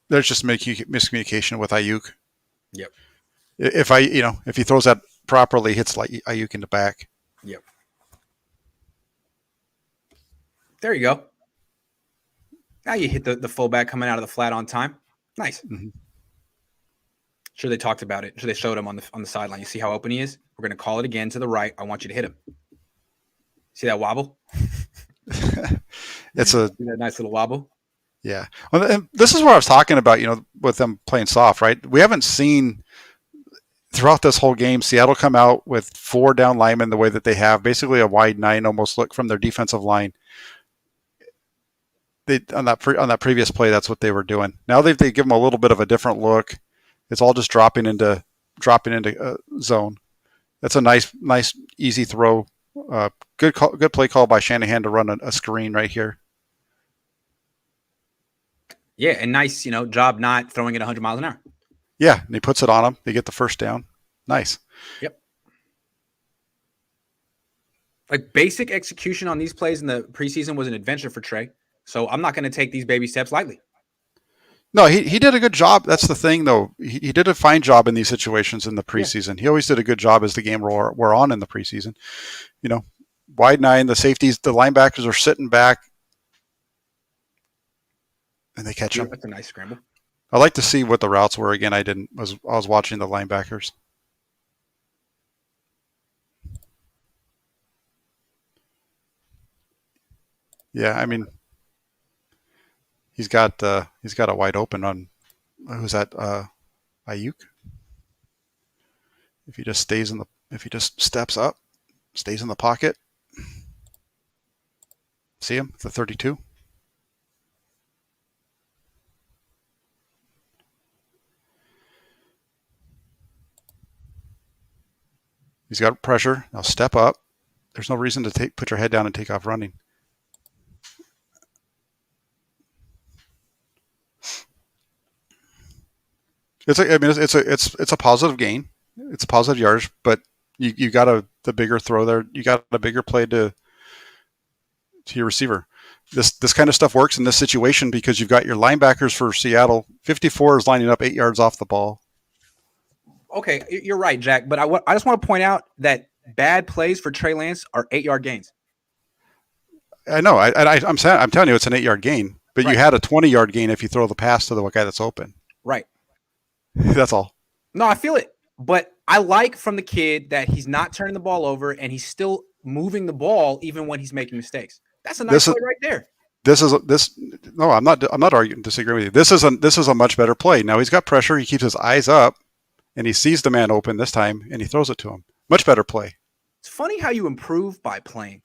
there's just miscommunication with Ayuk. Yep. If he throws that properly, hits like Ayuk in the back. Yep. There you go. Now you hit the fullback coming out of the flat on time. Nice. Mm-hmm. Sure, they talked about it. Sure, they showed him on the sideline. You see how open he is? We're going to call it again to the right. I want you to hit him. See that wobble? It's See that nice little wobble. Yeah. Well, and this is where I was talking about, with them playing soft, right? We haven't seen throughout this whole game Seattle come out with 4 down linemen the way that they have, basically a wide 9 almost look from their defensive line. They on that previous play, that's what they were doing. Now they give them a little bit of a different look. It's all just dropping into zone. That's a nice easy throw. Good play call by Shanahan to run a screen right here. Yeah, and nice, job not throwing it 100 miles an hour. Yeah, and he puts it on them. They get the first down. Nice. Yep. Like basic execution on these plays in the preseason was an adventure for Trey. So I'm not going to take these baby steps lightly. No, he did a good job. That's the thing, though. He did a fine job in these situations in the preseason. Yeah. He always did a good job as the game wore on in the preseason. Wide 9, the safeties, the linebackers are sitting back, and they catch him. That's a nice scramble. I like to see what the routes were again. I was watching the linebackers. Yeah, I mean, he's got a wide open on who's that? Ayuk. If he just steps up, stays in the pocket. See him, the 32. He's got pressure. Now step up. There's no reason to put your head down and take off running. It's a positive gain. It's a positive yardage, but you got the bigger throw there. You got a bigger play to your receiver. This kind of stuff works in this situation because you've got your linebackers for Seattle. 54 is lining up 8 yards off the ball. Okay, you're right, Jack. But I just want to point out that bad plays for Trey Lance are 8-yard gains. I know. I'm telling you, it's an 8-yard gain. But right. You had a 20-yard gain if you throw the pass to the guy that's open. Right. That's all. No, I feel it. But I like from the kid that he's not turning the ball over and he's still moving the ball even when he's making mistakes. That's a nice play right there. No, I'm not arguing, disagreeing with you. This is a much better play. Now he's got pressure. He keeps his eyes up, and he sees the man open this time, and he throws it to him. Much better play. It's funny how you improve by playing.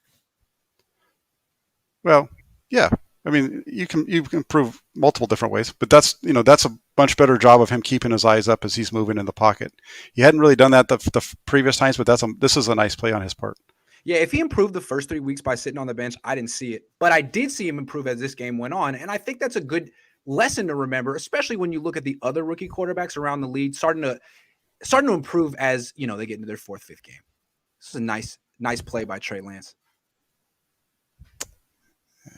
Well, yeah. I mean, you can improve multiple different ways, but that's a much better job of him keeping his eyes up as he's moving in the pocket. He hadn't really done that the previous times, but this is a nice play on his part. Yeah, if he improved the first 3 weeks by sitting on the bench, I didn't see it. But I did see him improve as this game went on, and I think that's a good lesson to remember, especially when you look at the other rookie quarterbacks around the league starting to improve as, they get into their 4th, 5th game. This is a nice play by Trey Lance.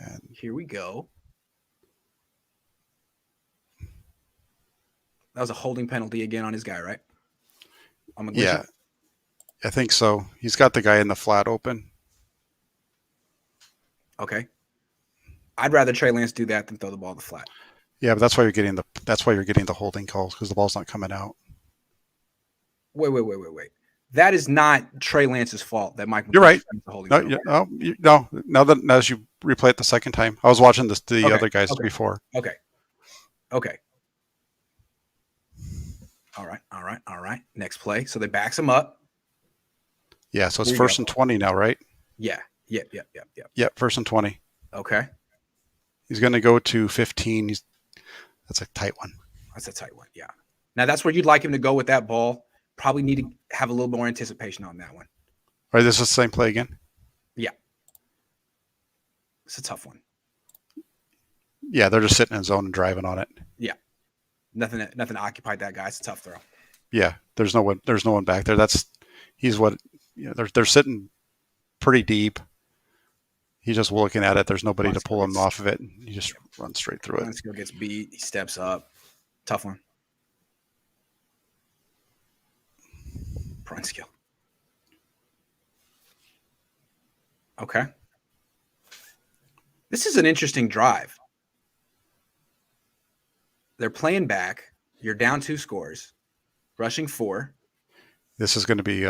And here we go. That was a holding penalty again on his guy, right? Yeah, I think so. He's got the guy in the flat open. Okay. I'd rather Trey Lance do that than throw the ball in the flat. Yeah, but that's why you're getting the holding calls because the ball's not coming out. Wait. That is not Trey Lance's fault that Mike. You're right. No. Now as you replay it the second time, I was watching the other guys before. Okay. All right. Next play. So they backs him up. Yeah. So it's 1st and 20 now, right? Yeah. Yep. Yeah. 1st and 20. Okay. He's going to go to 15. That's a tight one. Yeah. Now that's where you'd like him to go with that ball. Probably need to have a little more anticipation on that one. All right, this is the same play again? Yeah. It's a tough one. Yeah, they're just sitting in zone and driving on it. Yeah. Nothing occupied that guy. It's a tough throw. Yeah, there's no one back there. They're sitting pretty deep. He's just looking at it. There's nobody to pull him off of it. He just runs straight through it. Brunskill gets beat. He steps up. Tough one. Brunskill. Okay. This is an interesting drive. They're playing back. You're down 2 scores, rushing 4. This is going to be,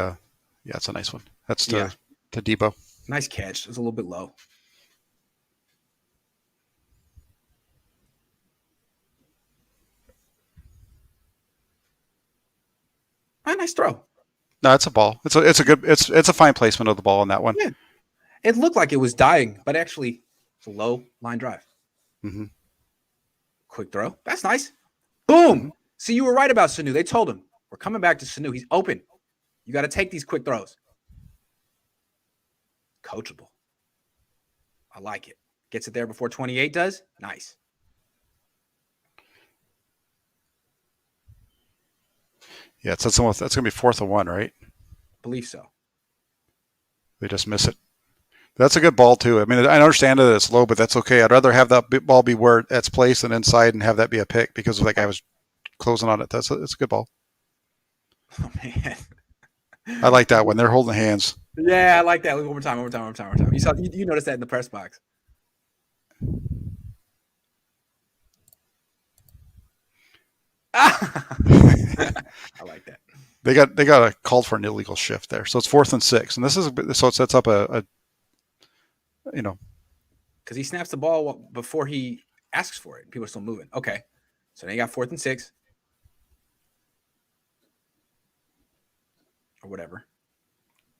it's a nice one. That's to Debo. Nice catch. It's a little bit low. Nice throw. No, it's a ball. It's a fine placement of the ball on that one. Yeah. It looked like it was dying, but actually it's a low line drive. Mm-hmm. Quick throw. That's nice. Boom. See, you were right about Sanu. They told him, we're coming back to Sanu. He's open. You got to take these quick throws. Coachable. I like it. Gets it there before 28 does. Nice. Yeah, that's going to be 4th and 1, right? Believe so. They just miss it. That's a good ball too. I mean, I understand that it's low, but that's okay. I'd rather have that ball be where it's placed and inside, and have that be a pick because that guy was closing on it. It's a good ball. Oh man, I like that one. They're holding hands. Yeah, I like that. One more time. You noticed that in the press box. I like that. They got a call for an illegal shift there, so it's 4th and 6, and it sets up a because he snaps the ball before he asks for it. People are still moving. Okay, so now you got 4th and 6 or whatever.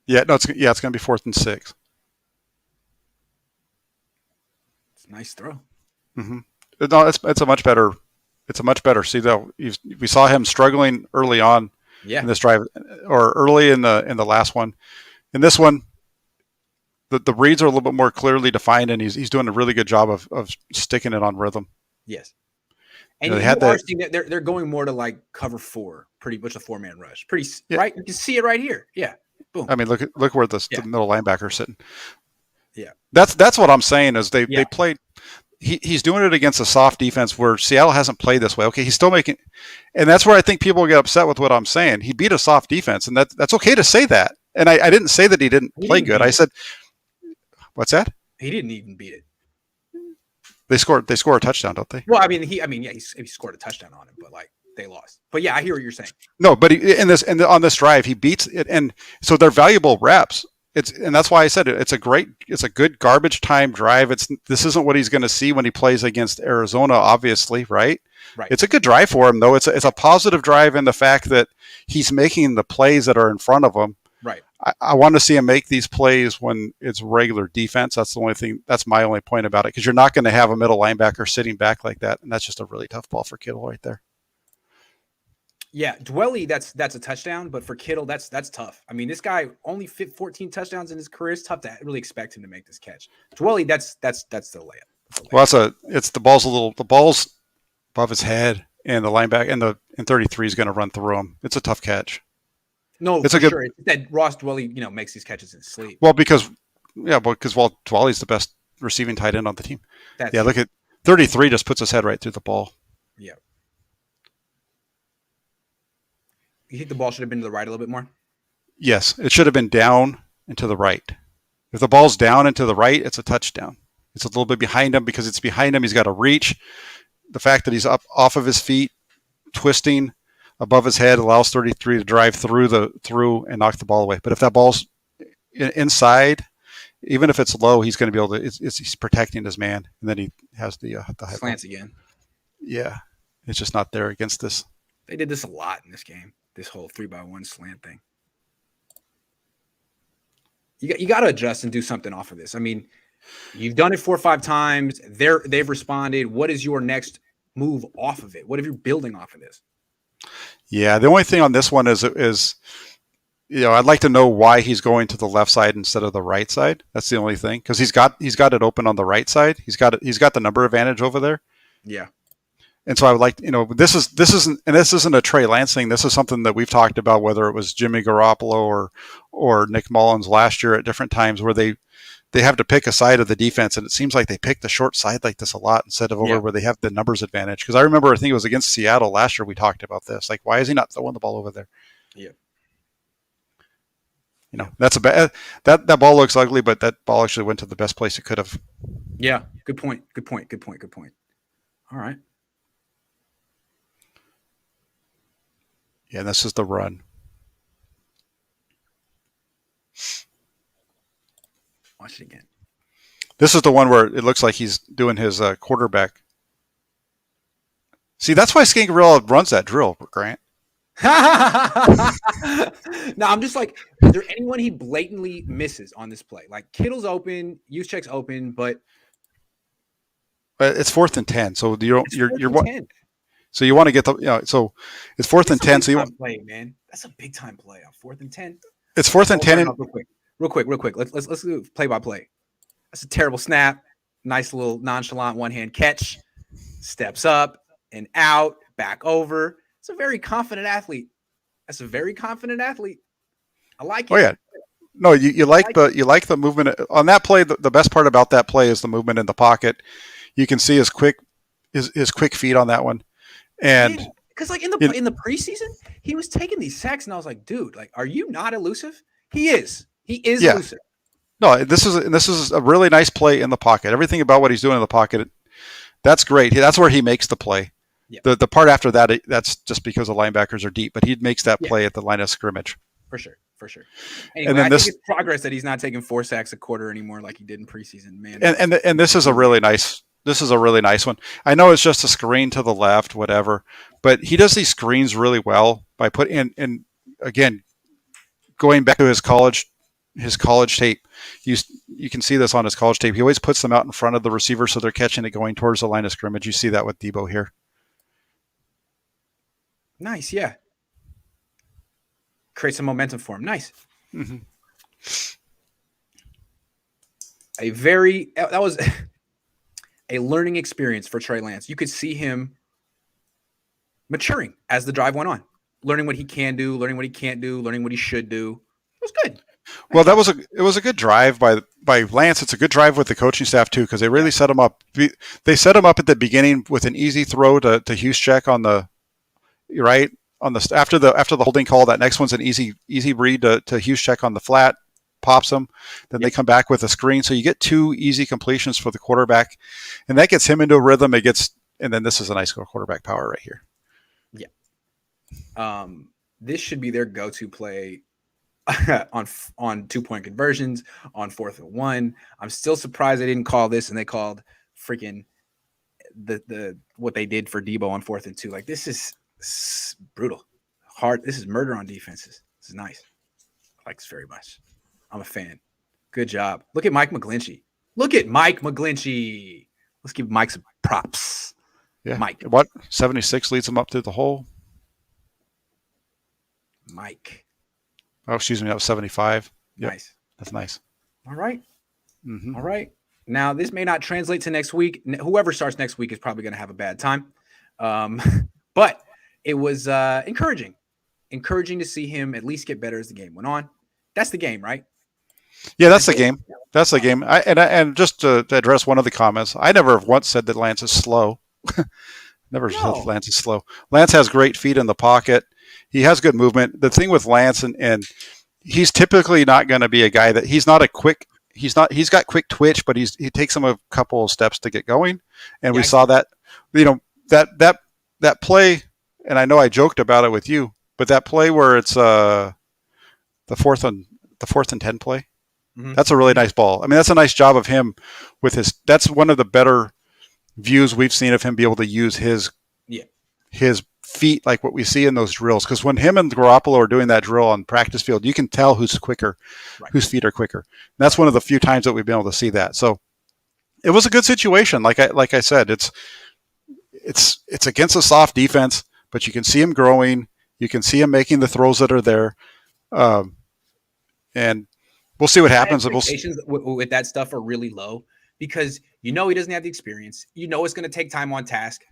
Yeah, no, it's going to be 4th and 6. It's a nice throw. Mm-hmm. No, it's a much better. It's a much better. See, though, we saw him struggling early on in this drive, or early in the last one. In this one, the reads are a little bit more clearly defined, and he's doing a really good job of sticking it on rhythm. Yes, and they're going more to like cover 4, pretty much a 4-man rush. Right. You can see it right here. Yeah, boom. I mean, look where the middle linebacker's sitting. Yeah, that's what I'm saying is they played. He's doing it against a soft defense where Seattle hasn't played this way. Okay, he's still making, and that's where I think people get upset with what I'm saying. He beat a soft defense, and that's okay to say that. And I didn't say that he didn't play good. I said, what's that? He didn't even beat it. They score a touchdown, don't they? Well, he scored a touchdown on him, but like they lost. But yeah, I hear what you're saying. No, but on this drive, he beats it, and so they're valuable reps. And that's why I said it's a good garbage time drive. This isn't what he's going to see when he plays against Arizona, obviously, right? Right. It's a good drive for him, though. It's a positive drive in the fact that he's making the plays that are in front of him. Right. I want to see him make these plays when it's regular defense. That's the only thing. That's my only point about it, because you're not going to have a middle linebacker sitting back like that, and that's just a really tough ball for Kittle right there. Yeah, Dwelly, that's a touchdown, but for Kittle, that's tough. I mean, this guy only fit 14 touchdowns in his career. It's tough to really expect him to make this catch. Dwelly, that's the layup. Well, the ball's above his head, and the linebacker and 33 is going to run through him. It's a tough catch. No, it's sure. It's that Ross Dwelly, makes these catches in his sleep. Well, because Dwelly's the best receiving tight end on the team. Look at 33 just puts his head right through the ball. Yeah. You think the ball should have been to the right a little bit more? Yes, it should have been down and to the right. If the ball's down and to the right, it's a touchdown. It's a little bit behind him because it's behind him. He's got to reach. The fact that he's up off of his feet, twisting above his head, allows 33 to drive through and knock the ball away. But if that ball's inside, even if it's low, he's going to be able to. He's protecting his man, and then he has the high slants again. Yeah, it's just not there against this. They did this a lot in this game. This whole 3x1 slant thing. You got to adjust and do something off of this. I mean, you've done it 4 or 5 times. They've responded. What is your next move off of it? What are you building off of this? Yeah, the only thing on this one is I'd like to know why he's going to the left side instead of the right side. That's the only thing, because he's got it open on the right side. He's got the number advantage over there. Yeah. And so I would like, this isn't a Trey Lance thing. This is something that we've talked about, whether it was Jimmy Garoppolo or Nick Mullins last year at different times, where they have to pick a side of the defense, and it seems like they pick the short side like this a lot instead of over where they have the numbers advantage. Because I think it was against Seattle last year we talked about this. Like, why is he not throwing the ball over there? Yeah. That's a bad. That ball looks ugly, but that ball actually went to the best place it could have. Yeah. Good point. All right. Yeah, this is the run. Watch it again. This is the one where it looks like he's doing his quarterback. See, that's why Skangarella runs that drill, Grant. No, I'm just like, is there anyone he blatantly misses on this play? Like Kittle's open, Juszczyk's open, but it's 4th and 10. So you're 10. So you want to get the so it's 4th and 10. So you want play, man. That's a big time play on 4th and 10. It's 4th and 10. Real quick. Let's do play by play. That's a terrible snap. Nice little nonchalant one hand catch. Steps up and out, back over. It's a very confident athlete. That's a very confident athlete. I like it. Oh yeah. No, you like the movement on that play. The best part about that play is the movement in the pocket. You can see his quick feet on that one. And because like in the preseason, he was taking these sacks, and I was like, dude, like, are you not elusive? He is. He is elusive. No, this is a really nice play in the pocket. Everything about what he's doing in the pocket, that's great. That's where he makes the play. Yeah. The part after that, that's just because the linebackers are deep, but he makes that play at the line of scrimmage. For sure. Anyway, and then I think it's progress that he's not taking 4 sacks a quarter anymore like he did in preseason, man. And this is a really nice. This is a really nice one. I know it's just a screen to the left, whatever, but he does these screens really well by putting in again, going back to his college tape. You can see this on his college tape. He always puts them out in front of the receiver so they're catching it going towards the line of scrimmage. You see that with Debo here. Nice, yeah. Create some momentum for him. Nice. Mm-hmm. That was a learning experience for Trey Lance. You could see him maturing as the drive went on, learning what he can do, learning what he can't do, learning what he should do. It was good. Well, it was a good drive by Lance. It's a good drive with the coaching staff too, because they really set him up. They set him up at the beginning with an easy throw to Juszczyk on the right on the after the holding call. That next one's an easy read to Juszczyk on the flat, pops him. Then they come back with a screen, so you get 2 easy completions for the quarterback, and that gets him into a rhythm. And then this is a nice quarterback power right here. Yeah. This should be their go-to play on 2-point conversions on 4th and 1. I'm still surprised they didn't call this, and they called freaking the what they did for Debo on 4th and 2. Like, this is brutal, hard. This is murder on defenses. This is nice. I like this very much. I'm a fan. Good job. Look at Mike McGlinchey. Let's give Mike some props. Yeah. Mike. What? 76 leads him up to the hole. Mike. Oh, excuse me. That was 75. Yep. Nice. That's nice. All right. Mm-hmm. All right. Now, this may not translate to next week. Whoever starts next week is probably going to have a bad time. But it was encouraging to see him at least get better as the game went on. That's the game, right? Yeah, that's the game. That's the game. And just to address one of the comments, I never have once said that Lance is slow. Never said Lance is slow. Lance has great feet in the pocket. He has good movement. The thing with Lance, and he's typically not going to be a guy that he's got quick twitch, but he takes him a couple of steps to get going. And we saw that, that play, and I know I joked about it with you, but that play where it's the 4th and 10 play, that's a really nice ball. I mean, that's a nice job of him with that's one of the better views we've seen of him be able to use his feet, like what we see in those drills. Because when him and Garoppolo are doing that drill on practice field, you can tell who's quicker, whose feet are quicker. And that's one of the few times that we've been able to see that. So it was a good situation. Like I said, it's against a soft defense, but you can see him growing. You can see him making the throws that are there. And we'll see what happens. Expectations with that stuff are really low because he doesn't have the experience. It's going to take time on task.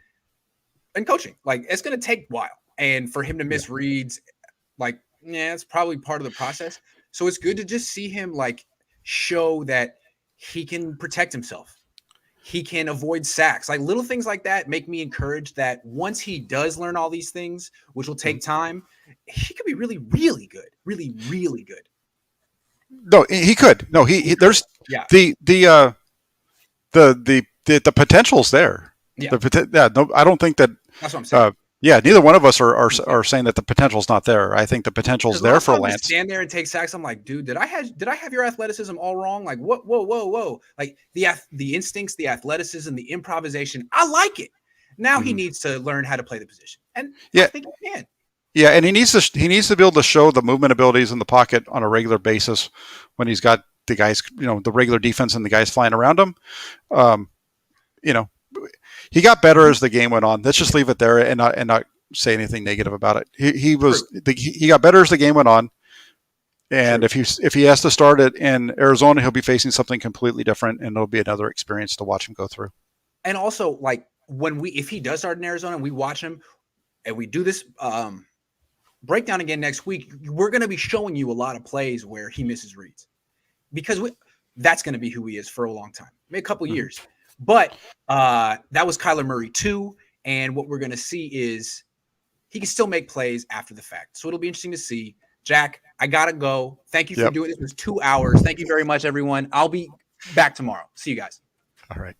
And coaching, like, it's going to take a while. And for him to miss reads, like, it's probably part of the process. So it's good to just see him, like, show that he can protect himself. He can avoid sacks. Like, little things like that make me encouraged that once he does learn all these things, which will take time, he could be really, really good. Really, really good. No, he could. No, there's the potential's there. Yeah. No, I don't think that. That's what I'm saying. Yeah, neither one of us are saying that the potential's not there. I think the potential's there for Lance. Stand there and take sacks. I'm like, dude, did I have your athleticism all wrong? Like, what? Whoa! Like the instincts, the athleticism, the improvisation. I like it. Now he needs to learn how to play the position, and I think he can. Yeah, and he needs to be able to show the movement abilities in the pocket on a regular basis when he's got the guys, the regular defense and the guys flying around him. He got better as the game went on. Let's just leave it there and not say anything negative about it. He got better as the game went on. And if he has to start it in Arizona, he'll be facing something completely different, and it'll be another experience to watch him go through. And also, like if he does start in Arizona and we watch him and we do this breakdown again next week, we're going to be showing you a lot of plays where he misses reads, because that's going to be who he is for a long time, maybe a couple years. But that was Kyler Murray too, and what we're going to see is he can still make plays after the fact. So it'll be interesting to see. Jack, I gotta go. Thank you for doing this. It was 2 hours. Thank you very much, everyone. I'll be back tomorrow. See you guys. All right.